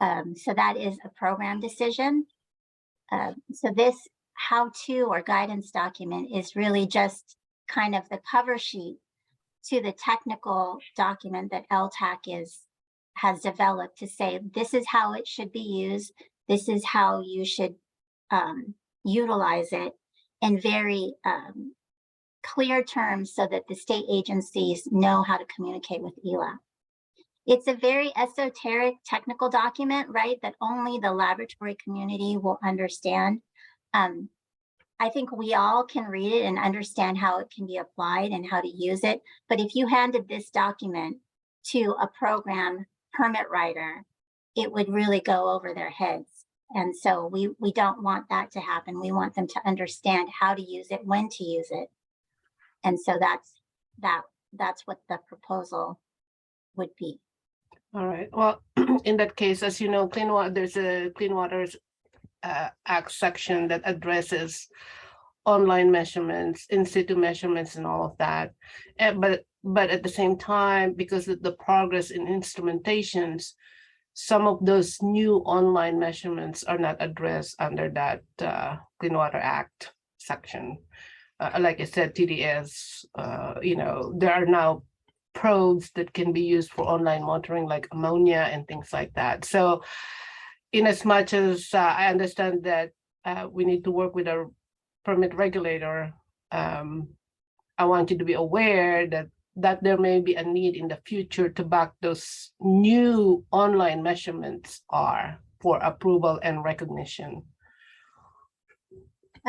So that is a program decision. So this how-to or guidance document is really just kind of the cover sheet to the technical document that ELTAC has developed to say, this is how it should be used. This is how you should utilize it in very clear terms so that the state agencies know how to communicate with ELAC. It's a very esoteric technical document, right, that only the laboratory community will understand. I think we all can read it and understand how it can be applied and how to use it. But if you handed this document to a program permit writer, it would really go over their heads. And so we don't want that to happen. We want them to understand how to use it, when to use it. And so that's what the proposal would be. All right. Well, in that case, as you know, there's a Clean Waters Act section that addresses online measurements, in situ measurements, and all of that. But at the same time, because of the progress in instrumentations, some of those new online measurements are not addressed under that Clean Water Act section. Like I said, TDS, you know, there are now probes that can be used for online monitoring, like ammonia and things like that. So in as much as I understand that we need to work with our permit regulator, I want you to be aware that there may be a need in the future to back those new online measurements are for approval and recognition.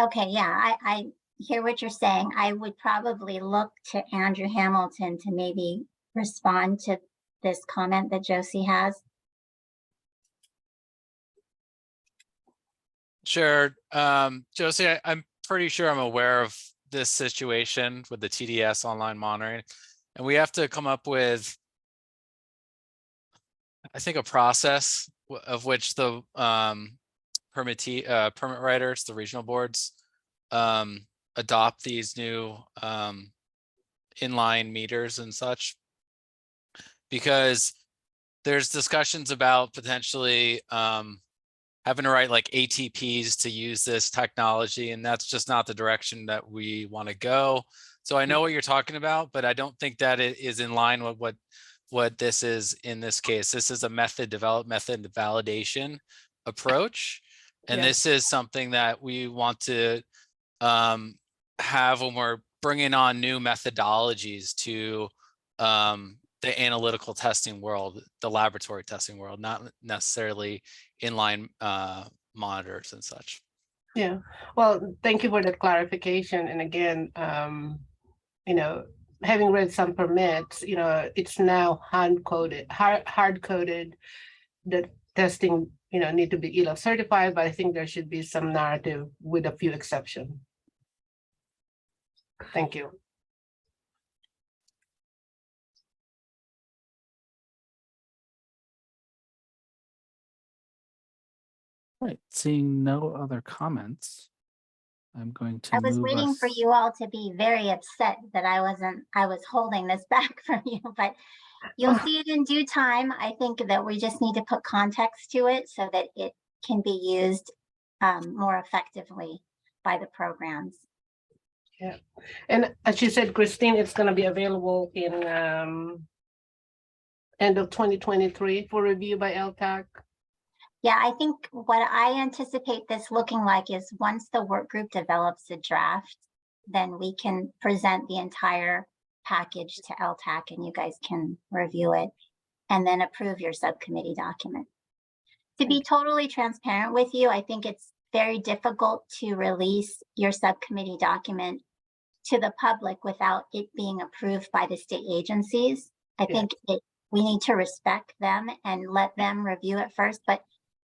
Okay, yeah, I hear what you're saying. I would probably look to Andrew Hamilton to maybe respond to this comment that Josie has. Sure. Josie, I'm pretty sure I'm aware of this situation with the TDS online monitoring, and we have to come up with, I think, a process of which the permit writers, the regional boards, adopt these new inline meters and such, because there's discussions about potentially having to write like ATPs to use this technology, and that's just not the direction that we want to go. So I know what you're talking about, but I don't think that it is in line with what this is in this case. This is a method validation approach, and this is something that we want to have when we're bringing on new methodologies to the analytical testing world, the laboratory testing world, not necessarily inline monitors and such. Yeah, well, thank you for that clarification. And again, you know, having read some permits, you know, it's now hard coded that testing, you know, need to be ELAC certified, but I think there should be some narrative with a few exceptions. Thank you. Right, seeing no other comments, I'm going to I was waiting for you all to be very upset that I was holding this back from you, but you'll see it in due time. I think that we just need to put context to it so that it can be used more effectively by the programs. Yeah, and as you said, Christine, it's going to be available in end of 2023 for review by ELTAC. Yeah, I think what I anticipate this looking like is once the work group develops a draft, then we can present the entire package to ELTAC and you guys can review it and then approve your subcommittee document. To be totally transparent with you, I think it's very difficult to release your subcommittee document to the public without it being approved by the state agencies. I think we need to respect them and let them review it first, but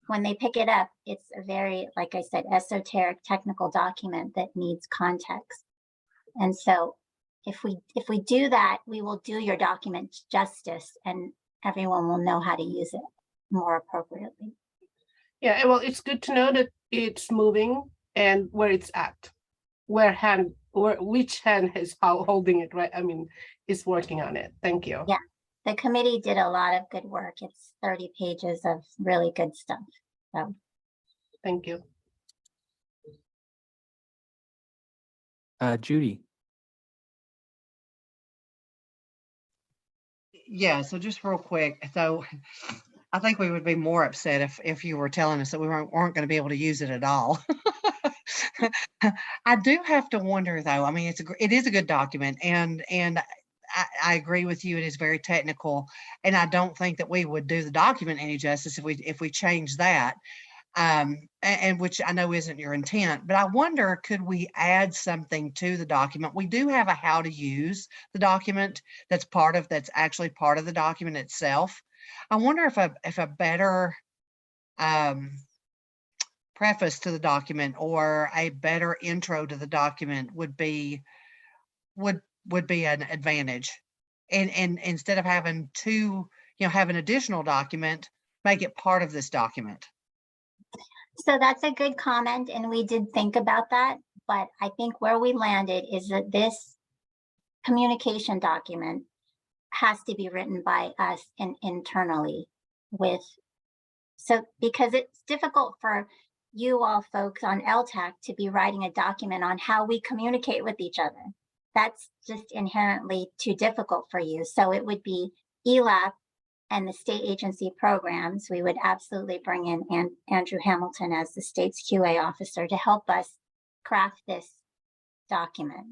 when they pick it up, it's a very, like I said, esoteric technical document that needs context. And so if we do that, we will do your document justice and everyone will know how to use it more appropriately. Yeah, well, it's good to know that it's moving and where it's at, which hand is holding it, right? I mean, is working on it. Thank you. Yeah, the committee did a lot of good work. It's 30 pages of really good stuff. So thank you. Judy. Yeah, so just real quick, so I think we would be more upset if you were telling us that we weren't going to be able to use it at all. I do have to wonder though, I mean, it is a good document and I agree with you, it is very technical, and I don't think that we would do the document any justice if we change that. And which I know isn't your intent, but I wonder, could we add something to the document? We do have a how to use the document that's actually part of the document itself. I wonder if a better preface to the document or a better intro to the document would be an advantage. And instead of having have an additional document, make it part of this document. So that's a good comment, and we did think about that, but I think where we landed is that this communication document has to be written by us internally because it's difficult for you all folks on ELTAC to be writing a document on how we communicate with each other. That's just inherently too difficult for you. So it would be ELAP and the state agency programs. We would absolutely bring in Andrew Hamilton as the state's QA officer to help us craft this document.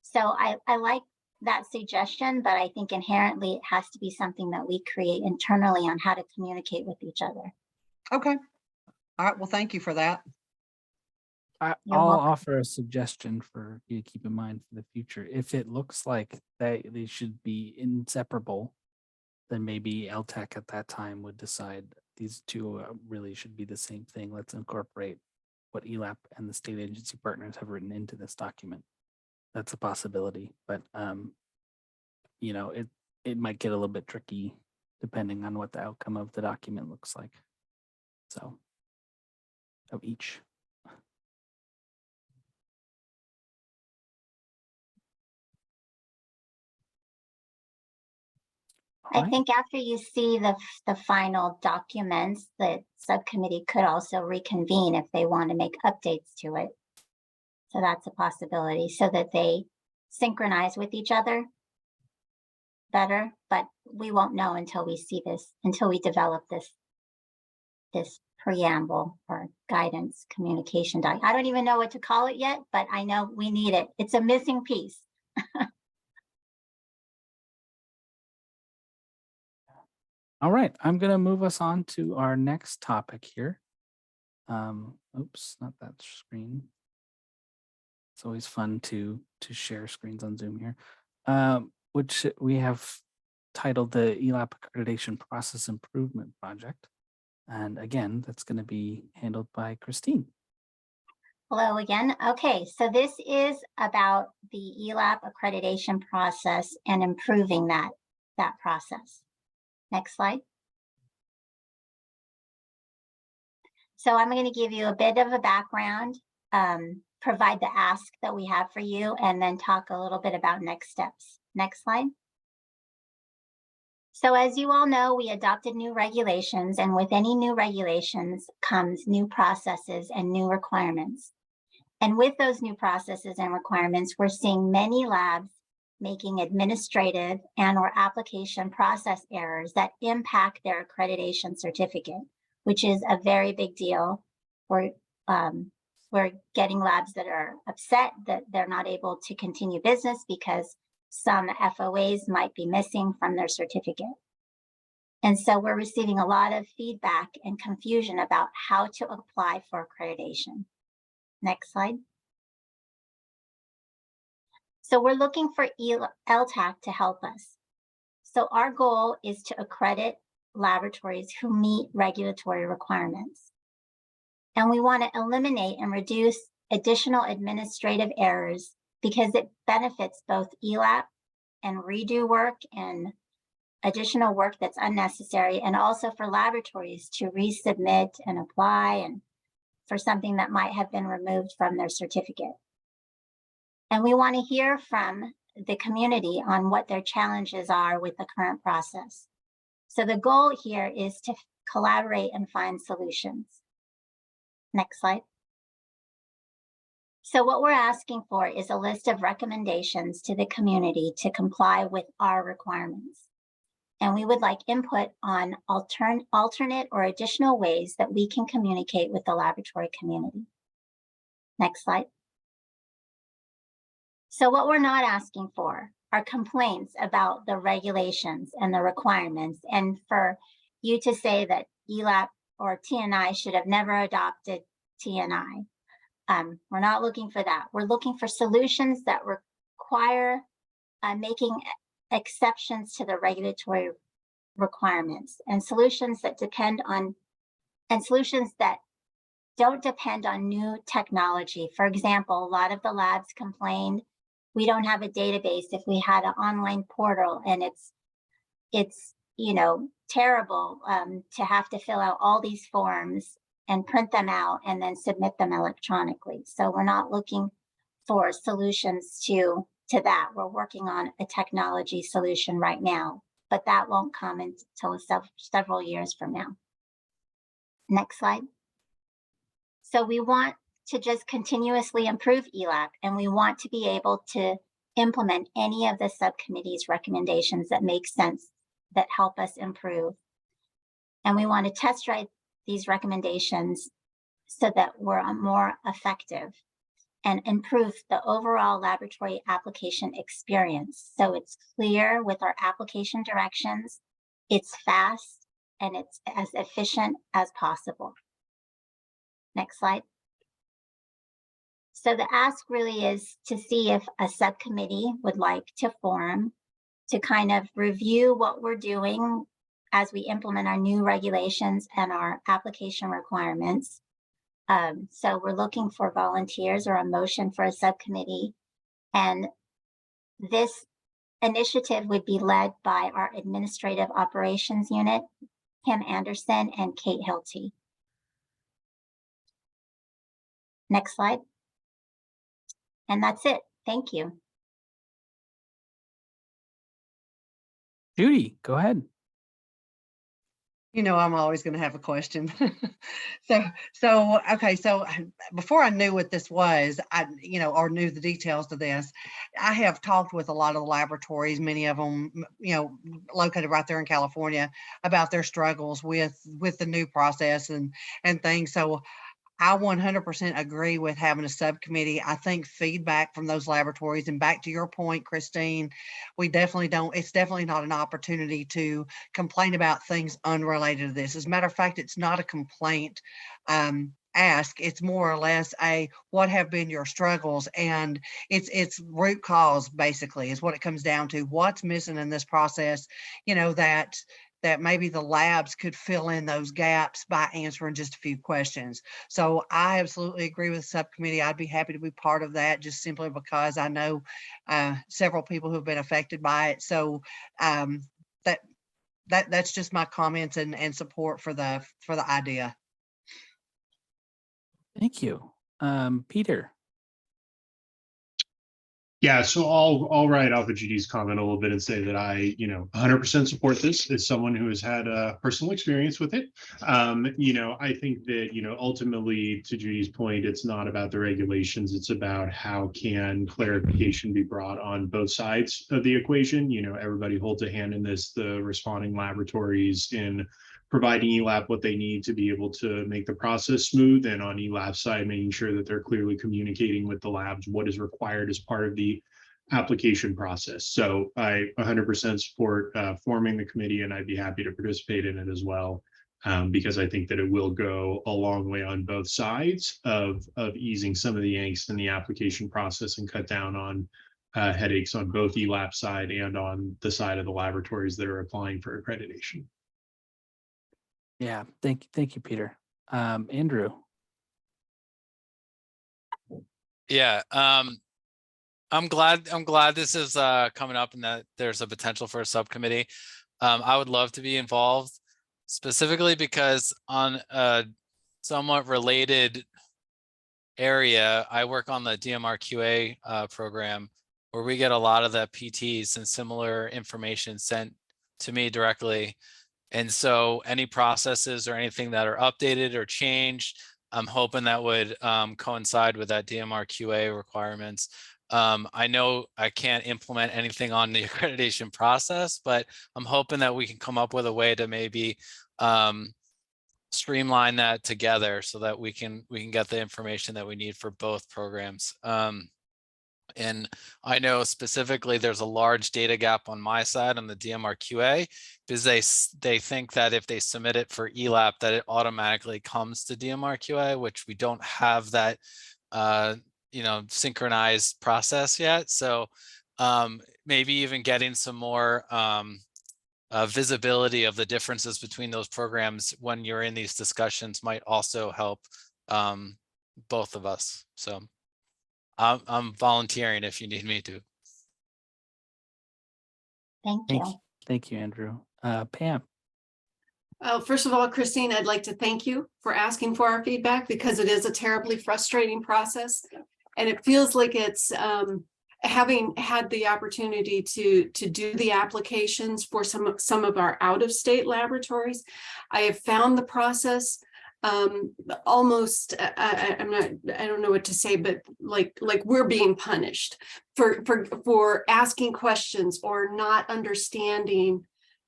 So I like that suggestion, but I think inherently it has to be something that we create internally on how to communicate with each other. Okay. All right. Well, thank you for that. I'll offer a suggestion for you to keep in mind for the future. If it looks like they should be inseparable, then maybe ELTAC at that time would decide these two really should be the same thing. Let's incorporate what ELAP and the state agency partners have written into this document. That's a possibility, but it might get a little bit tricky depending on what the outcome of the document looks like. So, of each. I think after you see the final documents, the subcommittee could also reconvene if they want to make updates to it. So that's a possibility so that they synchronize with each other better, but we won't know until we see this, until we develop this preamble or guidance communication doc. I don't even know what to call it yet, but I know we need it. It's a missing piece. All right, I'm going to move us on to our next topic here. Oops, not that screen. It's always fun to share screens on Zoom here, which we have titled the ELAP Accreditation Process Improvement Project. And again, that's going to be handled by Christine. Hello again. Okay, so this is about the ELAP accreditation process and improving that process. Next slide. So I'm going to give you a bit of a background, provide the ask that we have for you, and then talk a little bit about next steps. Next slide. So as you all know, we adopted new regulations, and with any new regulations comes new processes and new requirements. And with those new processes and requirements, we're seeing many labs making administrative and/or application process errors that impact their accreditation certificate, which is a very big deal. We're getting labs that are upset that they're not able to continue business because some FOAs might be missing from their certificate. And so we're receiving a lot of feedback and confusion about how to apply for accreditation. Next slide. So we're looking for ELTAC to help us. So our goal is to accredit laboratories who meet regulatory requirements. And we want to eliminate and reduce additional administrative errors because it benefits both ELAP and redo work and additional work that's unnecessary, and also for laboratories to resubmit and apply and for something that might have been removed from their certificate. And we want to hear from the community on what their challenges are with the current process. So the goal here is to collaborate and find solutions. Next slide. So what we're asking for is a list of recommendations to the community to comply with our requirements. And we would like input on alternate or additional ways that we can communicate with the laboratory community. Next slide. So what we're not asking for are complaints about the regulations and the requirements, and for you to say that ELAP or TNI should have never adopted TNI. We're not looking for that. We're looking for solutions that require making exceptions to the regulatory requirements, and solutions that don't depend on new technology. For example, a lot of the labs complained we don't have a database if we had an online portal, and it's terrible to have to fill out all these forms and print them out and then submit them electronically. So we're not looking for solutions to that. We're working on a technology solution right now, but that won't come until several years from now. Next slide. So we want to just continuously improve ELAP, and we want to be able to implement any of the subcommittee's recommendations that make sense, that help us improve. And we want to test drive these recommendations so that we're more effective and improve the overall laboratory application experience. So it's clear with our application directions, it's fast, and it's as efficient as possible. Next slide. So the ask really is to see if a subcommittee would like to form to kind of review what we're doing as we implement our new regulations and our application requirements. So we're looking for volunteers or a motion for a subcommittee. And this initiative would be led by our Administrative Operations Unit, Kim Anderson and Kate Hilty. Next slide. And that's it. Thank you. Judy, go ahead. I'm always going to have a question. Okay. So before I knew what this was, or knew the details of this, I have talked with a lot of the laboratories, many of them, located right there in California, about their struggles with the new process and things. So I 100% agree with having a subcommittee. I think feedback from those laboratories, and back to your point, Christine, it's definitely not an opportunity to complain about things unrelated to this. As a matter of fact, it's not a complaint ask. It's more or less what have been your struggles, and it's root cause basically is what it comes down to. What's missing in this process, that maybe the labs could fill in those gaps by answering just a few questions. So I absolutely agree with the subcommittee. I'd be happy to be part of that, just simply because I know several people who have been affected by it. So that's just my comments and support for the idea. Thank you. Peter. Yeah, so I'll write off of Judy's comment a little bit and say that I 100% support this as someone who has had a personal experience with it. I think that, ultimately, to Judy's point, it's not about the regulations. It's about how can clarification be brought on both sides of the equation. Everybody holds a hand in this, the responding laboratories in providing ELAP what they need to be able to make the process smooth, and on ELAP side, making sure that they're clearly communicating with the labs what is required as part of the application process. So I 100% support forming the committee, and I'd be happy to participate in it as well. because I think that it will go a long way on both sides of easing some of the angst in the application process and cut down on headaches on both ELAP side and on the side of the laboratories that are applying for accreditation. Yeah, thank you, Peter. Andrew. Yeah, I'm glad this is coming up and that there's a potential for a subcommittee. I would love to be involved, specifically because on a somewhat related area, I work on the DMR QA program, where we get a lot of the PTs and similar information sent to me directly. And so any processes or anything that are updated or changed, I'm hoping that would coincide with that DMR QA requirements. I know I can't implement anything on the accreditation process, but I'm hoping that we can come up with a way to maybe streamline that together so that we can get the information that we need for both programs. And I know specifically there's a large data gap on my side on the DMR QA, because they think that if they submit it for ELAP that it automatically comes to DMR QA, which we don't have that synchronized process yet. So maybe even getting some more visibility of the differences between those programs when you're in these discussions might also help both of us. So I'm volunteering if you need me to. Thank you. Thank you, Andrew. Pam. First of all, Christine, I'd like to thank you for asking for our feedback, because it is a terribly frustrating process. And it feels like it's having had the opportunity to do the applications for some of our out-of-state laboratories. I have found the process almost, I don't know what to say, but like we're being punished for asking questions or not understanding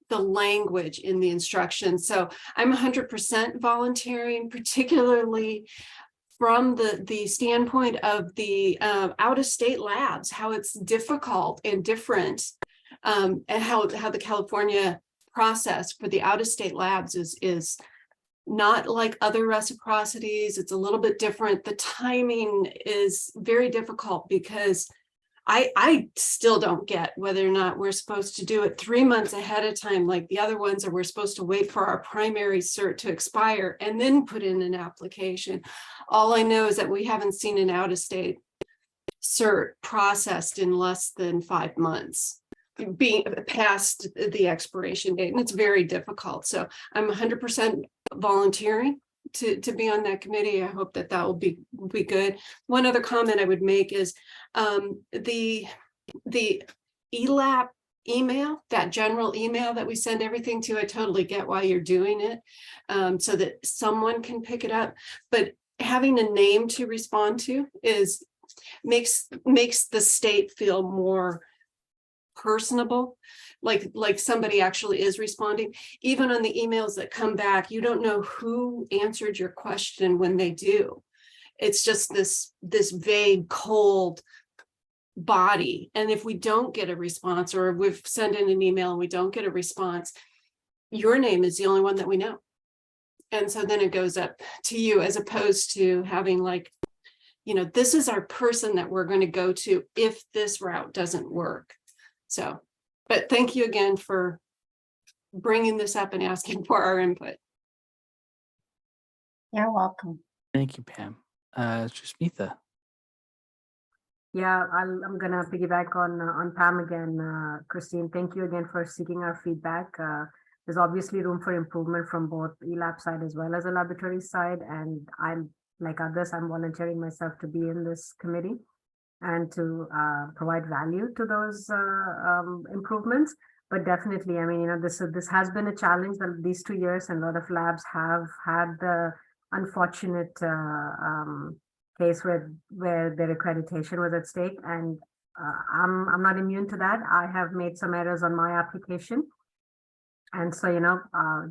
the language in the instructions. So I'm 100% volunteering, particularly from the standpoint of the out-of-state labs, how it's difficult and different, and how the California process for the out-of-state labs is not like other reciprocities. It's a little bit different. The timing is very difficult because I still don't get whether or not we're supposed to do it 3 months ahead of time like the other ones, or we're supposed to wait for our primary cert to expire and then put in an application. All I know is that we haven't seen an out-of-state cert processed in less than 5 months, being past the expiration date, and it's very difficult. So I'm 100% volunteering to be on that committee. I hope that will be good. One other comment I would make is the ELAP email, that general email that we send everything to. I totally get why you're doing it, so that someone can pick it up. But having a name to respond to makes the state feel more personable, like somebody actually is responding. Even on the emails that come back, you don't know who answered your question when they do. It's just this vague, cold body. And if we don't get a response, or we've sent in an email and we don't get a response, your name is the only one that we know. And so then it goes up to you, as opposed to having this is our person that we're going to go to if this route doesn't work. So, but thank you again for bringing this up and asking for our input. You're welcome. Thank you, Pam. Shusmitha. Yeah, I'm gonna piggyback on Pam again. Christine, thank you again for seeking our feedback. There's obviously room for improvement from both ELAP side as well as the laboratory side. And I'm, like others, I'm volunteering myself to be in this committee and to provide value to those improvements. But definitely, I mean, this has been a challenge these 2 years, and a lot of labs have had the unfortunate case where their accreditation was at stake. And I'm not immune to that. I have made some errors on my application. And so,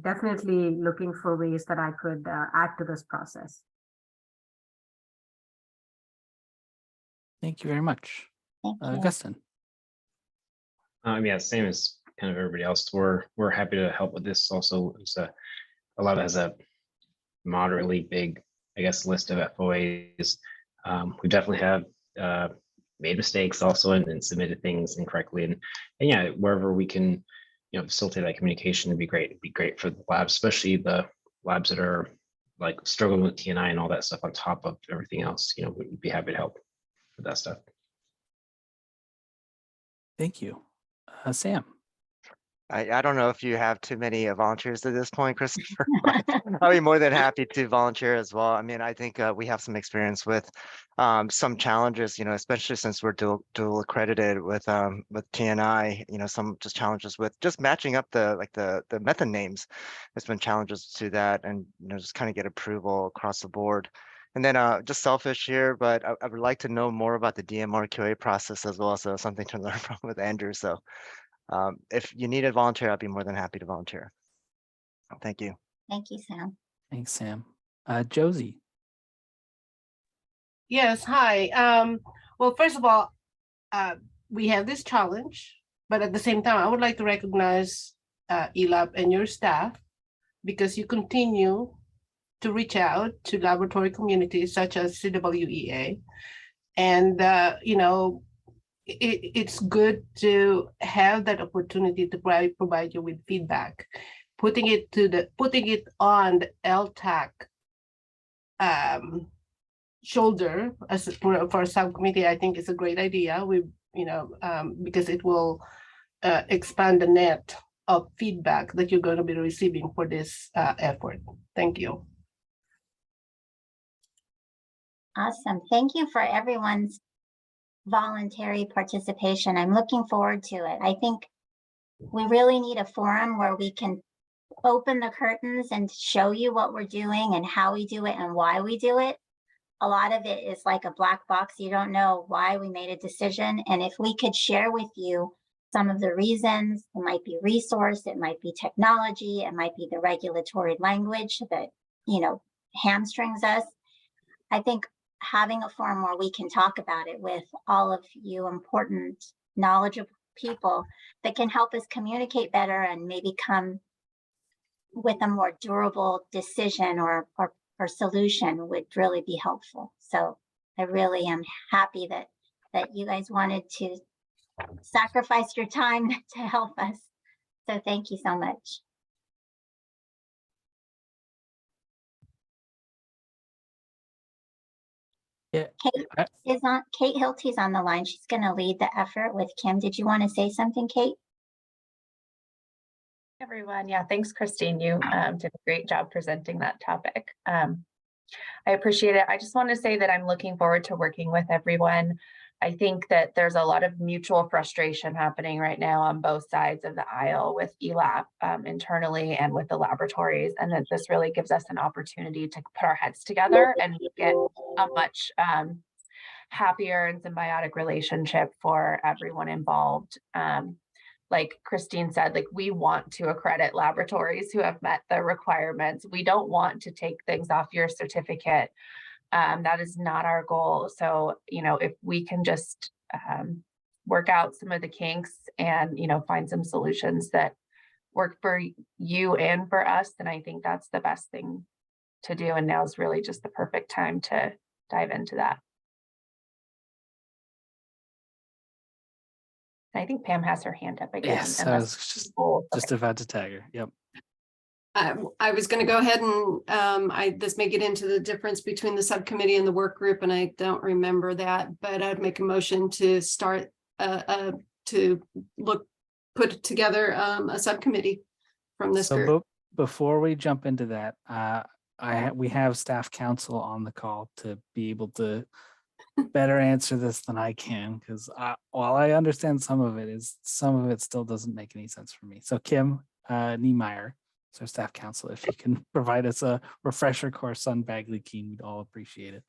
definitely looking for ways that I could add to this process. Thank you very much. Thank you. Augustine. Yeah, same as kind of everybody else. We're happy to help with this. Also, it's a lot has a moderately big, I guess, list of FOAs. We definitely have made mistakes also and submitted things incorrectly. And yeah, wherever we can, facilitate that communication would be great. It'd be great for the labs, especially the labs that are like struggling with TNI and all that stuff on top of everything else. We'd be happy to help with that stuff. Thank you. Sam. I don't know if you have too many volunteers at this point, Christopher, but I'll be more than happy to volunteer as well. I mean, I think we have some experience with some challenges, especially since we're dual accredited with TNI, some just challenges with just matching up the method names. There's been challenges to that, and just kind of get approval across the board. And then just selfish here, but I would like to know more about the DMR QA process as well. So something to learn from with Andrew. So if you need a volunteer, I'd be more than happy to volunteer. Thank you. Thank you, Sam. Thanks, Sam. Josie. Yes, hi. Well, first of all, we have this challenge, but at the same time, I would like to recognize ELAB and your staff because you continue to reach out to laboratory communities such as CWEA. And, it's good to have that opportunity to provide you with feedback. Putting it on the ELTAC shoulder as for a subcommittee, I think is a great idea. Because it will expand the net of feedback that you're going to be receiving for this effort. Thank you. Awesome. Thank you for everyone's voluntary participation. I'm looking forward to it. I think we really need a forum where we can open the curtains and show you what we're doing and how we do it and why we do it. A lot of it is like a black box. You don't know why we made a decision. And if we could share with you some of the reasons, it might be resource, it might be technology, it might be the regulatory language that, hamstrings us. I think having a forum where we can talk about it with all of you important, knowledgeable people that can help us communicate better and maybe come with a more durable decision or solution would really be helpful. So I really am happy that you guys wanted to sacrifice your time to help us. So thank you so much. Yeah. Kate Hilty's on the line. She's going to lead the effort with Kim. Did you want to say something, Kate? Everyone. Yeah, thanks, Christine. You did a great job presenting that topic. I appreciate it. I just want to say that I'm looking forward to working with everyone. I think that there's a lot of mutual frustration happening right now on both sides of the aisle with ELAP internally and with the laboratories, and that this really gives us an opportunity to put our heads together and get a much happier and symbiotic relationship for everyone involved. Like Christine said, like we want to accredit laboratories who have met the requirements. We don't want to take things off your certificate. That is not our goal. So, if we can just work out some of the kinks and, find some solutions that work for you and for us, then I think that's the best thing to do. And now is really just the perfect time to dive into that. I think Pam has her hand up again. Yes, I was just about to tag her. Yep. I was going to go ahead and this may get into the difference between the subcommittee and the work group, and I don't remember that, but I'd make a motion to start put together a subcommittee from this group. Before we jump into that, we have staff counsel on the call to be able to better answer this than I can, because while I understand some of it still doesn't make any sense for me. So Kim Niemeyer, so staff counsel, if you can provide us a refresher course on Bagley-Keene, we'd all appreciate it.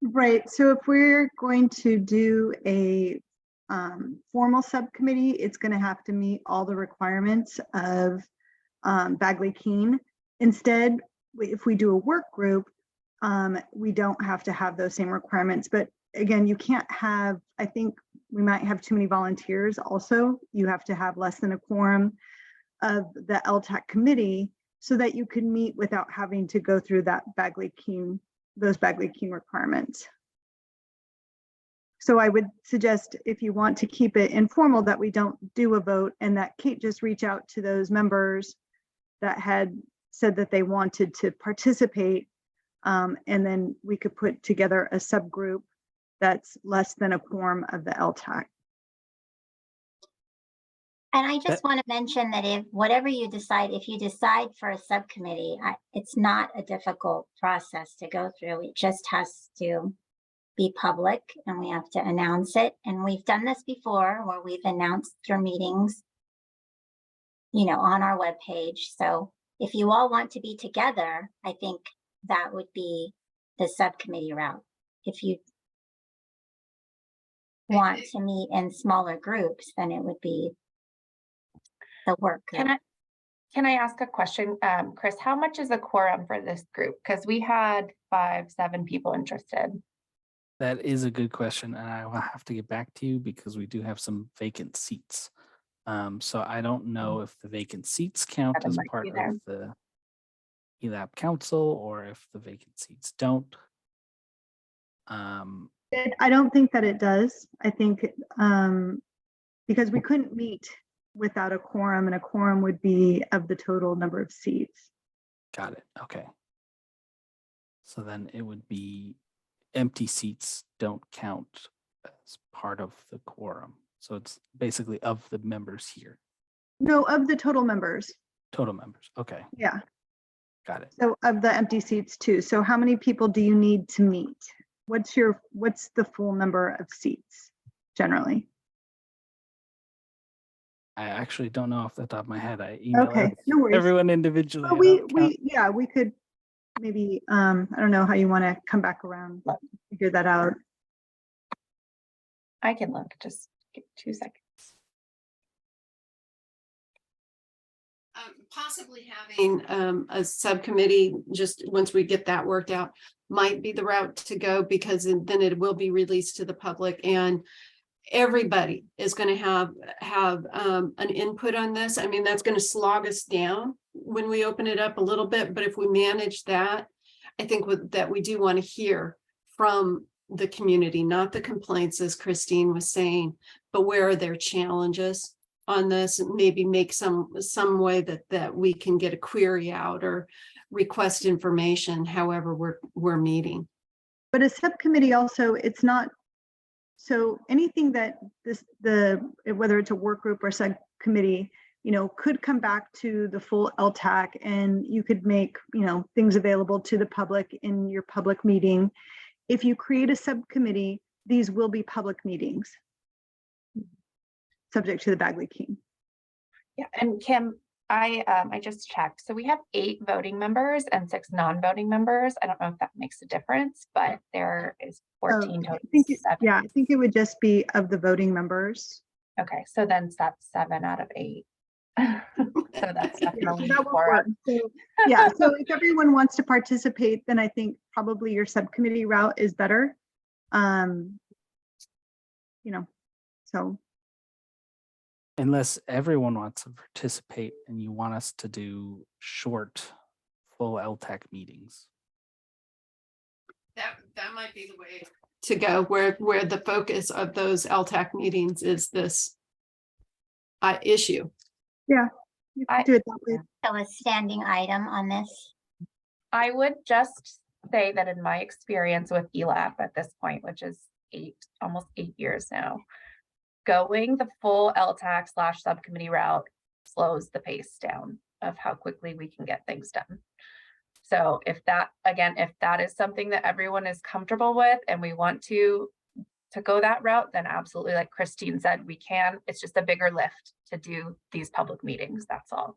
Right. So if we're going to do a formal subcommittee, it's going to have to meet all the requirements of Bagley-Keene. Instead, if we do a work group, we don't have to have those same requirements. But again, you can't have, I think we might have too many volunteers also. You have to have less than a quorum of the ELTAC committee so that you can meet without having to go through that those Bagley-Keene requirements. So I would suggest, if you want to keep it informal, that we don't do a vote, and that Kate just reach out to those members that had said that they wanted to participate. And then we could put together a subgroup that's less than a quorum of the LTAC. And I just want to mention that if whatever you decide, if you decide for a subcommittee, it's not a difficult process to go through. It just has to be public, and we have to announce it. And we've done this before where we've announced your meetings, you know, on our webpage. So if you all want to be together, I think that would be the subcommittee route. If you want to meet in smaller groups, then it would be the work group. Can I ask a question? Chris, how much is the quorum for this group? Because we had 5-7 people interested. That is a good question, and I will have to get back to you because we do have some vacant seats. So I don't know if the vacant seats count That as might part be of there. the ELAP council, or if the vacant seats don't. I don't think that it does. I think because we couldn't meet without a quorum, and a quorum would be of the total number of seats. Got it. Okay. So then it would be empty seats don't count as part of the quorum. So it's basically of the members here. No, of the total members. Total members. Okay. Yeah. Got it. So of the empty seats too. So how many people do you need to meet? What's the full number of seats generally? I actually don't know off the top of my head. I emailed Okay, no worries. everyone individually. But we could maybe, I don't know how you want to come back around, figure that out. I can look, just give 2 seconds. Possibly having a subcommittee, just once we get that worked out, might be the route to go, because then it will be released to the public, and everybody is going to have an input on this. I mean, that's going to slog us down when we open it up a little bit, but if we manage that, I think that we do want to hear from the community, not the complaints, as Christine was saying, but where are their challenges on this, and maybe make some way that we can get a query out or request information, however we're meeting. But a subcommittee also, it's not, so anything that whether it's a work group or subcommittee, could come back to the full LTAC, and you could make, things available to the public in your public meeting. If you create a subcommittee, these will be public meetings, subject to the Bagley-Keene. Yeah, and Kim, I just checked. So we have 8 voting members and 6 non-voting members. I don't know if that makes a difference, but there is 14 total. I think it would just be of the voting members. Okay, so then that's 7 out of 8. So that's definitely that will work. So, yeah, so if everyone wants to participate, then I think probably your subcommittee route is better. So. Unless everyone wants to participate and you want us to do short, full LTAC meetings. That might be the way to go, where the focus of those LTAC meetings is this issue. Yeah, you can do it that way. So a standing item on this. I would just say that in my experience with ELAP at this point, which is almost 8 years now, going the full LTAC / subcommittee route slows the pace down of how quickly we can get things done. So if that is something that everyone is comfortable with and we want to go that route, then absolutely, like Christine said, we can. It's just a bigger lift to do these public meetings. That's all.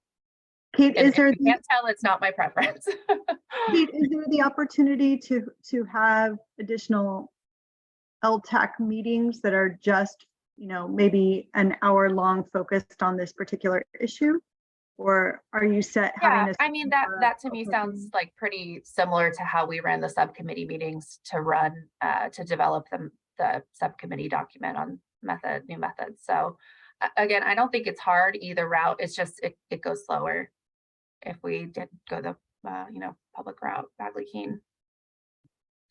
Kate, If you can't tell, it's not my preference. Kate, is there the opportunity to have additional LTAC meetings that are just, maybe an hour long focused on this particular issue? Or are you set? Yeah, I mean, that to me sounds like pretty similar to how we ran the subcommittee meetings to run, to develop the subcommittee document on new methods. So again, I don't think it's hard either route. It's just, it goes slower. if we did go the, public route, Badly Keen.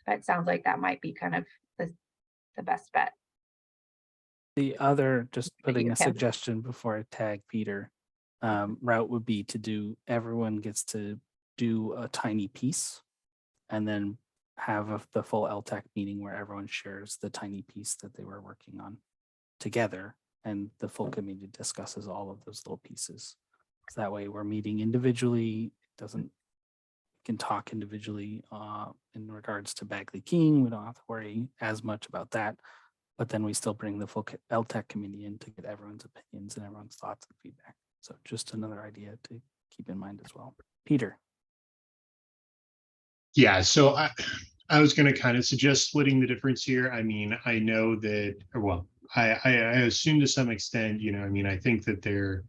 It sounds like that might be kind of the best bet. The other, just putting a Kim. suggestion before I tag Peter, route would be to do, everyone gets to do a tiny piece and then have the full LTAC meeting where everyone shares the tiny piece that they were working on together, and the full committee discusses all of those little pieces. So that way we're meeting individually, can talk individually in regards to Bagley King. We don't have to worry as much about that, but then we still bring the full LTAC committee in to get everyone's opinions and everyone's thoughts and feedback. So just another idea to keep in mind as well. Peter. Yeah, so I was going to kind of suggest splitting the difference here. I mean, I know that, well, I assume to some extent, I think that they're,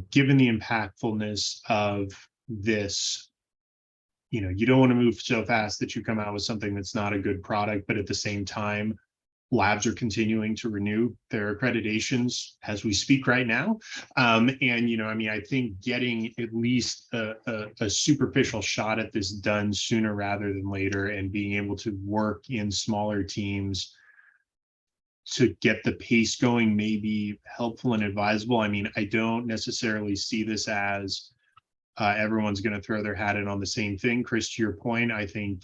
given the impactfulness of this, you don't want to move so fast that you come out with something that's not a good product, but at the same time, labs are continuing to renew their accreditations as we speak right now. And, I think getting at least a superficial shot at this done sooner rather than later, and being able to work in smaller teams to get the pace going may be helpful and advisable. I mean, I don't necessarily see this as everyone's going to throw their hat in on the same thing. Chris, to your point, I think,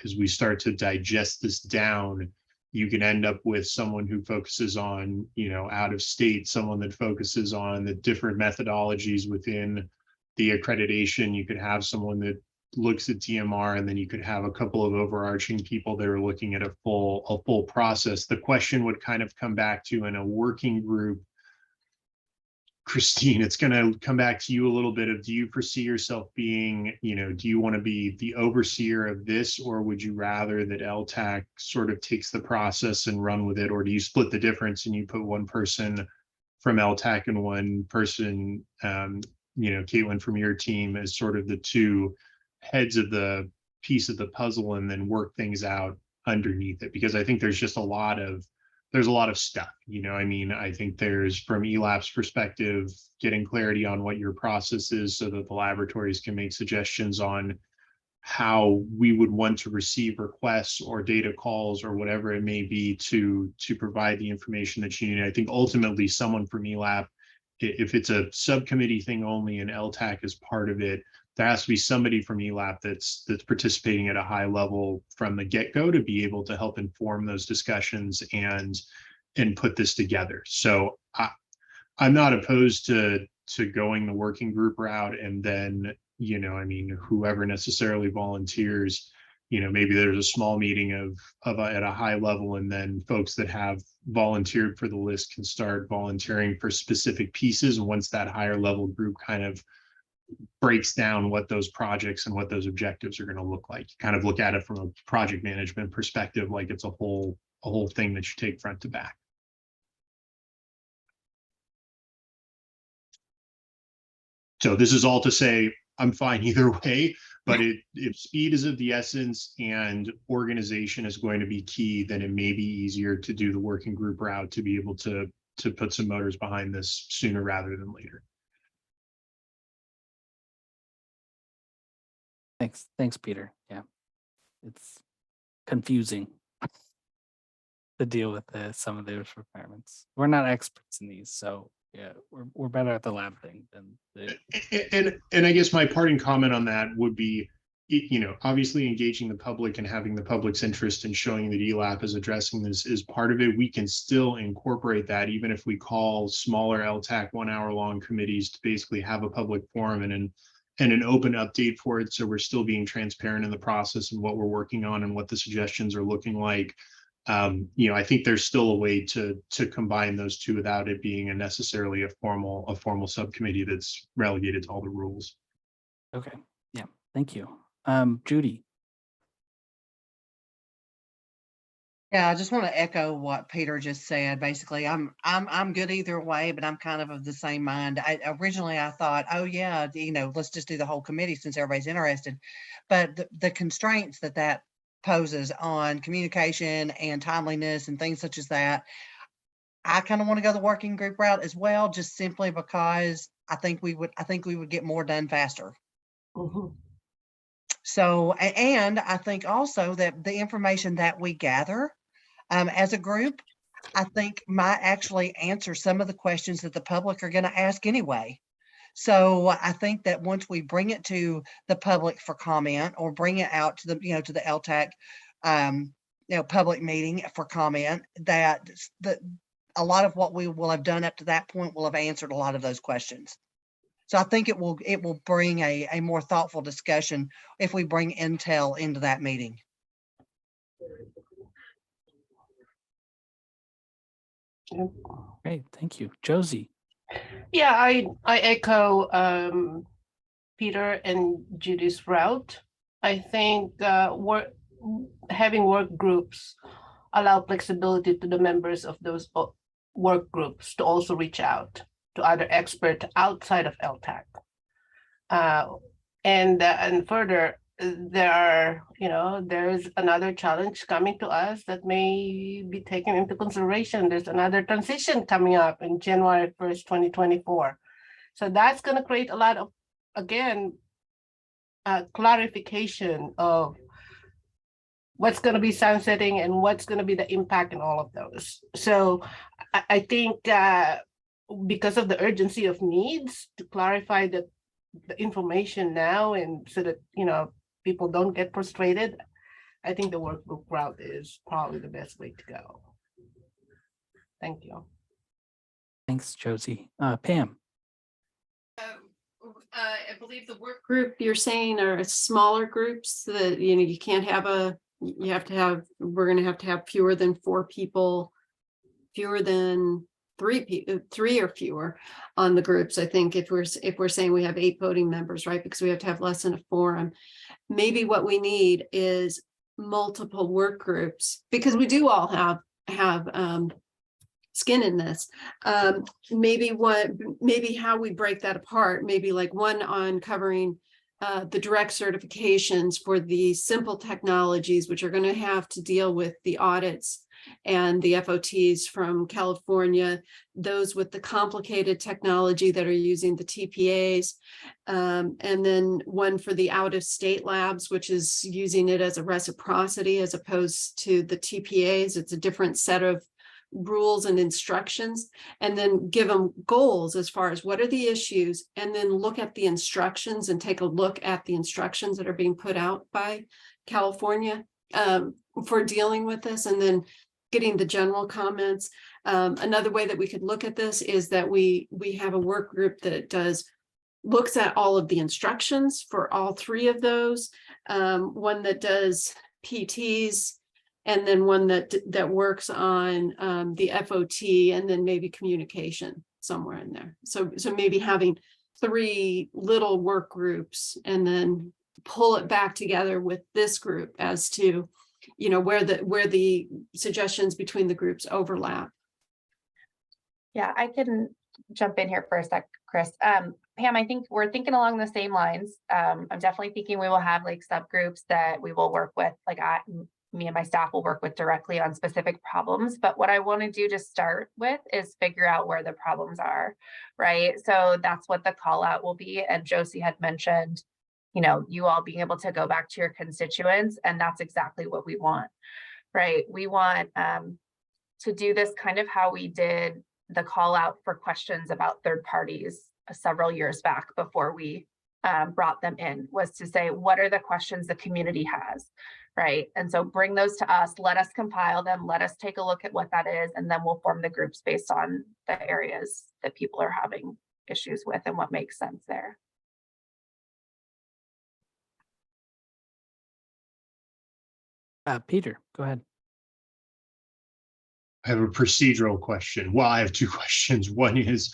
as we start to digest this down, you can end up with someone who focuses on, out of state, someone that focuses on the different methodologies within the accreditation. You could have someone that looks at DMR, and then you could have a couple of overarching people that are looking at a full process. The question would kind of come back to, in a working group, Christine, it's going to come back to you a little bit of, do you foresee yourself being, do you want to be the overseer of this, or would you rather that LTAC sort of takes the process and run with it? Or do you split the difference and you put one person from LTAC and one person, Caitlin, from your team, as sort of the two heads of the piece of the puzzle, and then work things out underneath it? Because I think there's just a lot of stuff, I think there's, from ELAP's perspective, getting clarity on what your process is so that the laboratories can make suggestions on how we would want to receive requests or data calls or whatever it may be to provide the information that you need. I think ultimately someone from ELAP, if it's a subcommittee thing only and LTAC is part of it, there has to be somebody from ELAP that's participating at a high level from the get-go to be able to help inform those discussions and put this together. So I'm not opposed to going the working group route, and then, whoever necessarily volunteers, maybe there's a small meeting of at a high level, and then folks that have volunteered for the list can start volunteering for specific pieces. And once that higher level group kind of breaks down what those projects and what those objectives are going to look like, you kind of look at it from a project management perspective, like it's a whole thing that you take front to back. So this is all to say, I'm fine either way, but if speed is of the essence and organization is going to be key, then it may be easier to do the working group route to be able to put some motors behind this sooner rather than later. Thanks, Peter. Yeah, it's confusing to deal with some of those requirements. We're not experts in these, so yeah, we're better at the lab thing than and I guess my parting comment on that would be, obviously engaging the public and having the public's interest in showing that ELAP is addressing this is part of it. We can still incorporate that, even if we call smaller LTAC 1 hour long committees, to basically have a public forum and an open update for it. So we're still being transparent in the process and what we're working on and what the suggestions are looking like. I think there's still a way to combine those two without it being necessarily a formal subcommittee that's relegated to all the rules. Okay. Yeah. Thank you. Judy. Yeah, I just want to echo what Peter just said. Basically, I'm good either way, but I'm kind of the same mind. Originally I thought, oh yeah, let's just do the whole committee since everybody's interested. But the constraints that poses on communication and timeliness and things such as that, I kind of want to go the working group route as well, just simply because I think we would get more done faster. Mhm. So, and I think also that the information that we gather as a group, I think might actually answer some of the questions that the public are going to ask anyway. So I think that once we bring it to the public for comment or bring it out to the, to the ELTAC, public meeting for comment, that a lot of what we will have done up to that point will have answered a lot of those questions. So I think it will bring a more thoughtful discussion if we bring intel into that meeting. Great, thank you. Josie. Yeah, I echo Peter and Judy's route. I think having work groups allow flexibility to the members of those work groups to also reach out to other experts outside of ELTAC. And further, there's another challenge coming to us that may be taken into consideration. There's another transition coming up in January 1st, 2024. So that's going to create a lot of, again, clarification of what's going to be sunsetting and what's going to be the impact in all of those. So I think because of the urgency of needs to clarify the information now, and so that people don't get frustrated, I think the workbook route is probably the best way to go. Thank you. Thanks, Josie. Pam. I believe the work group you're saying are smaller groups that, you can't have we're going to have fewer than 4 people, fewer than 3 or fewer on the groups. I think if we're saying we have 8 voting members, right, because we have to have less than a quorum, maybe what we need is multiple work groups, because we do all have skin in this. Maybe how we break that apart, maybe like one on covering the direct certifications for the simple technologies, which are going to have to deal with the audits and the FOTs from California, those with the complicated technology that are using the TPAs, and then one for the out-of-state labs, which is using it as a reciprocity as opposed to the TPAs. It's a different set of rules and instructions, and then give them goals as far as what are the issues, and then look at the instructions and take a look at the instructions that are being put out by California for dealing with this, and then getting the general comments. Another way that we could look at this is that we have a work group that looks at all of the instructions for all 3 of those, one that does PTs, and then one that works on the FOT, and then maybe communication somewhere in there. So maybe having 3 little work groups and then pull it back together with this group as to, where the suggestions between the groups overlap. Yeah, I can jump in here for a sec, Chris. Pam, I think we're thinking along the same lines. I'm definitely thinking we will have like subgroups that we will work with, like me and my staff will work with directly on specific problems. But what I want to do to start with is figure out where the problems are, right? So that's what the call out will be. And Josie had mentioned, you all being able to go back to your constituents, and that's exactly what we want, right? We want to do this kind of how we did the call out for questions about third parties several years back before we brought them in, was to say, what are the questions the community has, right? And so bring those to us, let us compile them, let us take a look at what that is, and then we'll form the groups based on the areas that people are having issues with and what makes sense there. Peter, go ahead. I have a procedural question. Well, I have 2 questions. One is,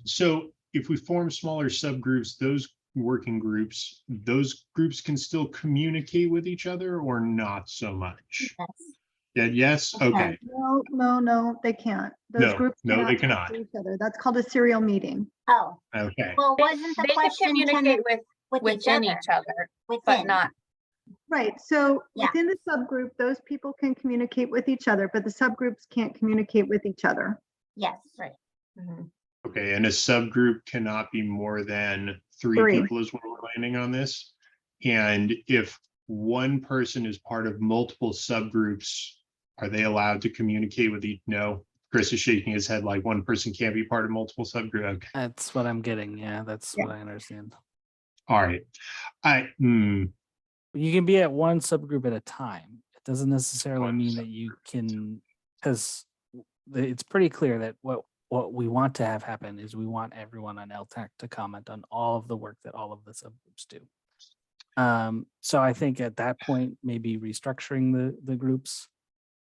so if we form smaller subgroups, those working groups, those groups can still communicate with each other or not so much? Yes. Yeah, yes, okay. No, they can't. Those No, groups no, they talk cannot. to each other. That's called a serial meeting. Oh, Okay. well, wasn't the They can question communicate each within each other, but Within. not. Right, so Yeah. within the subgroup, those people can communicate with each other, but the subgroups can't communicate with each other. Yes. Right. Mm-hmm. Okay, and a subgroup cannot be more than three Three. people is what we're landing on this. And if one person is part of multiple subgroups, are they allowed to communicate with each? No, Chris is shaking his head like one person can't be part of multiple subgroups. Okay. That's what I'm getting. Yeah, that's Yeah. what I understand. All right. You can be at one subgroup at a time. It doesn't necessarily mean that you can, because it's pretty clear that what we want to have happen is we want everyone on ELTAC to comment on all of the work that all of the subgroups do. So I think at that point, maybe restructuring the groups.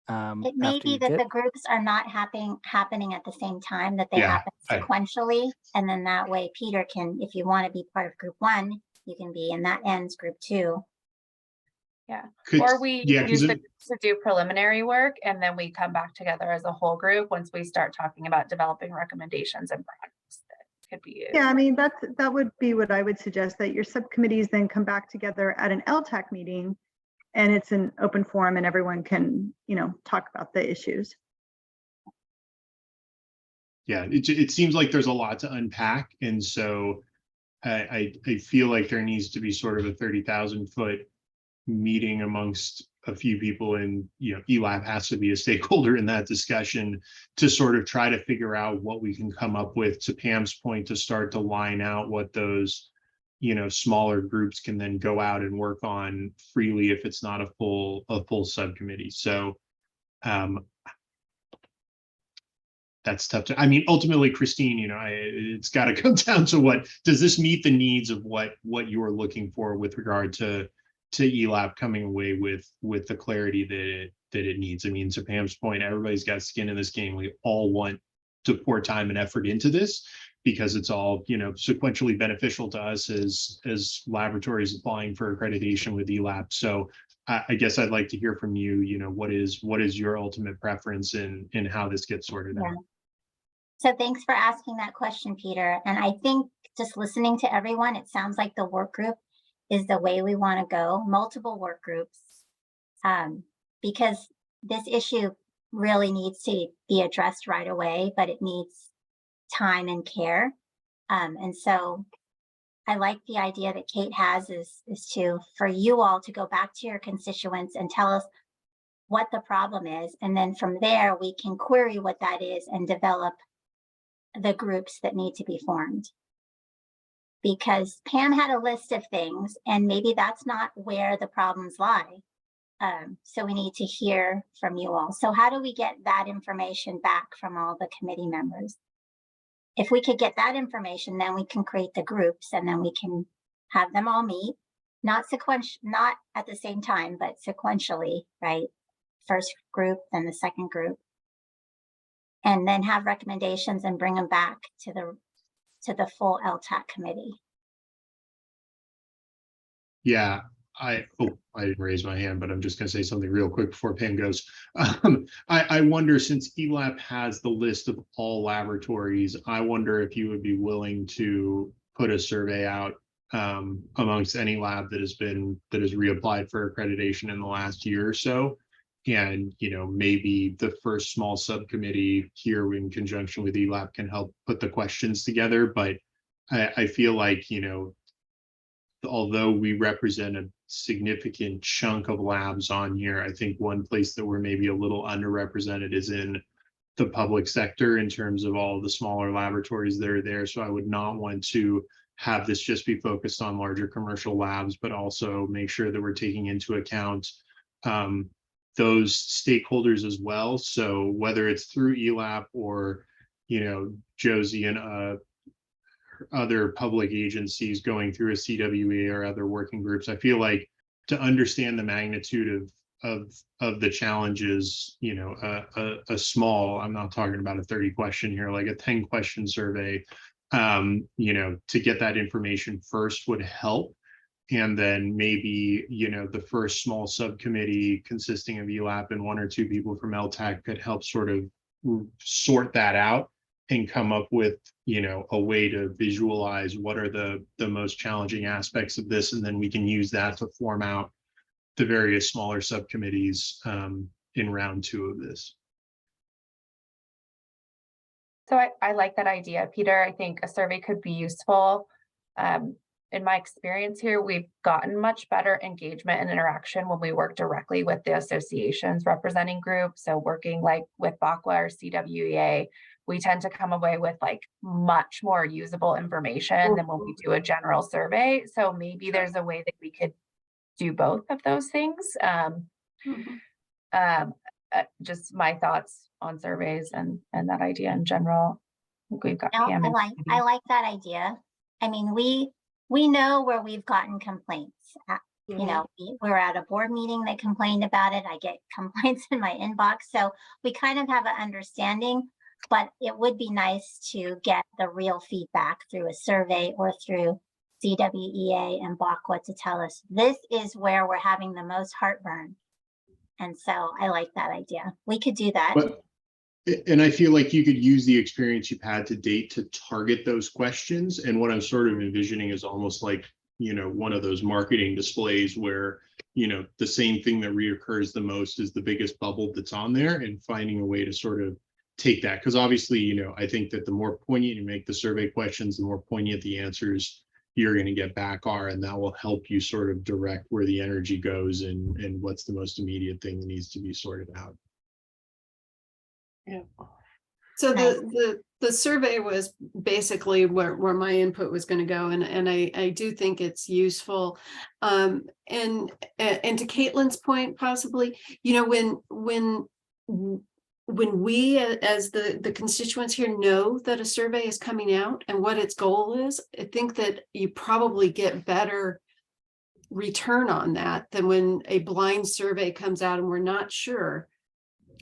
It may after be you that get- the groups are not happening at the same time, that they Yeah, happen sequentially. And then that way Peter can, if you want to be part of group 1, you can be, and that ends group 2. Yeah, Could- or we yeah, 'cause use the it- groups to do preliminary work and then we come back together as a whole group once we start talking about developing recommendations and projects that could be used. Yeah, I mean, that would be what I would suggest, that your subcommittees then come back together at an LTAC meeting and it's an open forum and everyone can, talk about the issues. Yeah, it seems like there's a lot to unpack. And so I feel like there needs to be sort of a 30,000-foot meeting amongst a few people, and ELAB has to be a stakeholder in that discussion to sort of try to figure out what we can come up with, to Pam's point, to start to line out what those smaller groups can then go out and work on freely if it's not a full subcommittee. So that's tough to, I mean, ultimately, Christine, it's got to come down to what does this meet the needs of what you're looking for with regard to ELAB coming away with the clarity that it needs. I mean, to Pam's point, everybody's got skin in this game. We all want to pour time and effort into this because it's all, sequentially beneficial to us as laboratories applying for accreditation with ELAB. So I guess I'd like to hear from you, what is your ultimate preference in how this gets sorted out? So thanks for asking that question, Peter. And I think just listening to everyone, it sounds like the work group is the way we want to go, multiple work groups, because this issue really needs to be addressed right away, but it needs time and care. And so I like the idea that Kate has is for you all to go back to your constituents and tell us what the problem is. And then from there, we can query what that is and develop the groups that need to be formed. Because Pam had a list of things and maybe that's not where the problems lie. So we need to hear from you all. So how do we get that information back from all the committee members? If we could get that information, then we can create the groups and then we can have them all meet, not at the same time, but sequentially, right? First group, then the second group. And then have recommendations and bring them back to the full LTAC committee. Yeah, I didn't raise my hand, but I'm just going to say something real quick before Pam goes. I wonder, since ELAB has the list of all laboratories, I wonder if you would be willing to put a survey out amongst any lab that has reapplied for accreditation in the last year or so. And, maybe the first small subcommittee here in conjunction with ELAB can help put the questions together. But I feel like, although we represent a significant chunk of labs on here, I think one place that we're maybe a little underrepresented is in the public sector in terms of all the smaller laboratories that are there. So I would not want to have this just be focused on larger commercial labs, but also make sure that we're taking into account those stakeholders as well. So whether it's through ELAB or, Josie and other public agencies going through a CWE or other working groups, I feel like to understand the magnitude of the challenges, a small, I'm not talking about a 30 question here, like a 10 question survey, to get that information first would help. And then maybe, the first small subcommittee consisting of ELAB and 1 or 2 people from LTAC could help sort of sort that out and come up with, a way to visualize what are the most challenging aspects of this. And then we can use that to form out the various smaller subcommittees in round 2 of this. So I like that idea, Peter. I think a survey could be useful. In my experience here, we've gotten much better engagement and interaction when we work directly with the associations representing groups. So working like with BACWA or CWEA, we tend to come away with like much more usable information than when we do a general survey. So maybe there's a way that we could do both of those things. Just my thoughts on surveys and that idea in general. I think we've got No, Pam and I like that idea. I mean, we know where we've gotten complaints. You know, we were at a board meeting, they complained about it. I get complaints in my inbox. So we kind of have an understanding, but it would be nice to get the real feedback through a survey or through CWEA and BACWA to tell us this is where we're having the most heartburn. And so I like that idea. We could do that. And I feel like you could use the experience you've had to date to target those questions. And what I'm sort of envisioning is almost like, you know, one of those marketing displays where, you know, the same thing that reoccurs the most is the biggest bubble that's on there, and finding a way to sort of take that. Because obviously, you know, I think that the more poignant you make the survey questions, the more poignant the answers you're going to get back are, and that will help you sort of direct where the energy goes and what's the most immediate thing that needs to be sorted out. Yeah. So the survey was basically where my input was going to go, and I do think it's useful. And to Caitlin's point, possibly, you know, when we as the constituents here know that a survey is coming out and what its goal is, I think that you probably get better return on that than when a blind survey comes out and we're not sure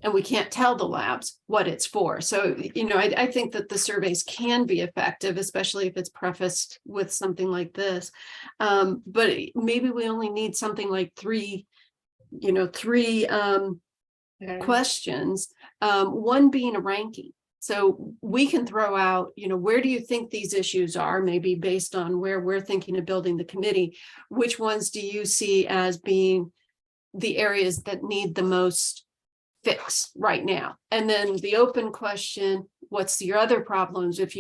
and we can't tell the labs what it's for. So, you know, I think that the surveys can be effective, especially if it's prefaced with something like this. But maybe we only need something like three questions, one being a ranking. So we can throw out, you know, where do you think these issues are, maybe based on where we're thinking of building the committee, which ones do you see as being the areas that need the most fix right now? And then the open question, what's your other problems? If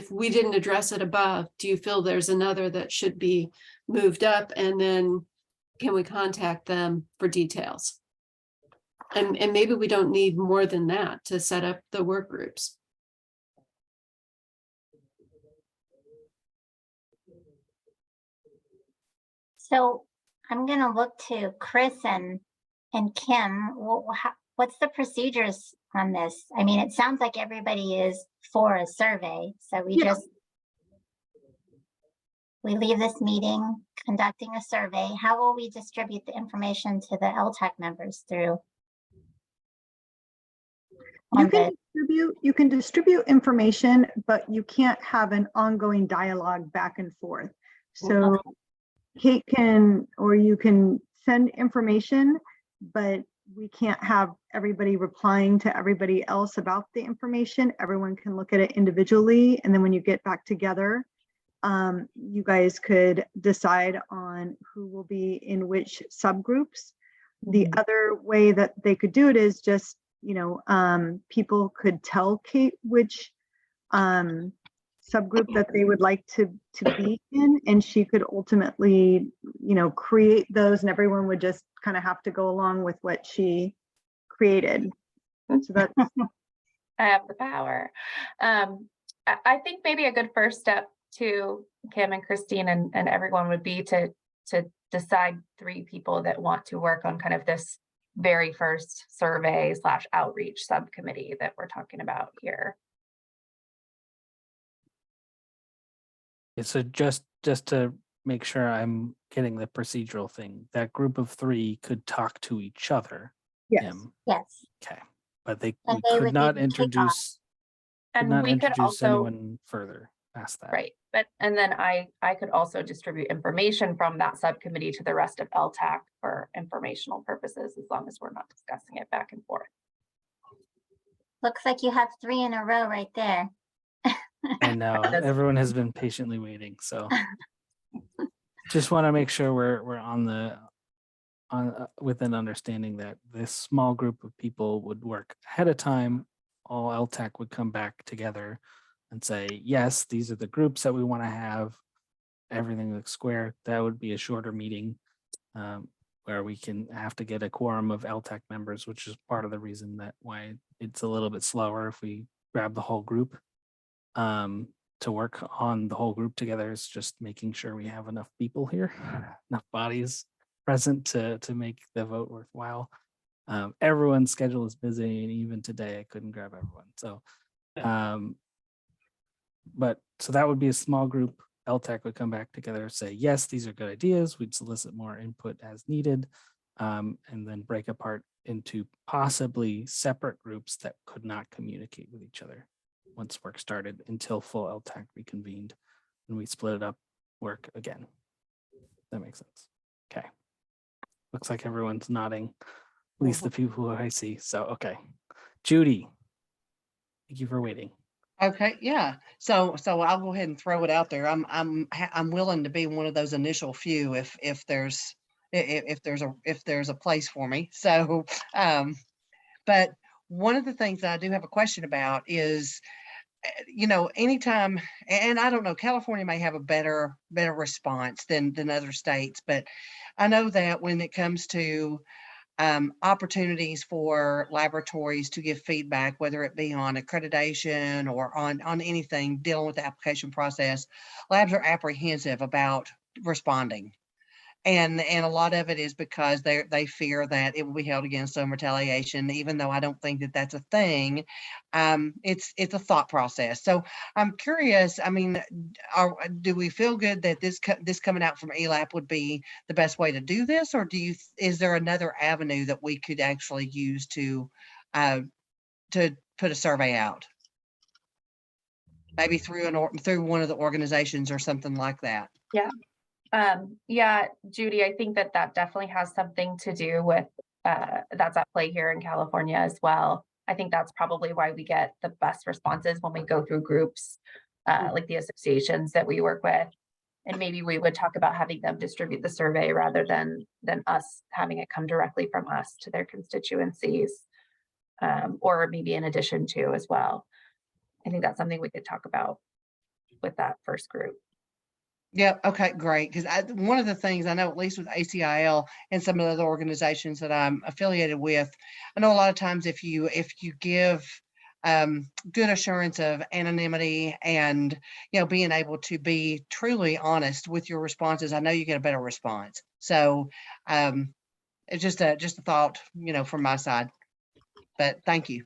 we didn't address it above, do you feel there's another that should be moved up? And then can we contact them for details? And maybe we don't need more than that to set up the work groups. So I'm going to look to Chris and Kim. What's the procedures on this? I mean, it sounds like everybody is for a survey. So we leave this meeting conducting a survey. How will we distribute the information to the ELTAC members through? You can distribute information, but you can't have an ongoing dialogue back and forth. So Kate can, or you can send information, but we can't have everybody replying to everybody else about the information. Everyone can look at it individually. And then when you get back together, you guys could decide on who will be in which subgroups. The other way that they could do it is just, you know, people could tell Kate which subgroup that they would like to be in, and she could ultimately, you know, create those, and everyone would just kind of have to go along with what she created. So that's I have the power. I think maybe a good first step to Kim and Christine and everyone would be to decide 3 people that want to work on kind of this very first survey / outreach subcommittee that we're talking about here. So just to make sure I'm getting the procedural thing, that group of 3 could talk to each other. Yes. Yes. Okay, but we would could be not the introduce. And not we could introduce also anyone further past that. Right, and then I could also distribute information from that subcommittee to the rest of ELTAC for informational purposes, as long as we're not discussing it back and forth. Looks like you have 3 in a row right there. I know everyone has been patiently waiting, so just want to make sure we're on with an understanding that this small group of people would work ahead of time all LTAC would come back together and say, yes, these are the groups that we want to have. Everything looks square. That would be a shorter meeting where we can have to get a quorum of LTAC members, which is part of the reason that why it's a little bit slower if we grab the whole group. To work on the whole group together is just making sure we have enough people here, enough bodies present to make the vote worthwhile. Everyone's schedule is busy, and even today I couldn't grab everyone. So, but so that would be a small group. LTAC would come back together, say, yes, these are good ideas. We'd solicit more input as needed, and then break apart into possibly separate groups that could not communicate with each other once work started until full LTAC reconvened, and we split it up work again. That makes sense. Okay. Looks like everyone's nodding, at least the people who I see. So, okay. Judy, thank you for waiting. Okay, yeah. So I'll go ahead and throw it out there. I'm willing to be one of those initial few if there's a place for me. So, but one of the things that I do have a question about is, anytime, and I don't know, California may have a better response than other states, but I know that when it comes to opportunities for laboratories to give feedback, whether it be on accreditation or on anything dealing with the application process, labs are apprehensive about responding. And a lot of it is because they fear that it will be held against them, retaliation, even though I don't think that that's a thing. It's a thought process. So I'm curious, I mean, do we feel good that this coming out from ELAP would be the best way to do this? Or is there another avenue that we could actually use to put a survey out? Maybe through one of the organizations or something like that. Yeah. Yeah, Judy, I think that definitely has something to do with that's at play here in California as well. I think that's probably why we get the best responses when we go through groups like the associations that we work with. And maybe we would talk about having them distribute the survey rather than us having it come directly from us to their constituencies, or maybe in addition to as well. I think that's something we could talk about with that first group. Yeah. Okay, great. Because one of the things I know, at least with ACIL and some of the other organizations that I'm affiliated with, I know a lot of times if you give good assurance of anonymity and being able to be truly honest with your responses, I know you get a better response. So it's just a thought, from my side. But thank you.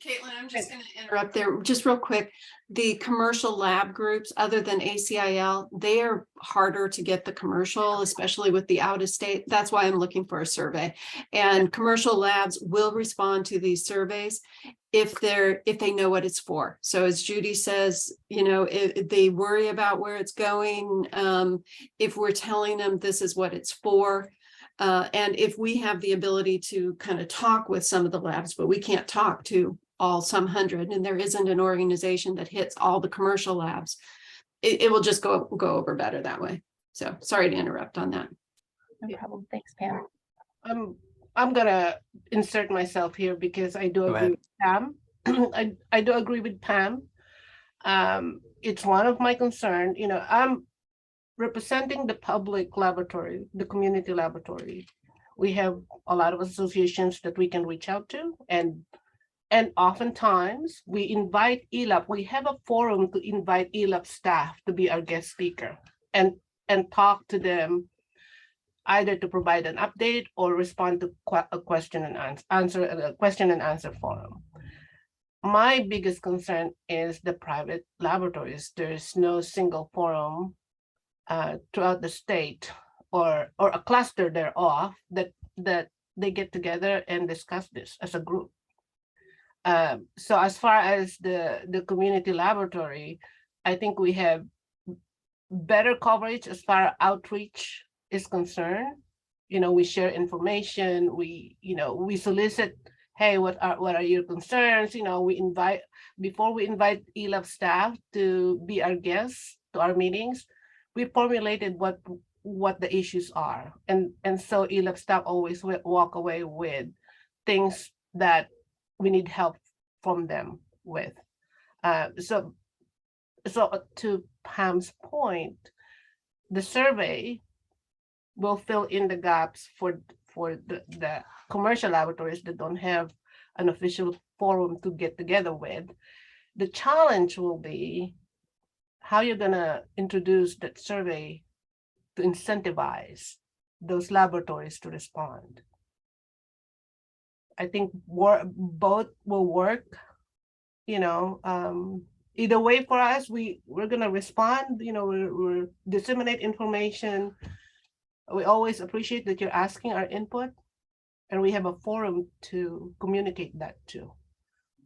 Caitlin, I'm just going to interrupt there just real quick. The commercial lab groups, other than ACIL, they are harder to get the commercial, especially with the out of state. That's why I'm looking for a survey. And commercial labs will respond to these surveys if they know what it's for. So as Judy says, if they worry about where it's going, if we're telling them this is what it's for. And if we have the ability to kind of talk with some of the labs, but we can't talk to some 100, and there isn't an organization that hits all the commercial labs, it will just go over better that way. So sorry to interrupt on that. No problem. Thanks, Pam. I'm gonna insert myself here because I do agree with Pam. I do agree with Pam. It's one of my concerns. I'm representing the public laboratory, the community laboratory. We have a lot of associations that we can reach out to, and oftentimes we invite ELAP. We have a forum to invite ELAP staff to be our guest speaker and talk to them, either to provide an update or respond to a question and answer forum. My biggest concern is the private laboratories. There's no single forum throughout the state or a cluster thereof that they get together and discuss this as a group. So as far as the community laboratory, I think we have better coverage as far as outreach is concerned. We share information, we solicit, hey, what are your concerns? We invite, before we invite ELAP staff to be our guests to our meetings, we formulated what the issues are. And so ELAP staff always walk away with things that we need help from them with. So to Pam's point, the survey will fill in the gaps for the commercial laboratories that don't have an official forum to get together with. The challenge will be how you're gonna introduce that survey to incentivize those laboratories to respond. I think both will work, either way for us, we're gonna respond, we're disseminate information. We always appreciate that you're asking our input, and we have a forum to communicate that too.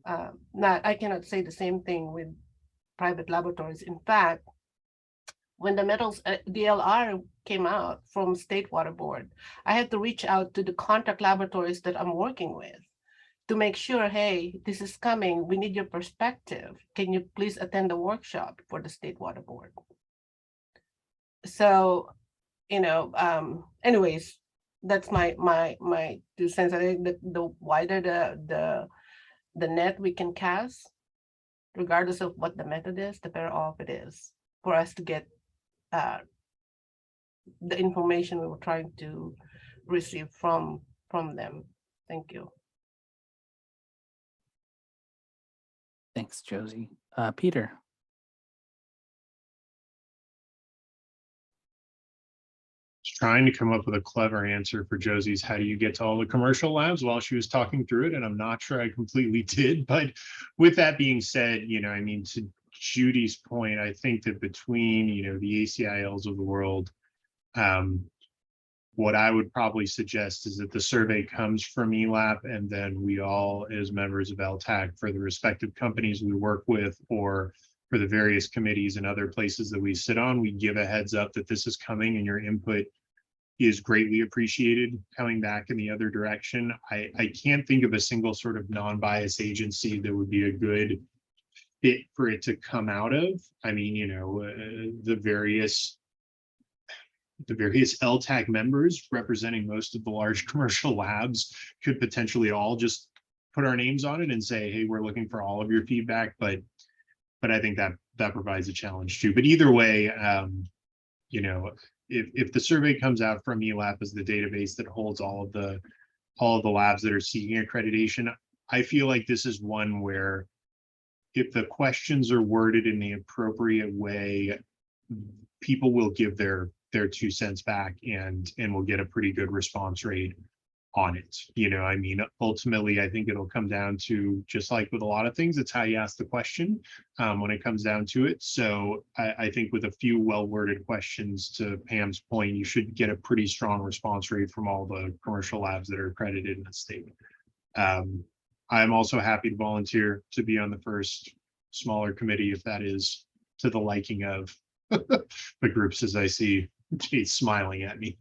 I cannot say the same thing with private laboratories. In fact, when the metals DLR came out from State Water Board, I had to reach out to the contract laboratories that I'm working with to make sure, hey, this is coming. We need your perspective. Can you please attend the workshop for the State Water Board? So, anyways, that's my 2 cents. I think the wider the net we can cast, regardless of what the method is, the better off it is for us to get the information we were trying to receive from them. Thank you. Thanks, Josie. Peter. Trying to come up with a clever answer for Josie's how do you get to all the commercial labs while she was talking through it, and I'm not sure I completely did. But with that being said, to Judy's point, I think that between the ACILs of the world, what I would probably suggest is that the survey comes from ELAP, and then we all, as members of ELTAC, for the respective companies we work with, or for the various committees and other places that we sit on, we give a heads up that this is coming and your input is greatly appreciated coming back in the other direction. I can't think of a single sort of non-biased agency that would be a good fit for it to come out of. I mean, the various ELTAC members representing most of the large commercial labs could potentially all just put our names on it and say, hey, we're looking for all of your feedback. But I think that provides a challenge too. But either way, if the survey comes out from ELAP as the database that holds all of the labs that are seeking accreditation, I feel like this is one where if the questions are worded in the appropriate way, people will give their 2 cents back and we'll get a pretty good response rate on it. Ultimately, I think it'll come down to, just like with a lot of things, it's how you ask the question when it comes down to it. So I think with a few well-worded questions, to Pam's point, you should get a pretty strong response rate from all the commercial labs that are accredited in the state. I'm also happy to volunteer to be on the first smaller committee if that is to the liking of the groups, as I see Jade smiling at me.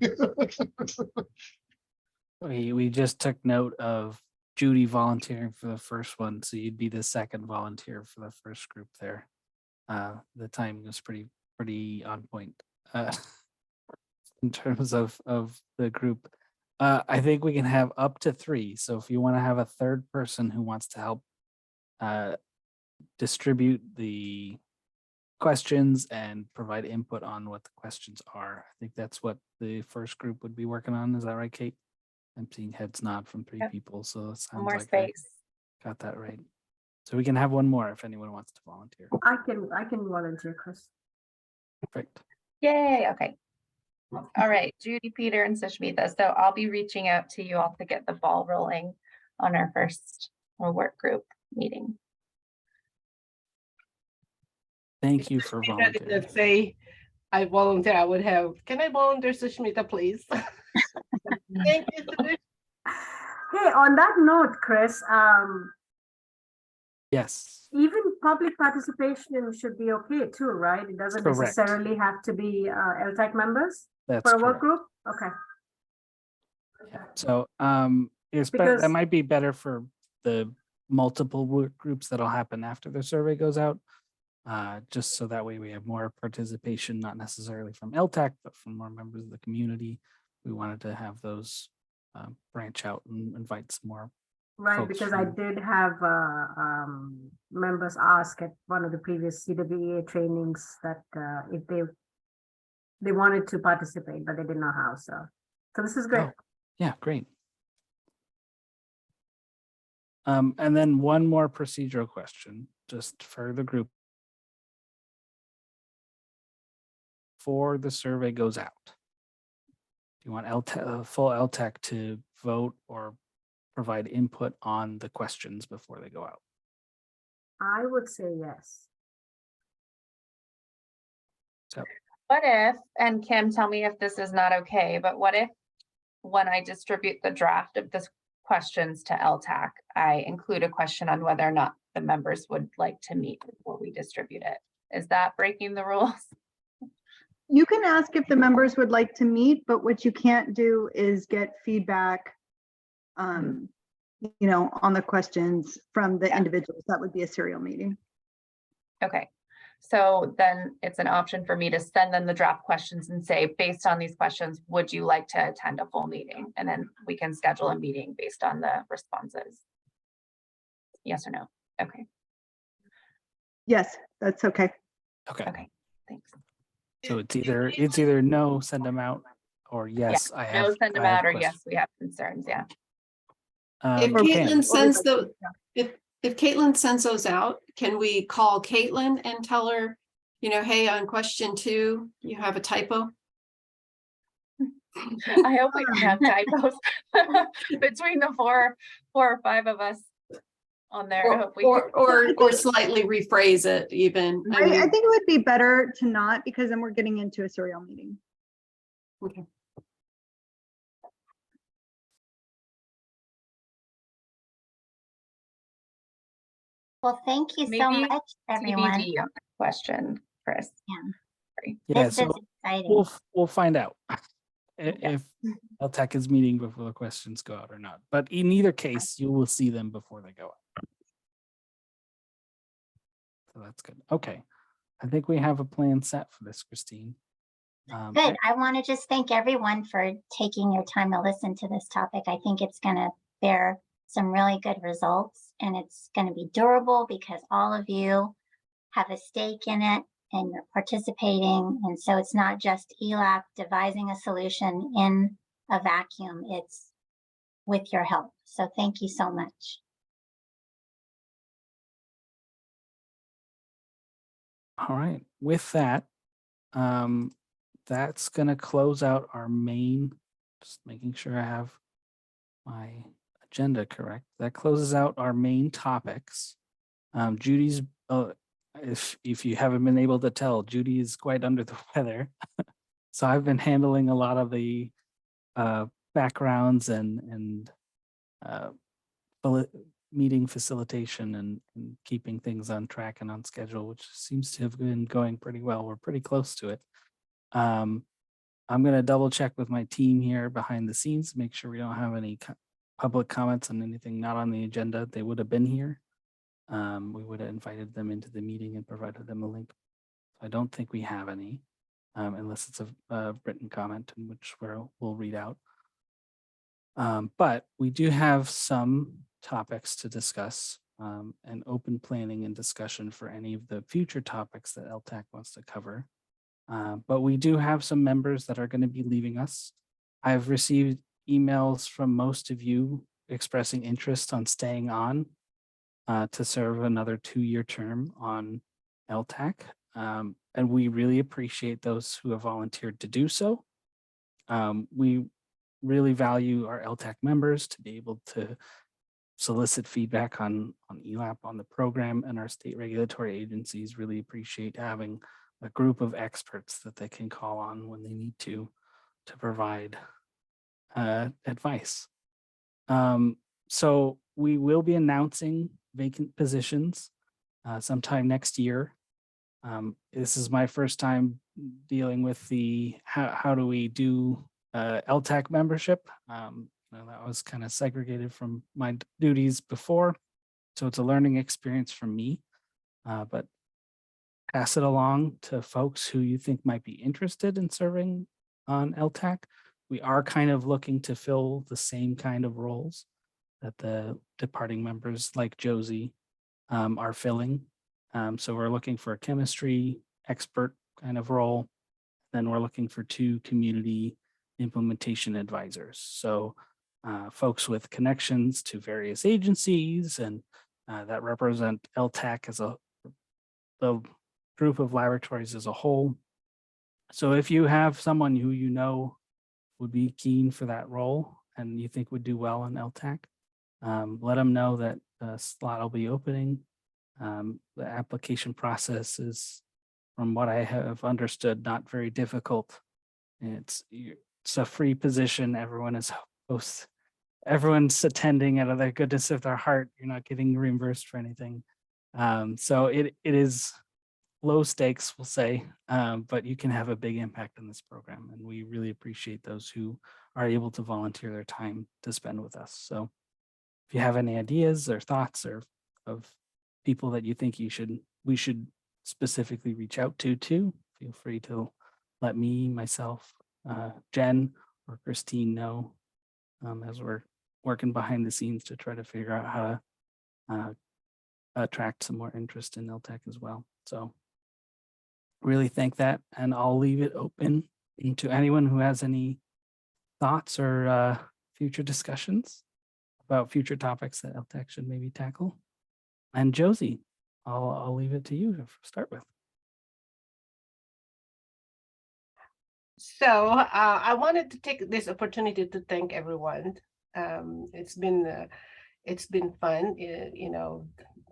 We just took note of Judy volunteering for the first one, so you'd be the second volunteer for the first group there. The timing was pretty on point in terms of the group. I think we can have up to 3. So if you want to have a third person who wants to help distribute the questions and provide input on what the questions are, I think that's what the first group would be working on. Is that right, Kate? I'm seeing heads nod from 3 people, so it sounds More like space. I got that right. So we can have one more if anyone wants to volunteer. I can volunteer, Chris. Perfect. Yay, okay. All right, Judy, Peter, and Sushmita. So I'll be reaching out to you all to get the ball rolling on our first work group meeting. Thank you for volunteering. Let's say I volunteer, I would have, can I volunteer, Sushmita, please? Thank you, Sushmita. Hey, on that note, Chris, Yes. even public participation should be okay too, right? It doesn't Correct. necessarily have to be ELTAC members That's for a work correct. group? Okay. So that Because- might be better for the multiple work groups that'll happen after the survey goes out. Just so that way we have more participation, not necessarily from ELTAC, but from more members of the community. We wanted to have those branch out and invite some more Right, folks because I from- did have members ask at one of the previous CWA trainings that if they wanted to participate, but they didn't know how. So this is great. Oh, yeah, great. And then one more procedural question, just for the group. Before the survey goes out, do you want ELTAC, full ELTAC to vote or provide input on the questions before they go out? I would say yes. So, What if, and Kim, tell me if this is not okay, but what if when I distribute the draft of this questions to ELTAC, I include a question on whether or not the members would like to meet before we distribute it? Is that breaking the rules? You can ask if the members would like to meet, but what you can't do is get feedback, on the questions from the individuals. That would be a serial meeting. Okay, so then it's an option for me to send them the draft questions and say, based on these questions, would you like to attend a full meeting? And then we can schedule a meeting based on the responses. Yes or no? Okay. Yes, that's okay. okay. Okay, thanks. So it's either no, send them out, or yes, I have. No, send them I have out, or questions. yes, we have concerns, yeah. If Pam, Caitlin sends if Caitlin sends those out, can we call Caitlin and tell her, hey, on question 2, you have a typo? I hope we don't have typos between the four or five of us on there. I hope we Or slightly rephrase it even. I think it would be better to not, because then we're getting into a serial meeting. Okay. Well, thank you so Maybe much, everyone. TBD on the question, Chris. Yeah, This so is exciting. we'll find out if ELTAC is meeting before the questions go out or not. But in either case, you will see them before they go out. So that's good. Okay, I think we have a plan set for this, Christine. Good. I want to just thank everyone for taking your time to listen to this topic. I think it's going to bear some really good results, and it's going to be durable because all of you have a stake in it and you're participating. And so it's not just ELAC devising a solution in a vacuum, it's with your help. So thank you so much. All right, with that, that's going to close out our main, just making sure I have my agenda correct. That closes out our main topics. Judy's, if you haven't been able to tell, Judy is quite under the weather. So I've been handling a lot of the backgrounds and meeting facilitation and keeping things on track and on schedule, which seems to have been going pretty well. We're pretty close to it. I'm going to double check with my team here behind the scenes, make sure we don't have any public comments on anything not on the agenda. They would have been here. We would have invited them into the meeting and provided them a link. I don't think we have any, unless it's a written comment, in which we'll read out. But we do have some topics to discuss, and open planning and discussion for any of the future topics that ELTAC wants to cover. But we do have some members that are going to be leaving us. I've received emails from most of you expressing interest on staying on to serve another 2-year term on ELTAC. And we really appreciate those who have volunteered to do so. We really value our ELTAC members to be able to solicit feedback on ELAP, on the program, and our state regulatory agencies really appreciate having a group of experts that they can call on when they need to provide advice. So we will be announcing vacant positions sometime next year. This is my first time dealing with the how do we do ELTAC membership. That was kind of segregated from my duties before, so it's a learning experience for me. But pass it along to folks who you think might be interested in serving on ELTAC. We are kind of looking to fill the same kind of roles that the departing members like Josie are filling. So we're looking for a chemistry expert kind of role. Then we're looking for 2 community implementation advisors. So folks with connections to various agencies and that represent ELTAC as the group of laboratories as a whole. So if you have someone who you know would be keen for that role and you think would do well in ELTAC, let them know that the slot will be opening. The application process is, from what I have understood, not very difficult. It's a free position. Everyone's attending out of the goodness of their heart. You're not getting reimbursed for anything. So it is low stakes, we'll say, but you can have a big impact on this program. And we really appreciate those who are able to volunteer their time to spend with us. So if you have any ideas or thoughts or of people that you think we should specifically reach out to too, feel free to let me, myself, Jen, or Christine know as we're working behind the scenes to try to figure out how to attract some more interest in ELTAC as well. So really thank that, and I'll leave it open to anyone who has any thoughts or future discussions about future topics that ELTAC should maybe tackle. And Josie, I'll leave it to you to start with. So I wanted to take this opportunity to thank everyone. It's been fun. You know,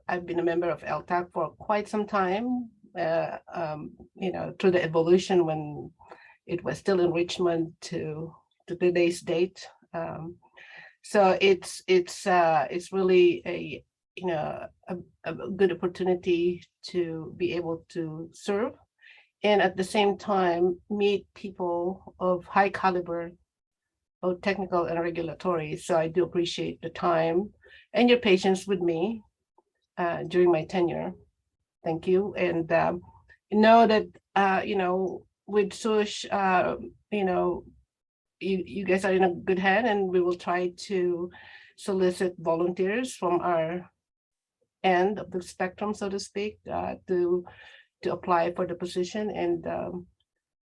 I've been a member of ELTAC for quite some time. You know, through the evolution when it was still in Richmond to today's date. So it's really a good opportunity to be able to serve, and at the same time meet people of high caliber, both technical and regulatory. So I do appreciate the time and your patience with me during my tenure. Thank you. And know that you know, with SUSH, you know, you guys are in a good hand, and we will try to solicit volunteers from our end of the spectrum, so to speak, to apply for the position. And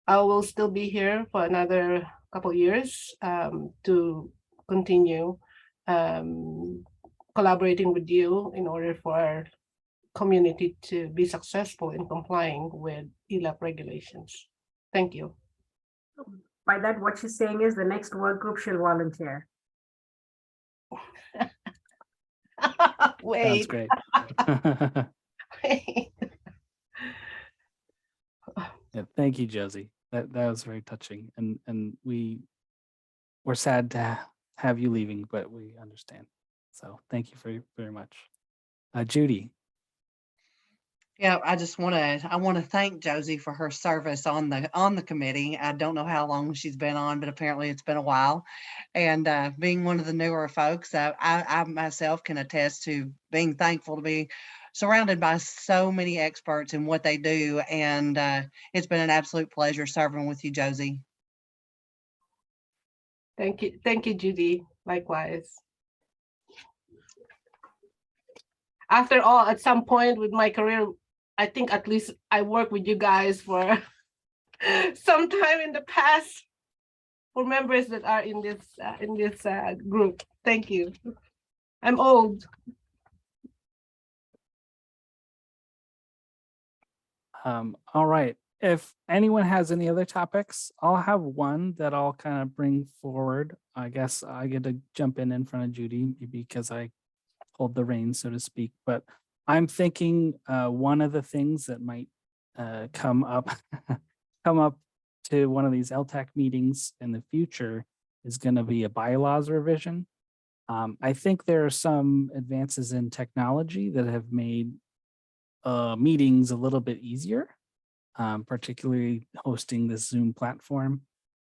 I will still be here for another couple years to continue collaborating with you in order for our community to be successful in complying with ELAP regulations. Thank you. By that, what she's saying is the next work group she'll volunteer. Wait. Sounds great. Wait. Yeah, thank you, Josie. That was very touching, and we're sad to have you leaving, but we understand. So thank you very much, Judy. Yeah, I want to thank Josie for her service on the committee. I don't know how long she's been on, but apparently it's been a while. And being one of the newer folks, I myself can attest to being thankful to be surrounded by so many experts in what they do. And it's been an absolute pleasure serving with you, Josie. Thank you, Judy. Likewise. After all, at some point with my career, I think at least I worked with you guys for some time in the past, for members that are in this group. Thank you. I'm old. All right. If anyone has any other topics, I'll have one that I'll kind of bring forward. I guess I get to jump in front of Judy because I hold the reins, so to speak. But I'm thinking one of the things that might come up to one of these ELTAC meetings in the future is going to be a bylaws revision. I think there are some advances in technology that have made meetings a little bit easier, particularly hosting this Zoom platform.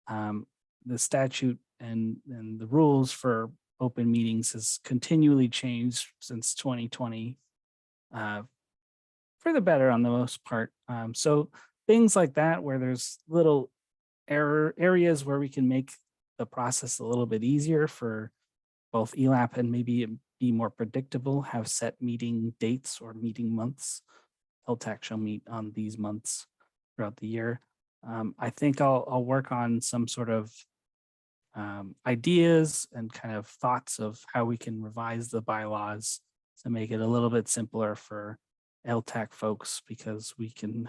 The statute and the rules for open meetings has continually changed since 2020 for the better on the most part. So things like that, where there's little areas where we can make the process a little bit easier for both ELAP and maybe be more predictable, have set meeting dates or meeting months. ELTAC shall meet on these months throughout the year. I think I'll work on some sort of ideas and kind of thoughts of how we can revise the bylaws to make it a little bit simpler for ELTAC folks, because we can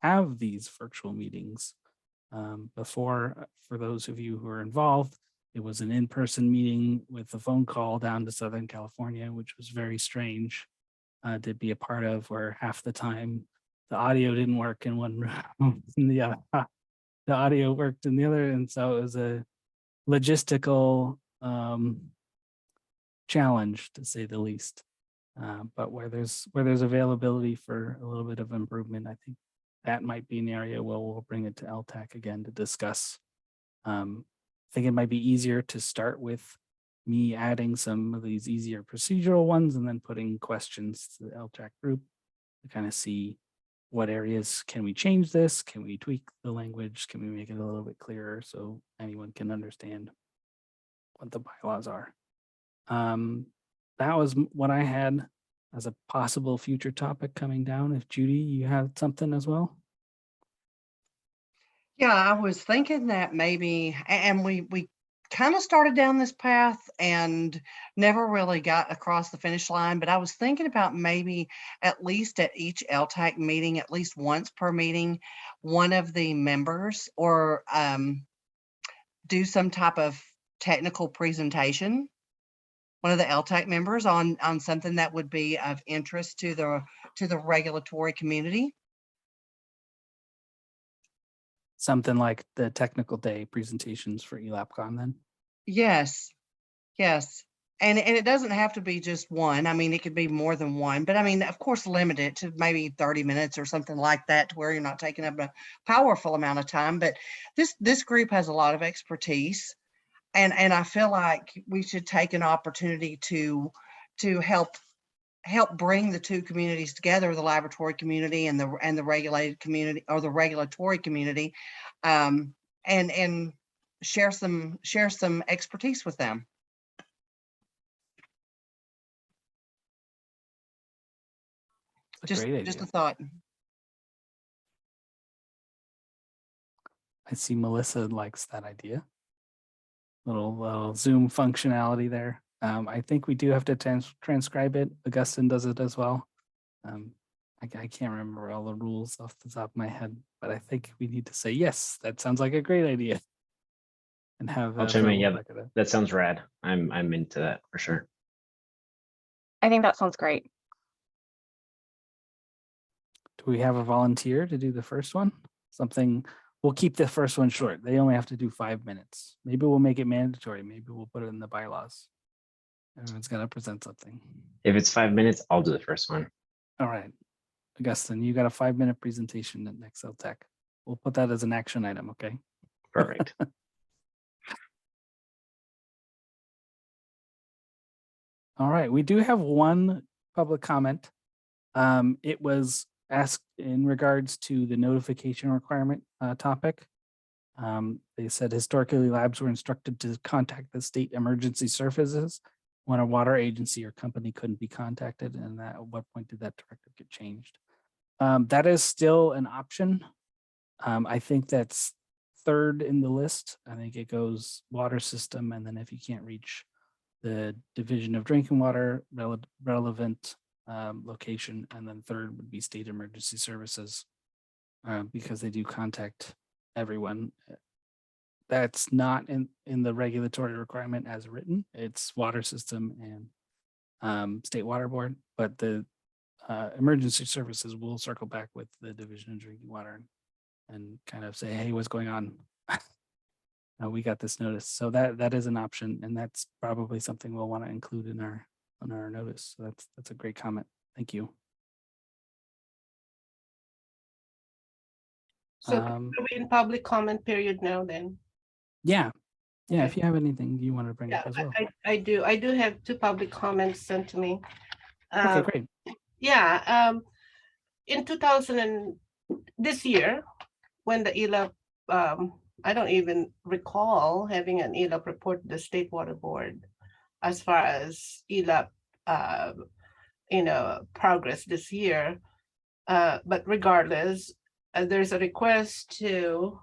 have these virtual meetings. Before, for those of you who are involved, it was an in-person meeting with a phone call down to Southern California, which was very strange to be a part of, where half the time the audio didn't work in one room and the audio worked in the other. And so it was a logistical challenge, to say the least. But where there's availability for a little bit of improvement, I think that might be an area where we'll bring it to ELTAC again to discuss. I think it might be easier to start with me adding some of these easier procedural ones and then putting questions to the ELTAC group to kind of see what areas can we change this? Can we tweak the language? Can we make it a little bit clearer so anyone can understand what the bylaws are? That was what I had as a possible future topic coming down. If Judy, you have something as well? Yeah, I was thinking that maybe, and we kind of started down this path and never really got across the finish line, but I was thinking about maybe at least at each ELTAC meeting, at least once per meeting, one of the members or do some type of technical presentation, one of the ELTAC members on something that would be of interest to the regulatory community. Something like the technical day presentations for ELAPCon then? Yes, yes. And it doesn't have to be just one. I mean, it could be more than one, but I mean, of course, limit it to maybe 30 minutes or something like that, to where you're not taking up a powerful amount of time. But this group has a lot of expertise. And I feel like we should take an opportunity to help bring the two communities together, the laboratory community and the regulated community, or the regulatory community, and share some expertise with them. Just a thought. I see Melissa likes that idea. Little Zoom functionality there. I think we do have to transcribe it. Augustine does it as well. I can't remember all the rules off the top of my head, but I think we need to say, yes, that sounds like a great idea. And have I'll chime in. Yeah, that sounds rad. I'm into that for sure. I think that sounds great. Do we have a volunteer to do the first one? Something, we'll keep the first one short. They only have to do 5 minutes. Maybe we'll make it mandatory. Maybe we'll put it in the bylaws. Everyone's got to present something. If it's 5 minutes, I'll do the first one. All right. Augustine, you got a 5-minute presentation at next ELTAC. We'll put that as an action item, okay? Perfect. All right, we do have one public comment. It was asked in regards to the notification requirement topic. They said historically labs were instructed to contact the state emergency services when a water agency or company couldn't be contacted, and at what point did that directive get changed? That is still an option. I think that's third in the list. I think it goes water system, and then if you can't reach the Division of Drinking Water relevant location, and then third would be state emergency services, because they do contact everyone. That's not in the regulatory requirement as written. It's water system and state water board, but the emergency services will circle back with the Division of Drinking Water and kind of say, hey, what's going on? We got this notice. So that is an option, and that's probably something we'll want to include in our notice. So that's a great comment. Thank you. So are we in public comment period now then? Yeah. If you have anything you want to bring up as well. I do have 2 public comments sent to me. Okay, great. Yeah, in this year, when the ELAP, I don't even recall having an ELAP report to the State Water Board. as far as ELAP, progress this year. But regardless, there's a request to,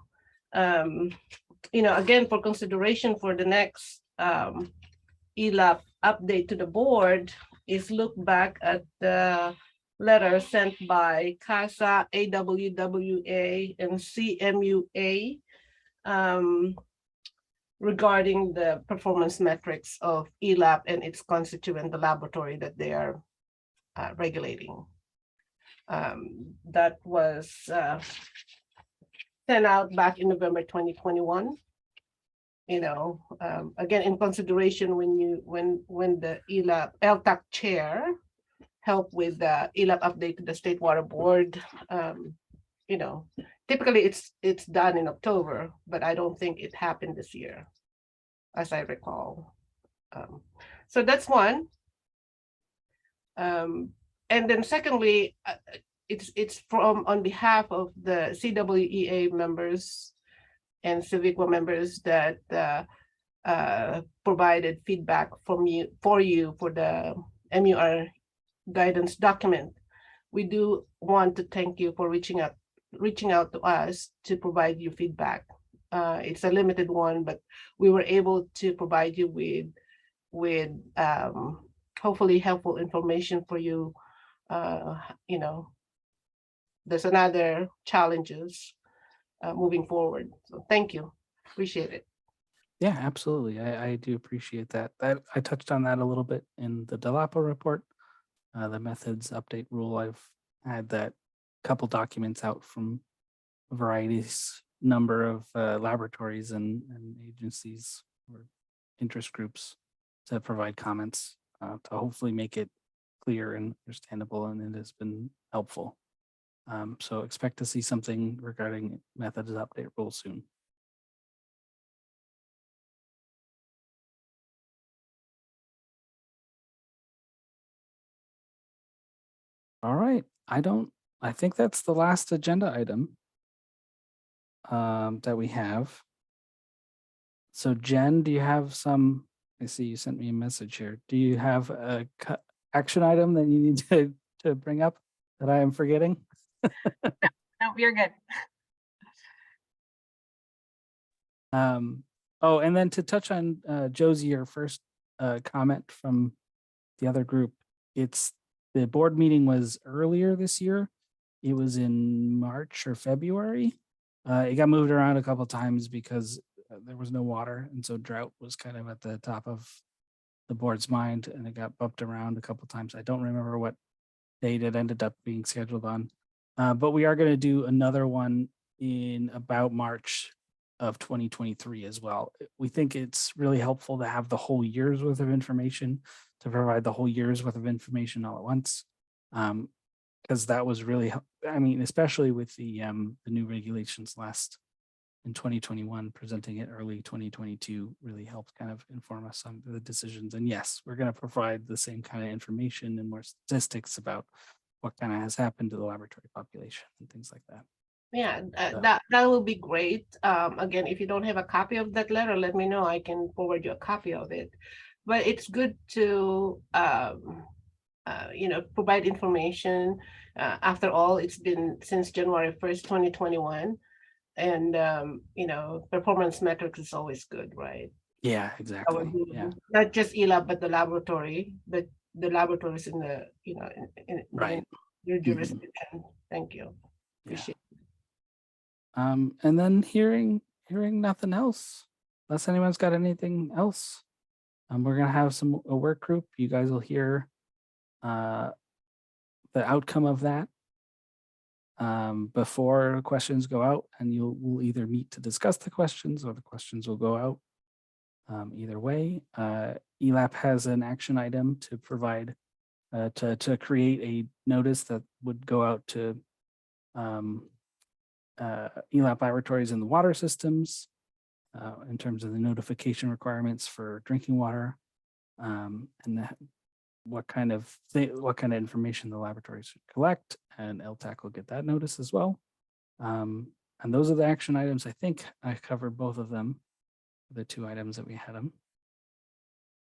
again, for consideration for the next ELAP update to the board is look back at the letter sent by CASA, AWWA, and CMUA regarding the performance metrics of ELAP and its constituent, the laboratory that they are regulating. That was sent out back in November 2021. Again, in consideration when the ELTAC chair help with the ELAP update to the State Water Board. Typically it's done in October, but I don't think it happened this year, as I recall. So that's one. And then secondly, it's from on behalf of the CWEA members and Civiqua members that provided feedback for the MUR guidance document. We do want to thank you for reaching out to us to provide you feedback. It's a limited one, but we were able to provide you with hopefully helpful information for you. There's another challenges moving forward. So thank you. Appreciate it. Yeah, absolutely. I do appreciate that. I touched on that a little bit in the DELAPA report. The methods update rule, I've had that couple documents out from a number of laboratories and agencies or interest groups to provide comments to hopefully make it clear and understandable, and it has been helpful. So expect to see something regarding methods update rule soon. All right, I think that's the last agenda item that we have. So Jen, do you have some, I see you sent me a message here. Do you have a action item that you need to bring up that I am forgetting? No, you're good. Oh, and then to touch on Josie, your first comment from the other group, the board meeting was earlier this year. It was in March or February. It got moved around a couple of times because there was no water, and so drought was kind of at the top of the board's mind, and it got bumped around a couple of times. I don't remember what date it ended up being scheduled on, but we are going to do another one in about March of 2023 as well. We think it's really helpful to have the whole year's worth of information, to provide the whole year's worth of information all at once. Because that was really, especially with the new regulations in 2021, presenting it early 2022 really helped kind of inform us on the decisions. And yes, we're going to provide the same kind of information and more statistics about what kind of has happened to the laboratory population and things like that. Yeah, that will be great. Again, if you don't have a copy of that letter, let me know. I can forward you a copy of it. But it's good to provide information. After all, it's been since January 1st, 2021. And performance metrics is always good, right? Yeah, exactly. Yeah. Not just ELAB, but the laboratory, but the laboratories in the right in your jurisdiction. Thank you. Appreciate it. And then hearing nothing else, unless anyone's got anything else, we're gonna have a work group. You guys will hear the outcome of that before questions go out, and we'll either meet to discuss the questions or the questions will go out. Either way, ELAP has an action item to provide to create a notice that would go out to ELAP laboratories in the water systems in terms of the notification requirements for drinking water, and what kind of information the laboratories should collect, and ELTAC will get that notice as well. And those are the action items. I think I covered both of them, the two items that we had them.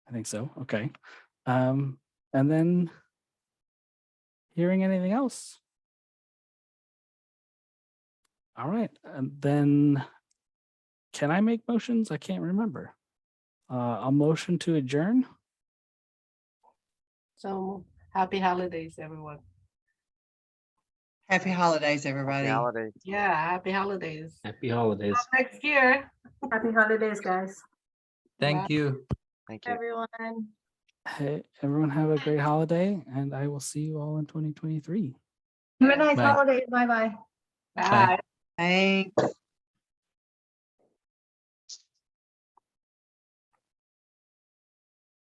I think so. Okay. And then hearing anything else? All right, and then can I make motions? I can't remember. A motion to adjourn? So happy holidays, everyone. Happy holidays, Happy everybody. holidays. Yeah, happy holidays. Happy holidays. Next year. Happy holidays, guys. Thank Bye. you. Thank you. Everyone. Hey, everyone have a great holiday, and I will see you all in 2023. Have a nice Bye. holiday. Bye-bye. Bye. Thanks.